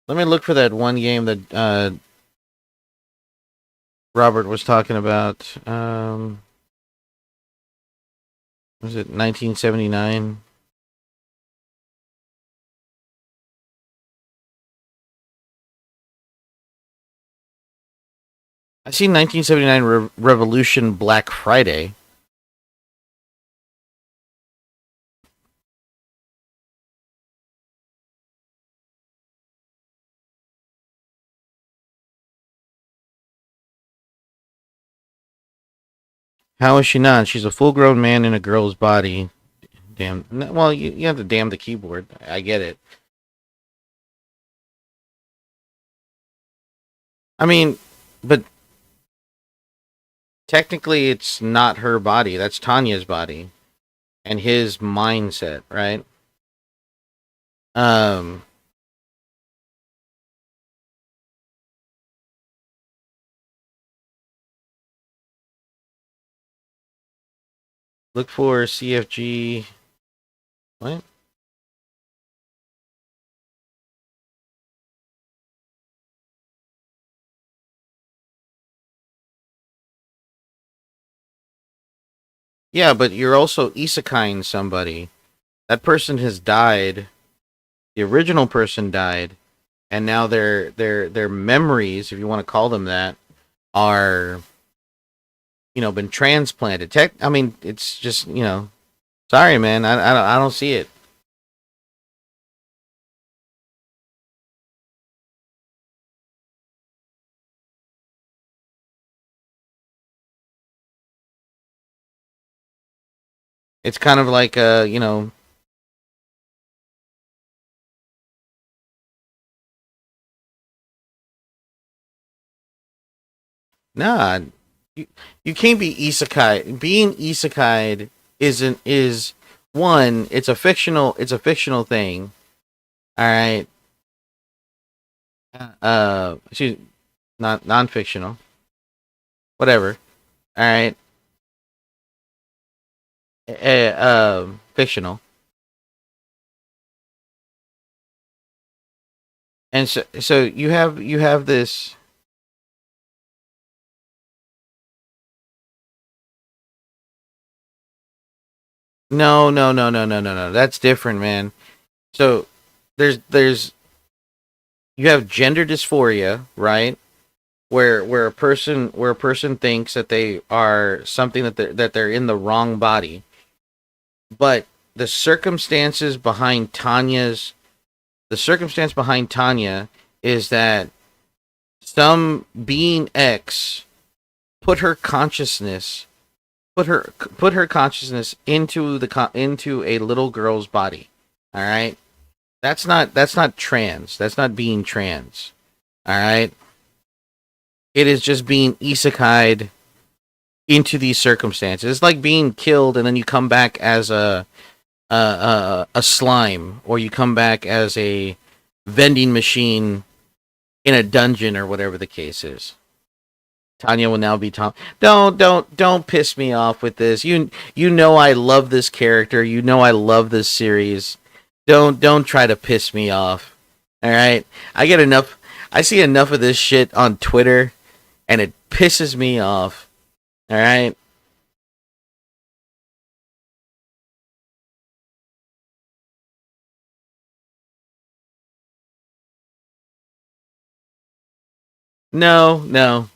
Let me look for that one game that Robert was talking about. Was it 1979? I see 1979 Revolution Black Friday. How is she not? She's a full-grown man in a girl's body. Damn. Well, you have to damn the keyboard. I get it. I mean, but technically it's not her body. That's Tanya's body. And his mindset, right? Look for CFG. What? Yeah, but you're also isekaiing somebody. That person has died. The original person died, and now their memories, if you want to call them that, are been transplanted. I mean, it's just sorry, man. I don't see it. It's kind of like you know. Nah, you can't be isekai. Being isekai isn't is one. It's a fictional thing. All right. Excuse, not non-fictional. Whatever. All right. Fictional. And so you have this. No, no, no, no, no, no, no. That's different, man. So there's you have gender dysphoria, right? Where a person thinks that they are something that they're in the wrong body, but the circumstances behind the circumstance behind Tanya is that some being X put her consciousness put her consciousness into a little girl's body. All right, that's not trans. That's not being trans. All right, it is just being isekai'd into these circumstances. It's like being killed and then you come back as a slime, or you come back as a vending machine in a dungeon, or whatever the case is. Tanya will now be Tom. Don't piss me off with this. You know I love this character. You know I love this series. Don't try to piss me off. All right? I get enough. I see enough of this shit on Twitter and it pisses me off. All right? No, no.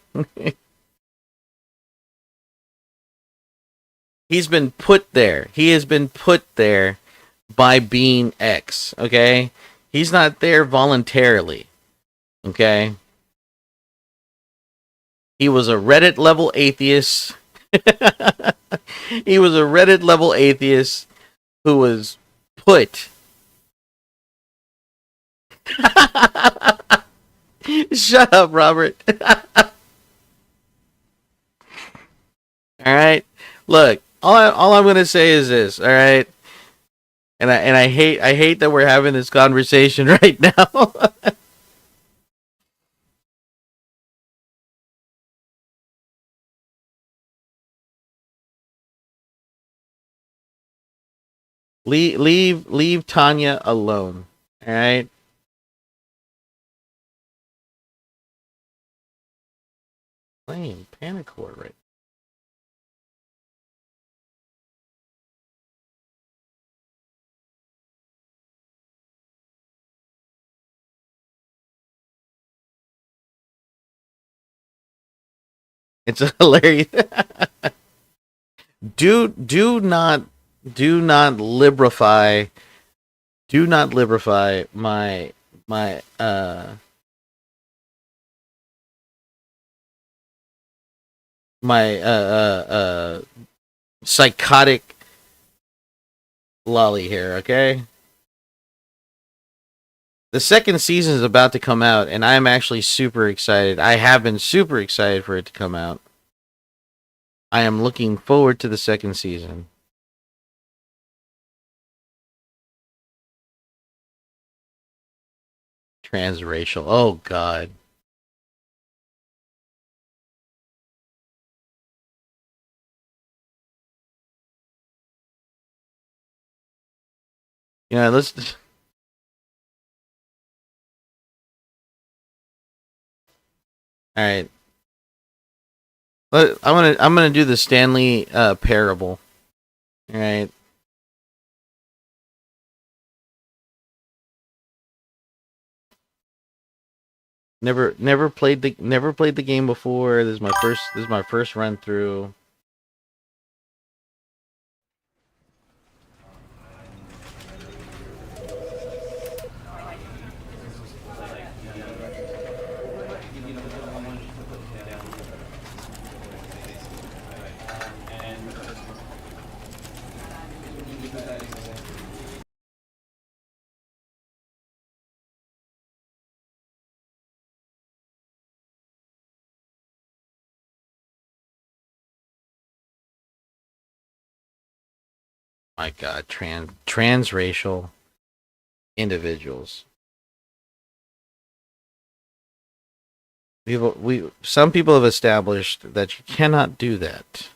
He's been put there. He has been put there by being X, okay? He's not there voluntarily, okay? He was a Reddit level atheist. He was a Reddit level atheist who was put. Shut up, Robert. All right. Look, all I'm gonna say is this. All right. And I hate that we're having this conversation right now. leave Tanya alone. All right. Playing Panicore right. It's hilarious. do not liberify. Do not liberify my my psychotic lolly here, okay? The second season is about to come out, and I'm actually super excited. I have been super excited for it to come out. I am looking forward to the second season. Transracial. Oh, God. Yeah, let's... All right. I'm gonna do the Stanley parable. All right. Never played the game before. This is my first run through. My God, transracial individuals. Some people have established that you cannot do that.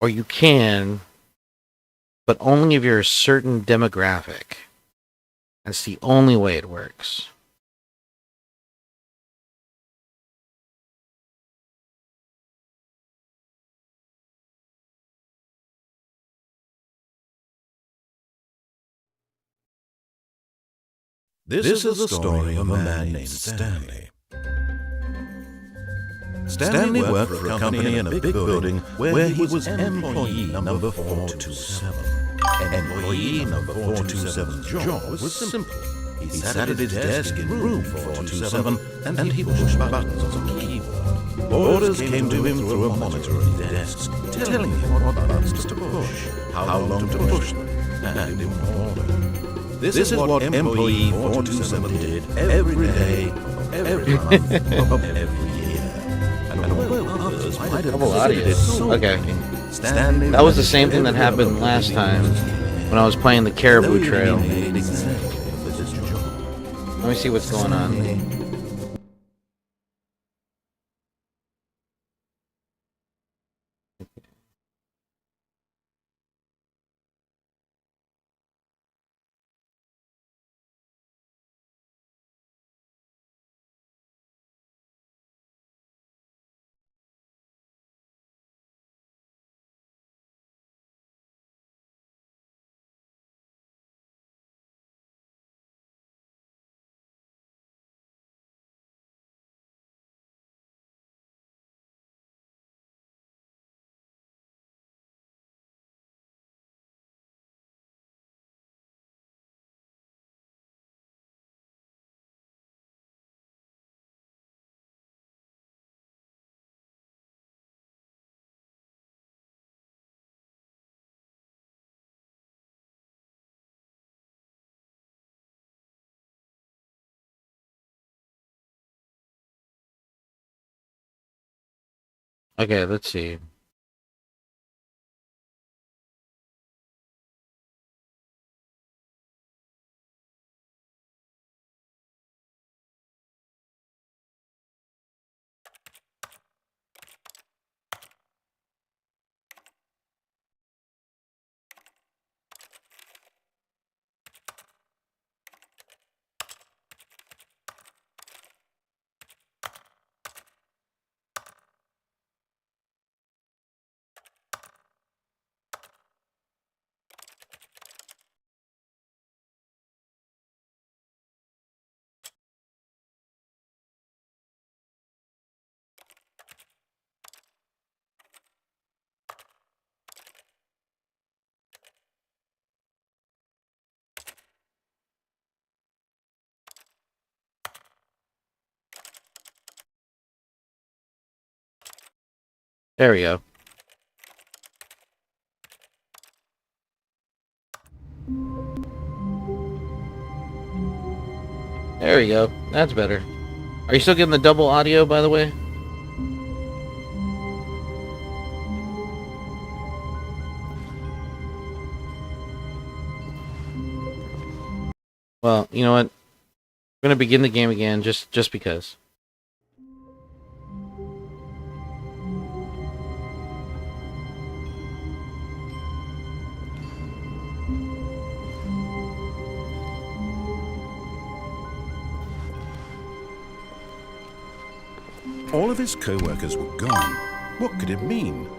Or you can, but only if you're a certain demographic. That's the only way it works. This is the story of a man named Stanley. Stanley worked for a company in a big building where he was employee number 427. Employee number 427's job was simple. He sat at his desk in room 427 and he pushed buttons on the keyboard. Orders came to him through a monitor at his desk, telling him what buttons to push, how long to push them, and in what order. This is what employee 427 did every day, every month, every year. And although others might have considered it so Okay. Stanley That was the same thing that happened last time when I was playing the Caribou Trail. made exactly for this job. Let me see what's going on. Okay, let's see. There we go. There we go. That's better. Are you still getting the double audio, by the way? Well, you know what? We're gonna begin the game again, just because. All of his co-workers were gone. What could it mean?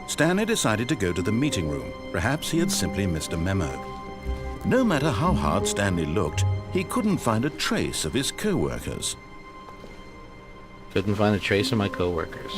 Stanley decided to go to the meeting room. Perhaps he had simply missed a memo. No matter how hard Stanley looked, he couldn't find a trace of his co-workers. Couldn't find a trace of my coworkers.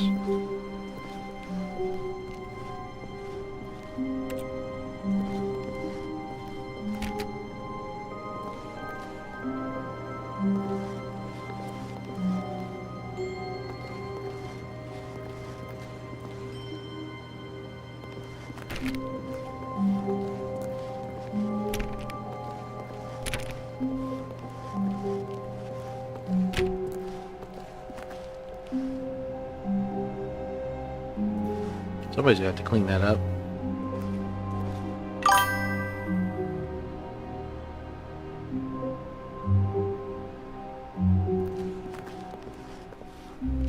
Somebody's got to clean that up.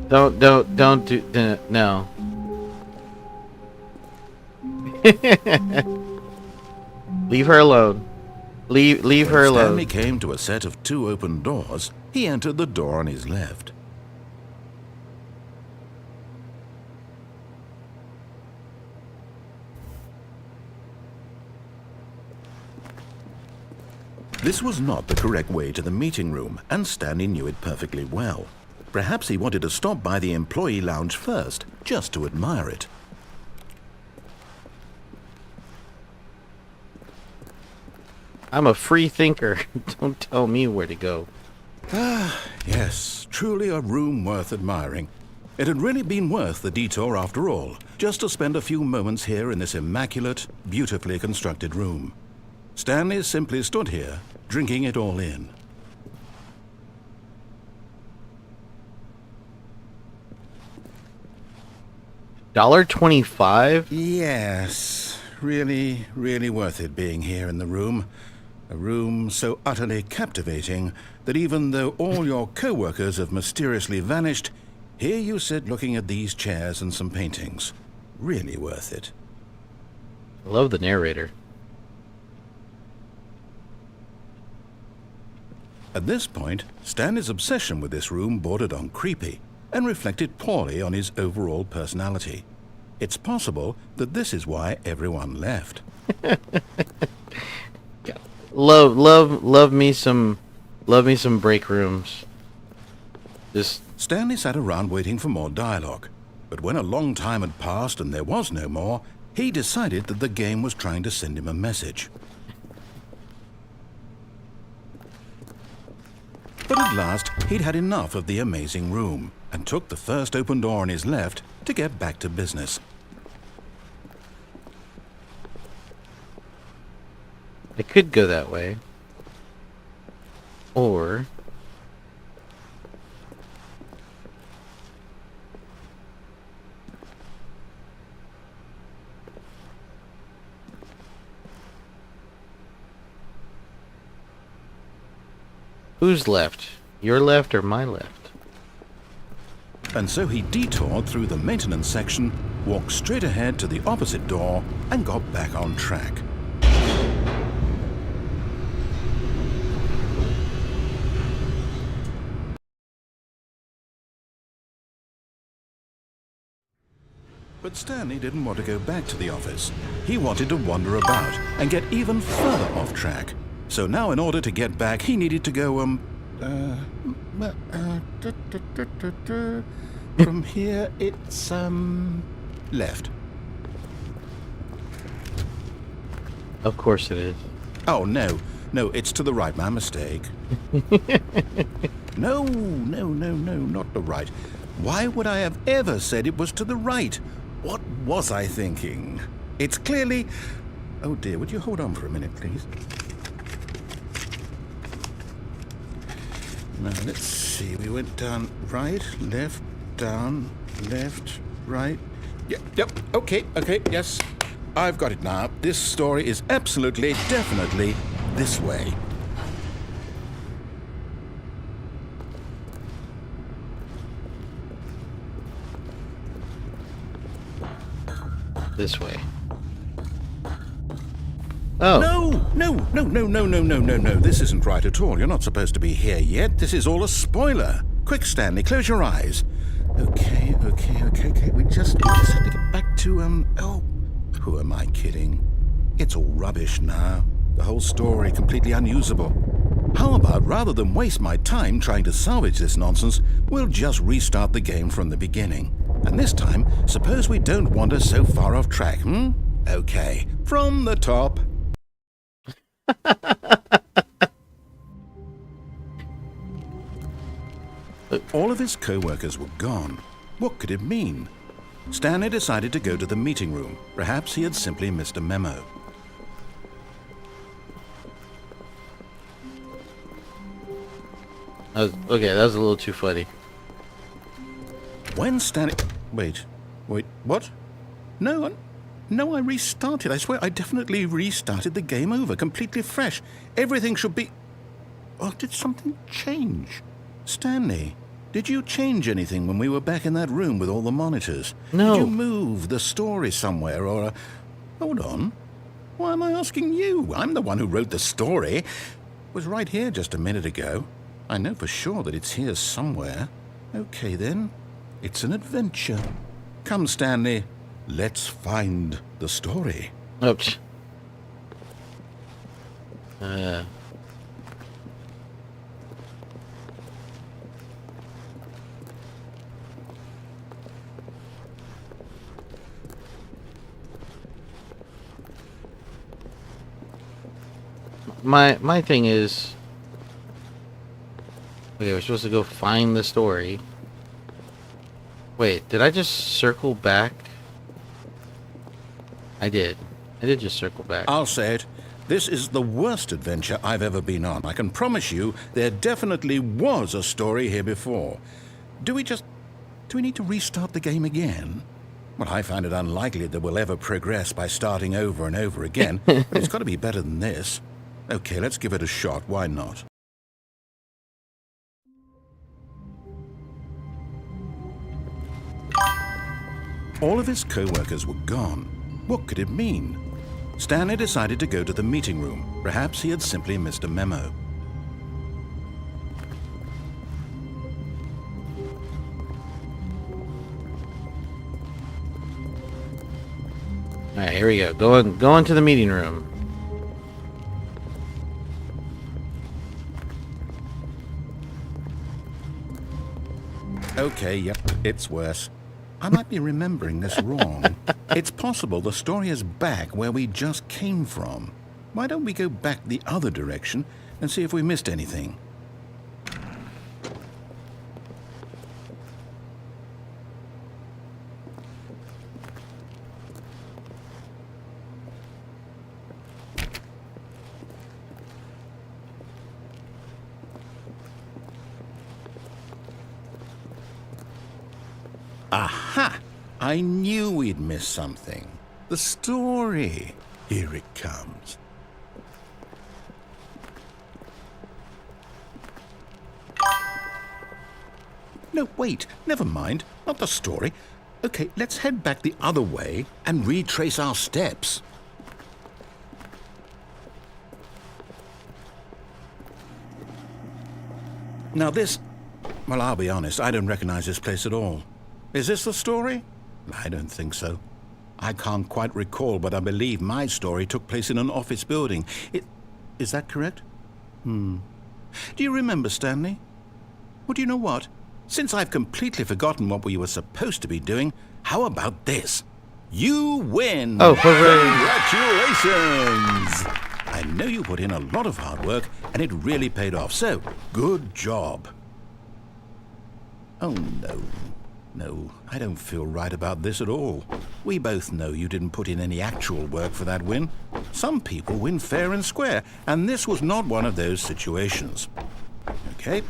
Don't do no. Leave her alone. Leave her When alone. Stanley came to a set of 2 open doors, he entered the door on his left. This was not the correct way to the meeting room, and Stanley knew it perfectly well. Perhaps he wanted to stop by the employee lounge first, just to admire it. I'm a free thinker. Don't tell me where to go. Yes, truly a room worth admiring. It had really been worth the detour after all, just to spend a few moments here in this immaculate, beautifully constructed room. Stanley simply stood here, drinking it all in. $1.25? Yes, really, really worth it being here in the room. A room so utterly captivating that even though all your co-workers have mysteriously vanished, here you sit looking at these chairs and some paintings. Really worth it. I love the narrator. At this point, Stanley's obsession with this room bordered on creepy and reflected poorly on his overall personality. It's possible that this is why everyone left. Love me some break rooms. Just Stanley sat around waiting for more dialogue, but when a long time had passed and there was no more, he decided that the game was trying to send him a message. But at last, he'd had enough of the amazing room, and took the first open door on his left to get back to business. I could go that way. Or who's left? Your left or my left? And so he detoured through the maintenance section, walked straight ahead to the opposite door, and got back on track. But Stanley didn't want to go back to the office. He wanted to wander about and get even further off track. So now in order to get back, he needed to go, from here it's, left. Of course it is. Oh, no, it's to the right, my mistake. No, not the right. Why would I have ever said it was to the right? What was I thinking? It's clearly... Oh dear, would you hold on for a minute, please? Now, let's see. We went down right, left, down, left, right. Yep, okay, yes. I've got it now. This story is absolutely, definitely this way. This way. Oh. No. This isn't right at all. You're not supposed to be here yet. This is all a spoiler. Quick, Stanley, close your eyes. Okay. We just have to get back to, oh, who am I kidding? It's all rubbish now. The whole story completely unusable. How about, rather than waste my time trying to salvage this nonsense, we'll just restart the game from the beginning. And this time, suppose we don't wander so far off track, Okay, from the top. All of his co-workers were gone. What could it mean? Stanley decided to go to the meeting room. Perhaps he had simply missed a memo. Okay, that was a little too funny. When Stanley... Wait, what? No, I restarted. I swear I definitely restarted the game over, completely fresh. Everything should be... Or did something change? Stanley, did you change anything when we were back in that room with all the monitors? No. Did you move the story somewhere or... Hold on. Why am I asking you? I'm the one who wrote the story. It was right here just a minute ago. I know for sure that it's here somewhere. Okay, then. It's an adventure. Come, Stanley. Let's find the story. Oops. My thing is, okay, we're supposed to go find the story. Wait, did I just circle back? I did just circle back. I'll say it. This is the worst adventure I've ever been on. I can promise you there definitely was a story here before. Do we need to restart the game again? Well, I find it unlikely that we'll ever progress by starting over and over again. It's got to be better than this. Okay, let's give it a shot. Why not? All of his co-workers were gone. What could it mean? Stanley decided to go to the meeting room. Perhaps he had simply missed a memo. Alright, here we go. Going to the meeting room. Okay, yep, it's worse. I might be remembering this wrong. It's possible the story is back where we just came from. Why don't we go back the other direction and see if we missed anything? Aha! I knew we'd missed something. The story. Here it comes. No, wait. Never mind. Not the story. Okay, let's head back the other way and retrace our steps. Now this... Well, I'll be honest. I don't recognize this place at all. Is this the story? I don't think so. I can't quite recall, but I believe my story took place in an office building. Is that correct? Do you remember, Stanley? Well, do you know what? Since I've completely forgotten what we were supposed to be doing, how about this? You win! Oh, hooray! Congratulations! I know you put in a lot of hard work, and it really paid off, so good job. Oh, no. No, I don't feel right about this at all. We both know you didn't put in any actual work for that win. Some people win fair and square, and this was not one of those situations. Okay,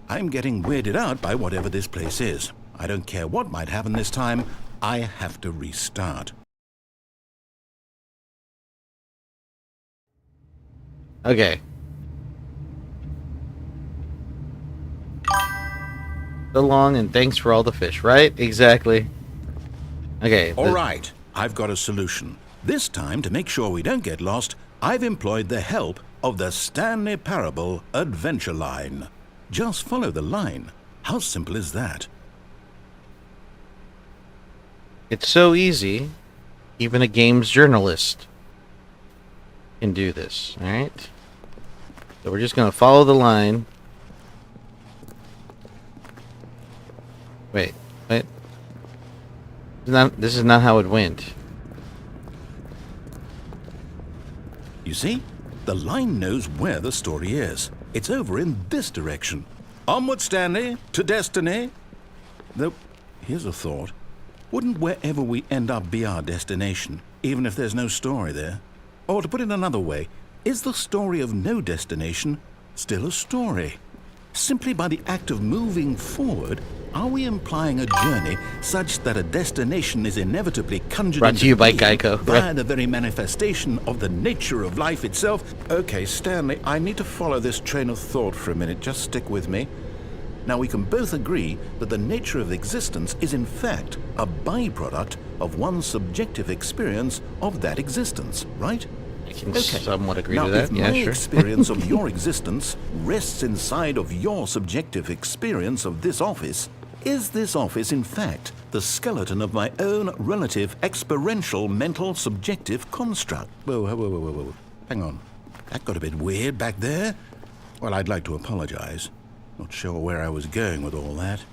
I'm getting weirded out by whatever this place is. I don't care what might happen this time. I have to restart. Okay. So long and thanks for all the fish, right? Exactly. Okay. All right, I've got a solution. This time, to make sure we don't get lost, I've employed the help of the Stanley Parable Adventure Line. Just follow the line. How simple is that? It's so easy. Even a games journalist can do this, alright? So we're just going to follow the line. Wait. This is not how it went. You see? The line knows where the story is. It's over in this direction. Onward, Stanley, to destiny. Though, here's a thought. Wouldn't wherever we end up be our destination, even if there's no story there? Or to put it another way, is the story of no destination still a story? Simply by the act of moving forward, are we implying a journey such that a destination is inevitably conjured Brought into to you by being Geico. via the very manifestation of the nature of life itself? Okay, Stanley, I need to follow this train of thought for a minute. Just stick with me. Now, we can both agree that the nature of existence is in fact a byproduct of one's subjective experience of that existence, right? I can somewhat agree now, to that. if Yeah, my sure. experience of your existence rests inside of your subjective experience of this office, is this office in fact the skeleton of my own relative experiential mental subjective construct? Whoa. Hang on. That got a bit weird back there. Well, I'd like to apologize. Not sure where I was going with all that.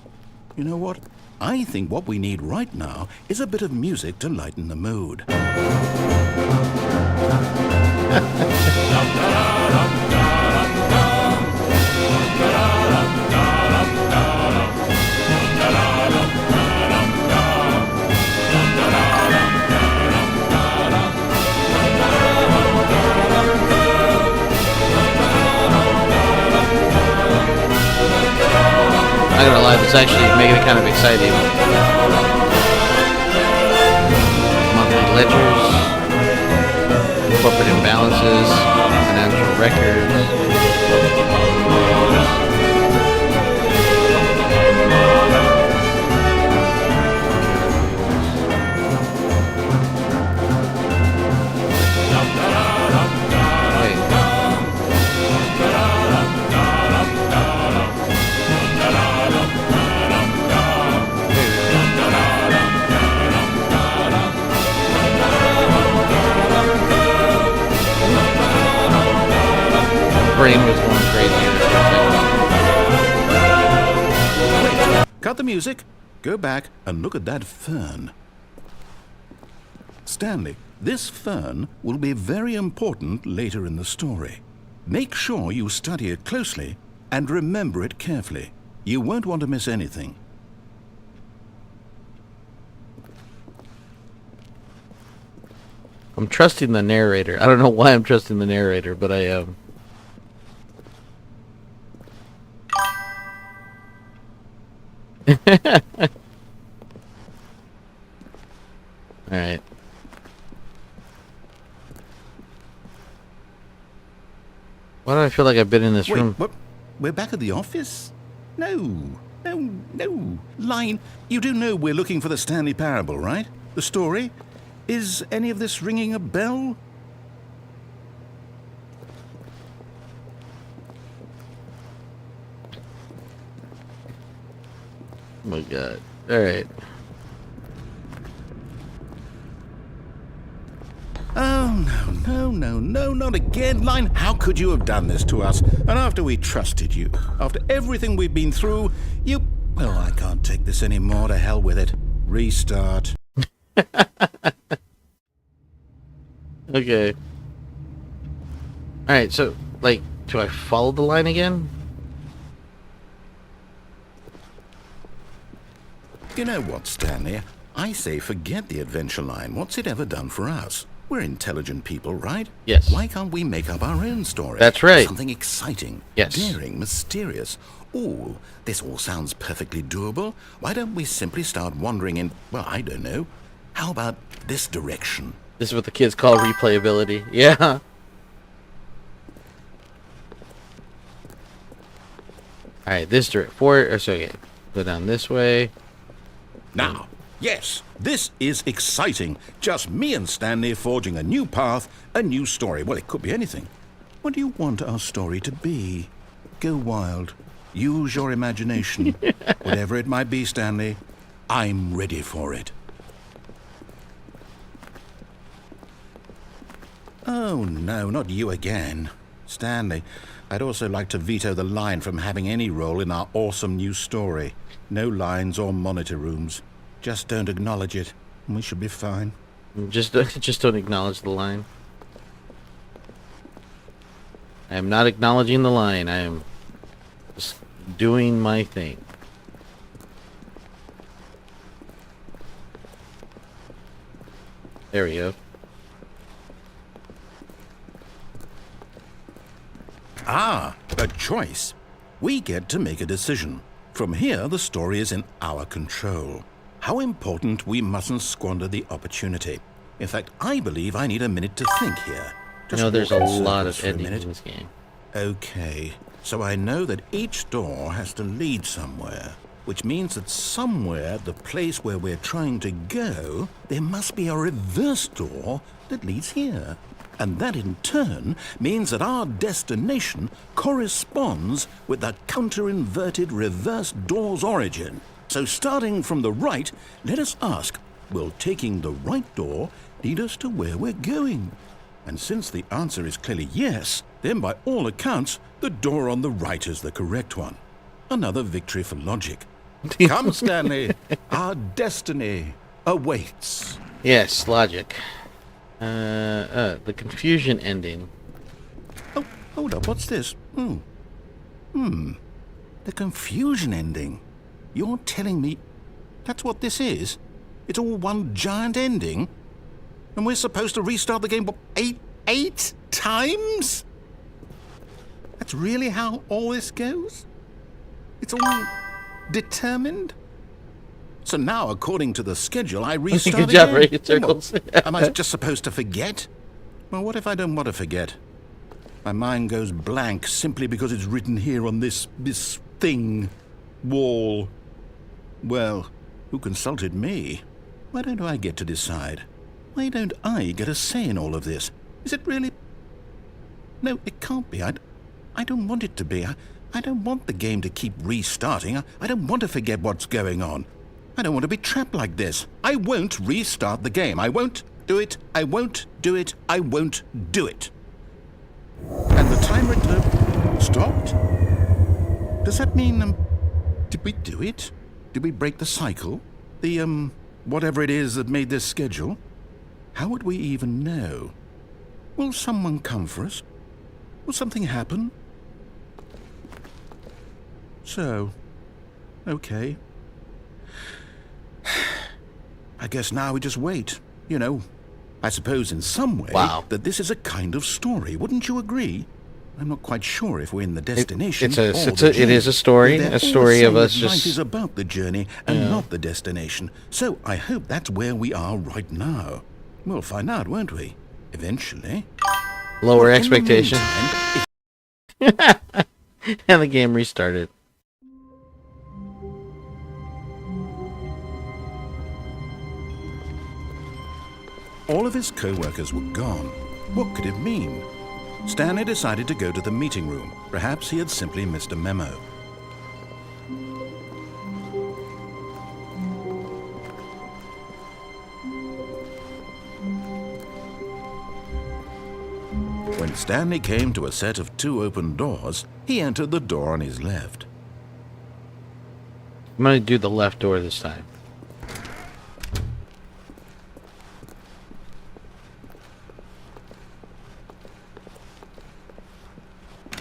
You know what? I think what we need right now is a bit of music to lighten the mood. I'm not gonna lie, this is actually making it kind of exciting. Monthly ledgers, corporate imbalances, financial records. Brain was going crazy. Cut the music, go back and look at that fern. Stanley, this fern will be very important later in the story. Make sure you study it closely and remember it carefully. You won't want to miss anything. I'm trusting the narrator. I don't know why I'm trusting the narrator, but I am. Alright. Why do I feel like I've been in this Wait, room? what? We're back at the office? No. Line, you do know we're looking for the Stanley Parable, right? The story? Is any of this ringing a bell? Oh my god. Alright. Oh, no, not again. Line, how could you have done this to us? And after we trusted you, after everything we've been through, you... Well, I can't take this anymore. To hell with it. Restart. Okay. Alright, so, like, do I follow the line again? You know what, Stanley? I say forget the adventure line. What's it ever done for us? We're intelligent people, right? Yes. Why can't we make up our own story? That's right. Something exciting, Yes. daring, mysterious. Ooh, this all sounds perfectly doable. Why don't we simply start wandering in, well, I don't know. How about this direction? This is what the kids call replayability. Yeah. Alright, this direction. Go down this way. Now, yes, this is exciting. Just me and Stanley forging a new path, a new story. Well, it could be anything. What do you want our story to be? Go wild. Use your imagination. Whatever it might be, Stanley, I'm ready for it. Oh, no, not you again. Stanley, I'd also like to veto the line from having any role in our awesome new story. No lines or monitor rooms. Just don't acknowledge it, and we should be fine. Just don't acknowledge the line. I am not acknowledging the line. I am just doing my thing. There we go. Ah, a choice. We get to make a decision. From here, the story is in our control. How important we mustn't squander the opportunity. In fact, I believe I need a minute to think here. I know there's a walk in lot circles of for a endings minute. in this game. Okay, so I know that each door has to lead somewhere, which means that somewhere, the place where we're trying to go, there must be a reverse door that leads here. And that in turn means that our destination corresponds with the counter-inverted reverse door's origin. So starting from the right, let us ask, will taking the right door lead us to where we're going? And since the answer is clearly yes, then by all accounts, the door on the right is the correct one. Another victory for logic. Come, Stanley, our destiny awaits. Yes, logic. The confusion ending. Oh, hold up, what's this? The confusion ending. You're telling me that's what this is? It's all one giant ending? And we're supposed to restart the game, what, eight times? That's really how all this goes? It's all determined? So now, according to the schedule, I restart Good job, again. Ray. Then what? Circles. Am I just supposed to forget? Well, what if I don't want to forget? My mind goes blank simply because it's written here on this thing, wall. Well, who consulted me? Why don't I get to decide? Why don't I get a say in all of this? Is it really? No, it can't be. I don't want it to be. I don't want the game to keep restarting. I don't want to forget what's going on. I don't want to be trapped like this. I won't restart the game. I won't do it. I won't do it. I won't do it. And the timer stopped? Does that mean, did we do it? Did we break the cycle? The, whatever it is that made this schedule? How would we even know? Will someone come for us? Will something happen? So, okay. I guess now we just wait. You know, I suppose in some way that this is a kind of story. Wouldn't you agree? I'm not quite sure if we're in the destination. It is a story. A story of us just. Life is about the journey and not the destination. So I hope that's where we are right now. We'll find out, won't we? Eventually. Lower In the expectations. meantime, And the game restarted. all of his co-workers were gone. What could it mean? Stanley decided to go to the meeting room. Perhaps he had simply missed a memo. When Stanley came to a set of 2 open doors, he entered the door on his left. I'm going to do the left door this time.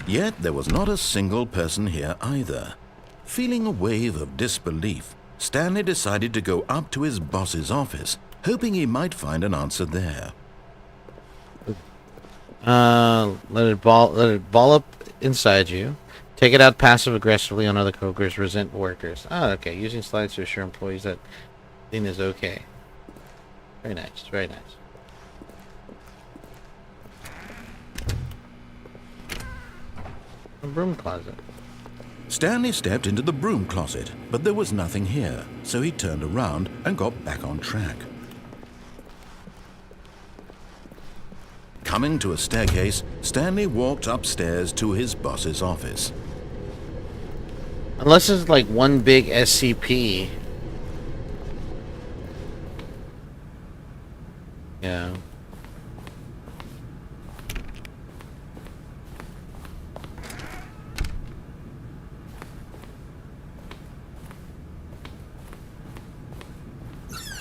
Yet there was not a single person here either. Feeling a wave of disbelief, Stanley decided to go up to his boss's office, hoping he might find an answer there. Let it ball up inside you. Take it out passive aggressively on other coworkers, resent workers. Oh, okay. Using slides to assure employees that thing is okay. Very nice. Very nice. A broom closet. Stanley stepped into the broom closet, but there was nothing here, so he turned around and got back on track. Coming to a staircase, Stanley walked upstairs to his boss's office. Unless it's like one big SCP. Yeah.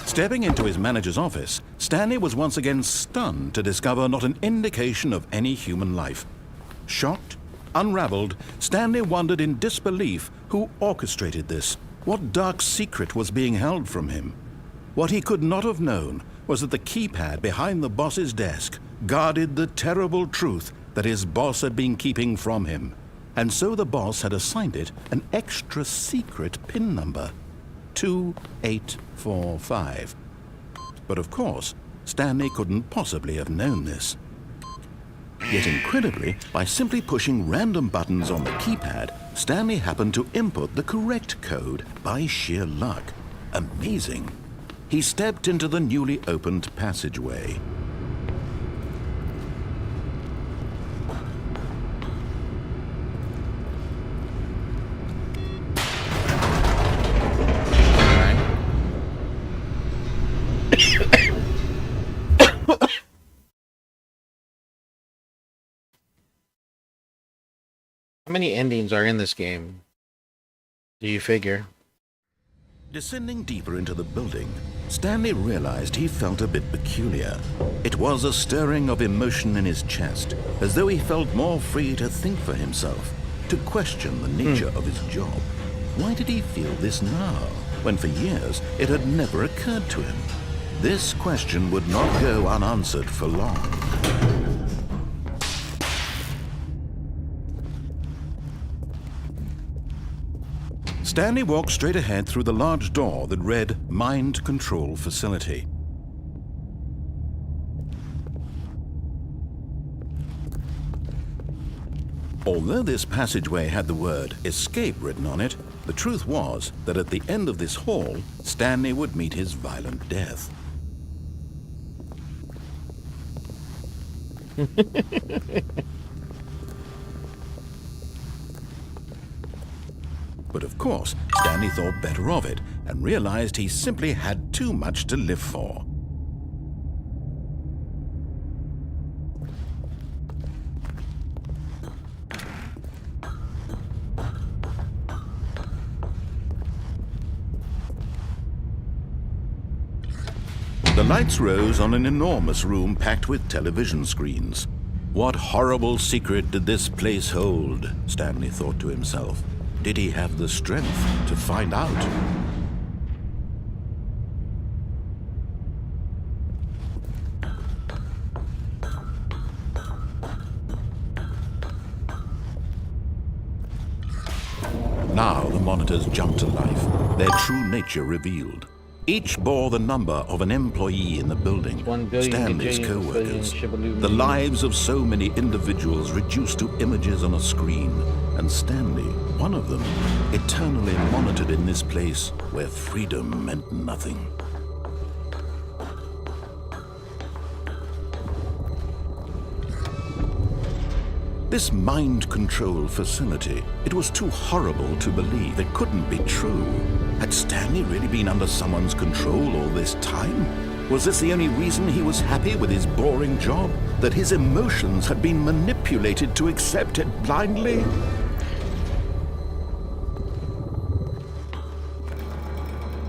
Stepping into his manager's office, Stanley was once again stunned to discover not an indication of any human life. Shocked, unraveled, Stanley wondered in disbelief who orchestrated this. What dark secret was being held from him? What he could not have known was that the keypad behind the boss's desk guarded the terrible truth that his boss had been keeping from him. and so the boss had assigned it an extra secret PIN number, 2845. But of course, Stanley couldn't possibly have known this. Yet incredibly, by simply pushing random buttons on the keypad, Stanley happened to input the correct code by sheer luck. Amazing. He stepped into the newly opened passageway. How many endings are in this game? Do you figure? Descending deeper into the building, Stanley realized he felt a bit peculiar. It was a stirring of emotion in his chest, as though he felt more free to think for himself, to question the nature of his job. Why did he feel this now, when for years it had never occurred to him? This question would not go unanswered for long. Stanley walked straight ahead through the large door that read Mind Control Facility. Although this passageway had the word Escape written on it, the truth was that at the end of this hall, Stanley would meet his violent death. But of course, Stanley thought better of it and realized he simply had too much to live for. The lights rose on an enormous room packed with television screens. What horrible secret did this place hold? Stanley thought to himself. Did he have the strength to find out? Now the monitors jumped to life, their true nature revealed. Each bore the number of an employee in the building, 1 billion, Stanley's gajillion, co-workers. billion, The lives of so many individuals reduced to images on a screen, and Stanley, one of them, eternally monitored in this place where freedom meant nothing. This mind control facility, it was too horrible to believe. It couldn't be true. Had Stanley really been under someone's control all this time? Was this the only reason he was happy with his boring job? That his emotions had been manipulated to accept it blindly?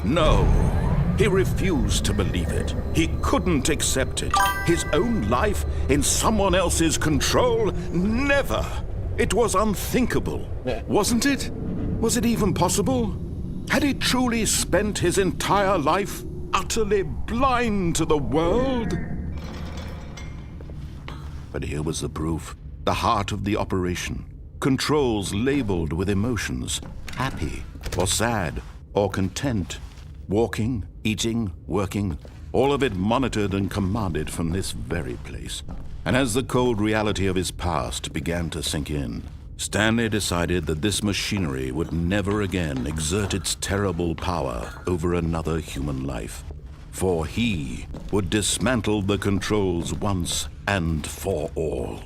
No. He refused to believe it. He couldn't accept it. His own life in someone else's control? Never! It was unthinkable. Wasn't it? Was it even possible? Had he truly spent his entire life utterly blind to the world? But here was the proof. The heart of the operation. Controls labeled with emotions. Happy, or sad, or content. Walking, eating, working, all of it monitored and commanded from this very place. And as the cold reality of his past began to sink in, Stanley decided that this machinery would never again exert its terrible power over another human life. For he would dismantle the controls once and for all.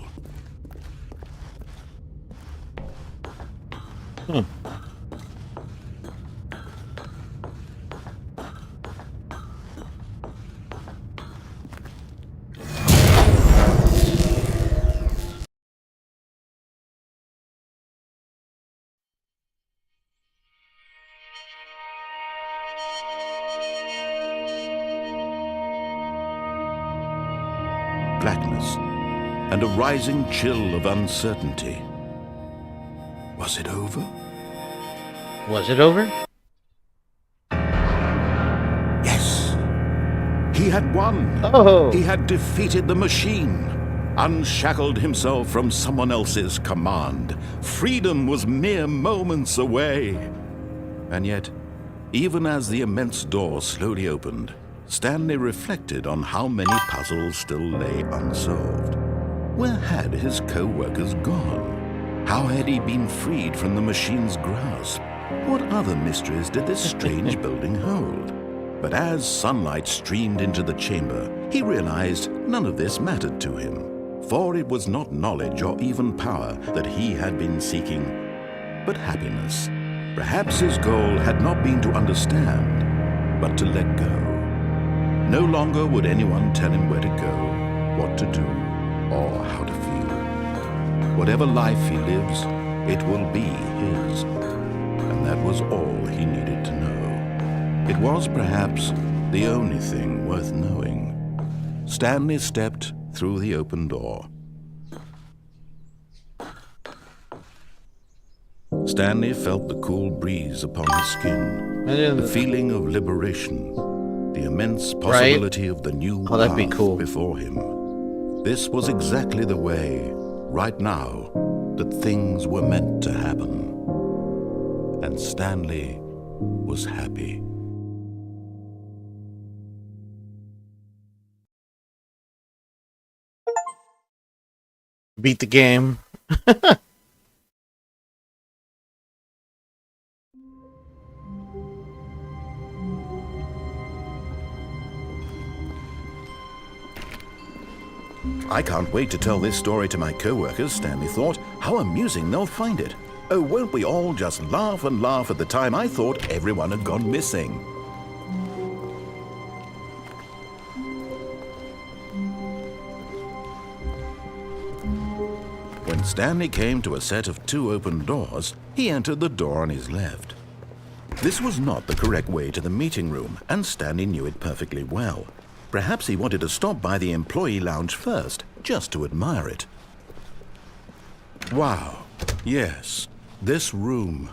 Blackness, and a rising chill of uncertainty. Was it over? Was it over? Yes. He had won. Oh. He had defeated the machine. unshackled himself from someone else's command. Freedom was mere moments away. And yet, even as the immense door slowly opened, Stanley reflected on how many puzzles still lay unsolved. Where had his co-workers gone? How had he been freed from the machine's grasp? What other mysteries did this strange building hold? But as sunlight streamed into the chamber, he realized none of this mattered to him, for it was not knowledge or even power that he had been seeking, but happiness. Perhaps his goal had not been to understand, but to let go. No longer would anyone tell him where to go, what to do, or how to feel. Whatever life he lives, it will be his. And that was all he needed to know. It was perhaps the only thing worth knowing. Stanley stepped through the open door. Stanley felt the cool breeze upon his skin, the feeling of liberation, the immense possibility of the new that'd be path cool. before him. This was exactly the way, right now, that things were meant to happen. And Stanley was happy. Beat the game. I can't wait to tell this story to my co-workers, Stanley thought. How amusing they'll find it. Oh, won't we all just laugh and laugh at the time I thought everyone had gone missing. When Stanley came to a set of 2 open doors, he entered the door on his left. This was not the correct way to the meeting room, and Stanley knew it perfectly well. Perhaps he wanted to stop by the employee lounge first, just to admire it. Wow, yes, this room.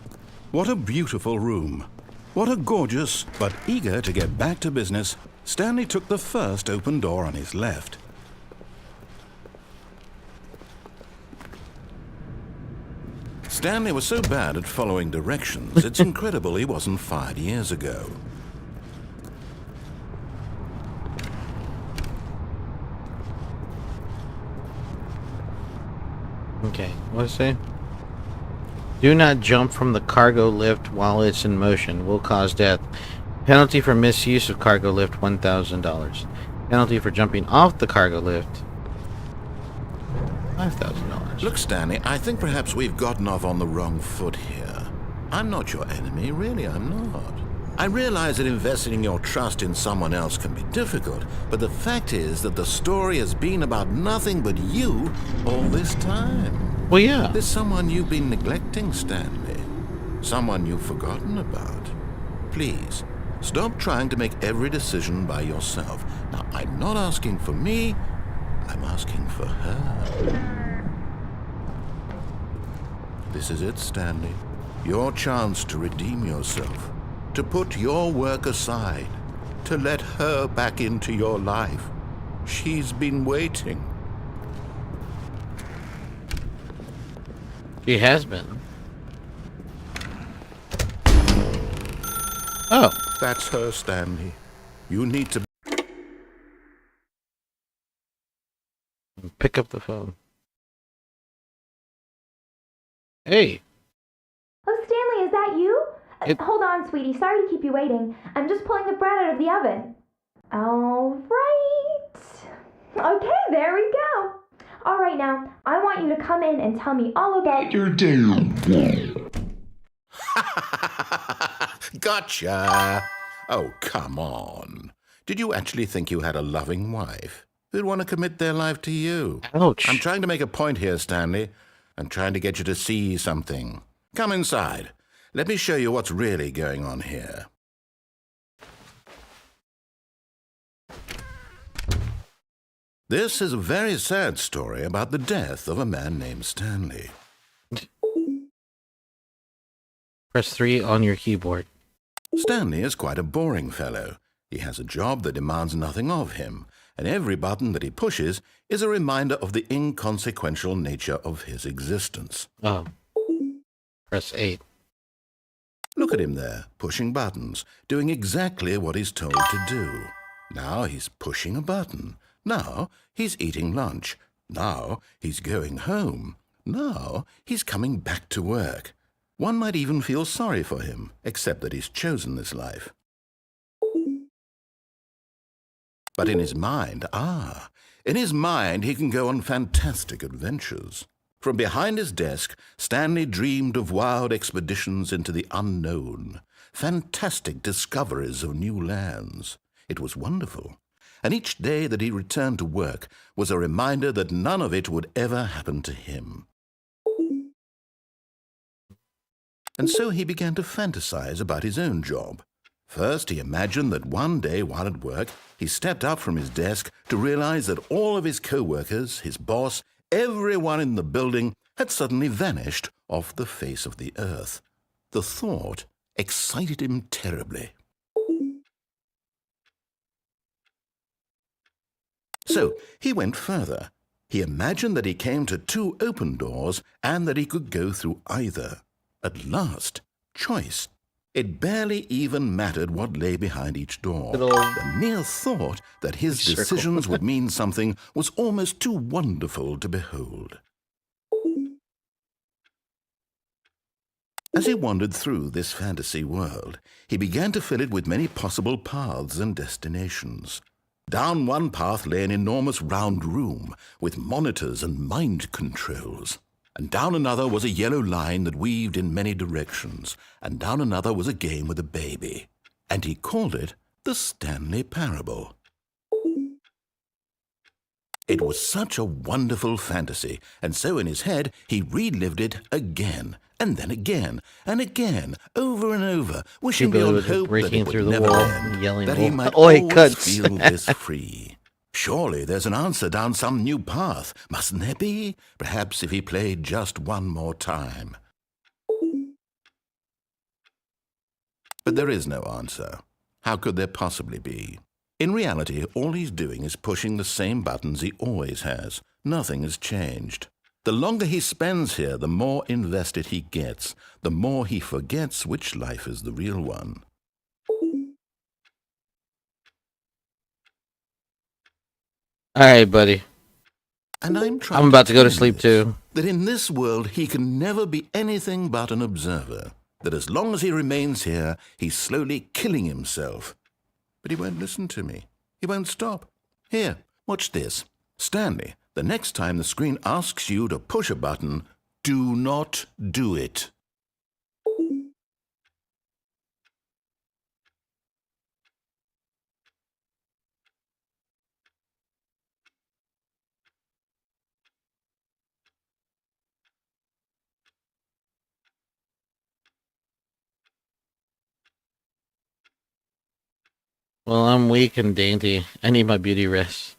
What a beautiful room. What a gorgeous, but eager to get back to business, Stanley took the first open door on his left. Stanley was so bad at following directions, it's incredible he wasn't fired years ago. Okay, what's it say? Do not jump from the cargo lift while it's in motion. Will cause death. Penalty for misuse of cargo lift, $1,000. Penalty for jumping off the cargo lift, $5,000. Look, Stanley, I think perhaps we've gotten off on the wrong foot here. I'm not your enemy, really, I'm not. I realize that investing your trust in someone else can be difficult, but the fact is that the story has been about nothing but you all this time. Well, yeah. There's someone you've been neglecting, Stanley. Someone you've forgotten about. Please, stop trying to make every decision by yourself. Now, I'm not asking for me, I'm asking for her. This is it, Stanley. Your chance to redeem yourself. To put your work aside, to let her back into your life. She's been waiting. She has been. Oh. That's her, Stanley. You need to... Pick up the phone. Hey. Oh, Stanley, is that you? Hold on, sweetie. Sorry to keep you waiting. I'm just pulling the bread out of the oven. All right. Okay, there we go. All right, now, I want you to come in and tell me all about your day. Gotcha! Oh, come on. Did you actually think you had a loving wife who'd want to commit their life to you? Ouch. I'm trying to make a point here, Stanley. I'm trying to get you to see something. Come inside. Let me show you what's really going on here. This is a very sad story about the death of a man named Stanley. Press 3 on your keyboard. Stanley is quite a boring fellow. He has a job that demands nothing of him, and every button that he pushes is a reminder of the inconsequential nature of his existence. Oh. Press 8. Look at him there, pushing buttons, doing exactly what he's told to do. Now he's pushing a button. Now he's eating lunch. Now he's going home. Now he's coming back to work. One might even feel sorry for him, except that he's chosen this life. But in his mind, he can go on fantastic adventures. From behind his desk, Stanley dreamed of wild expeditions into the unknown, fantastic discoveries of new lands. It was wonderful, and each day that he returned to work was a reminder that none of it would ever happen to him. And so he began to fantasize about his own job. First, he imagined that one day while at work, he stepped up from his desk to realize that all of his co-workers, his boss, everyone in the building had suddenly vanished off the face of the earth. The thought excited him terribly. So he went further. He imagined that he came to 2 open doors and that he could go through either. At last, choice. It barely even mattered what lay behind each door. The mere thought that his decisions would mean something was almost too wonderful to behold. As he wandered through this fantasy world, he began to fill it with many possible paths and destinations. Down one path lay an enormous round room with monitors and mind controls. And down another was a yellow line that weaved in many directions, and down another was a game with a baby. And he called it the Stanley Parable. It was such a wonderful fantasy, and so in his head he relived it again, and then again, and again, over and over, wishing beyond hope that it would never end, that he might always feel this free. Surely there's an answer down some new path, mustn't there be? Perhaps if he played just one more time. But there is no answer. How could there possibly be? In reality, all he's doing is pushing the same buttons he always has. Nothing has changed. The longer he spends here, the more invested he gets, the more he forgets which life is the real one. All right, buddy. And I'm about to go to sleep too. That in this world he can never be anything but an observer. That as long as he remains here, he's slowly killing himself. But he won't listen to me. He won't stop. Here, watch this. Stanley, the next time the screen asks you to push a button, do not do it. Well, I'm weak and dainty. I need my beauty rest.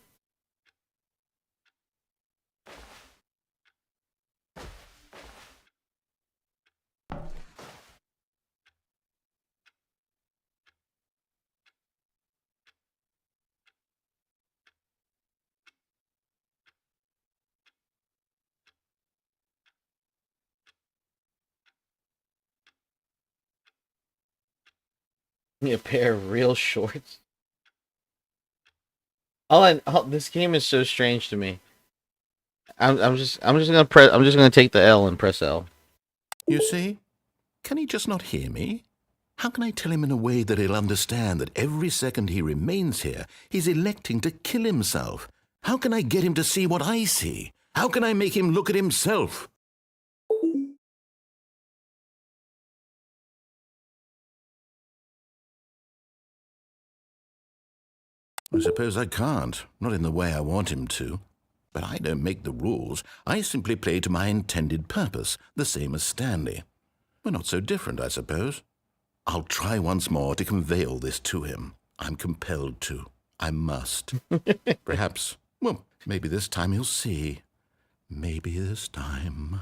Need a pair of real shorts. This game is so strange to me. I'm just gonna take the L and press L. You see? Can he just not hear me? How can I tell him in a way that he'll understand that every second he remains here, he's electing to kill himself? How can I get him to see what I see? How can I make him look at himself? I suppose I can't, not in the way I want him to. But I don't make the rules. I simply play to my intended purpose, the same as Stanley. We're not so different, I suppose. I'll try once more to convey all this to him. I'm compelled to. I must. Perhaps, well, maybe this time he'll see. Maybe this time.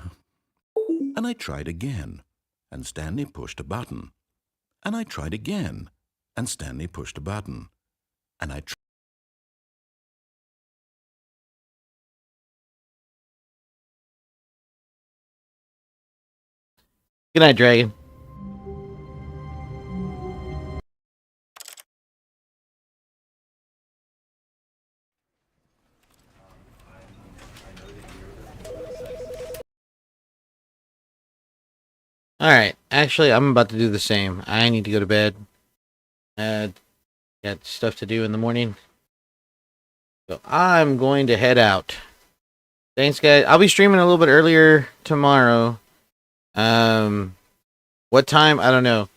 And I tried again, and Stanley pushed a button. And I tried again, and Stanley pushed a button. And I Good night, Dragon. Alright, actually, I'm about to do the same. I need to go to bed. Got stuff to do in the morning. So I'm going to head out. Thanks, guys. I'll be streaming a little bit earlier tomorrow. What time? I don't know.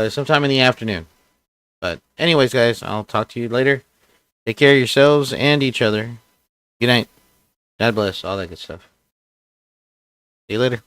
Sometime in the afternoon. But anyways, guys, I'll talk to you later. Take care of yourselves and each other. Good night. God bless. All that good stuff. See you later.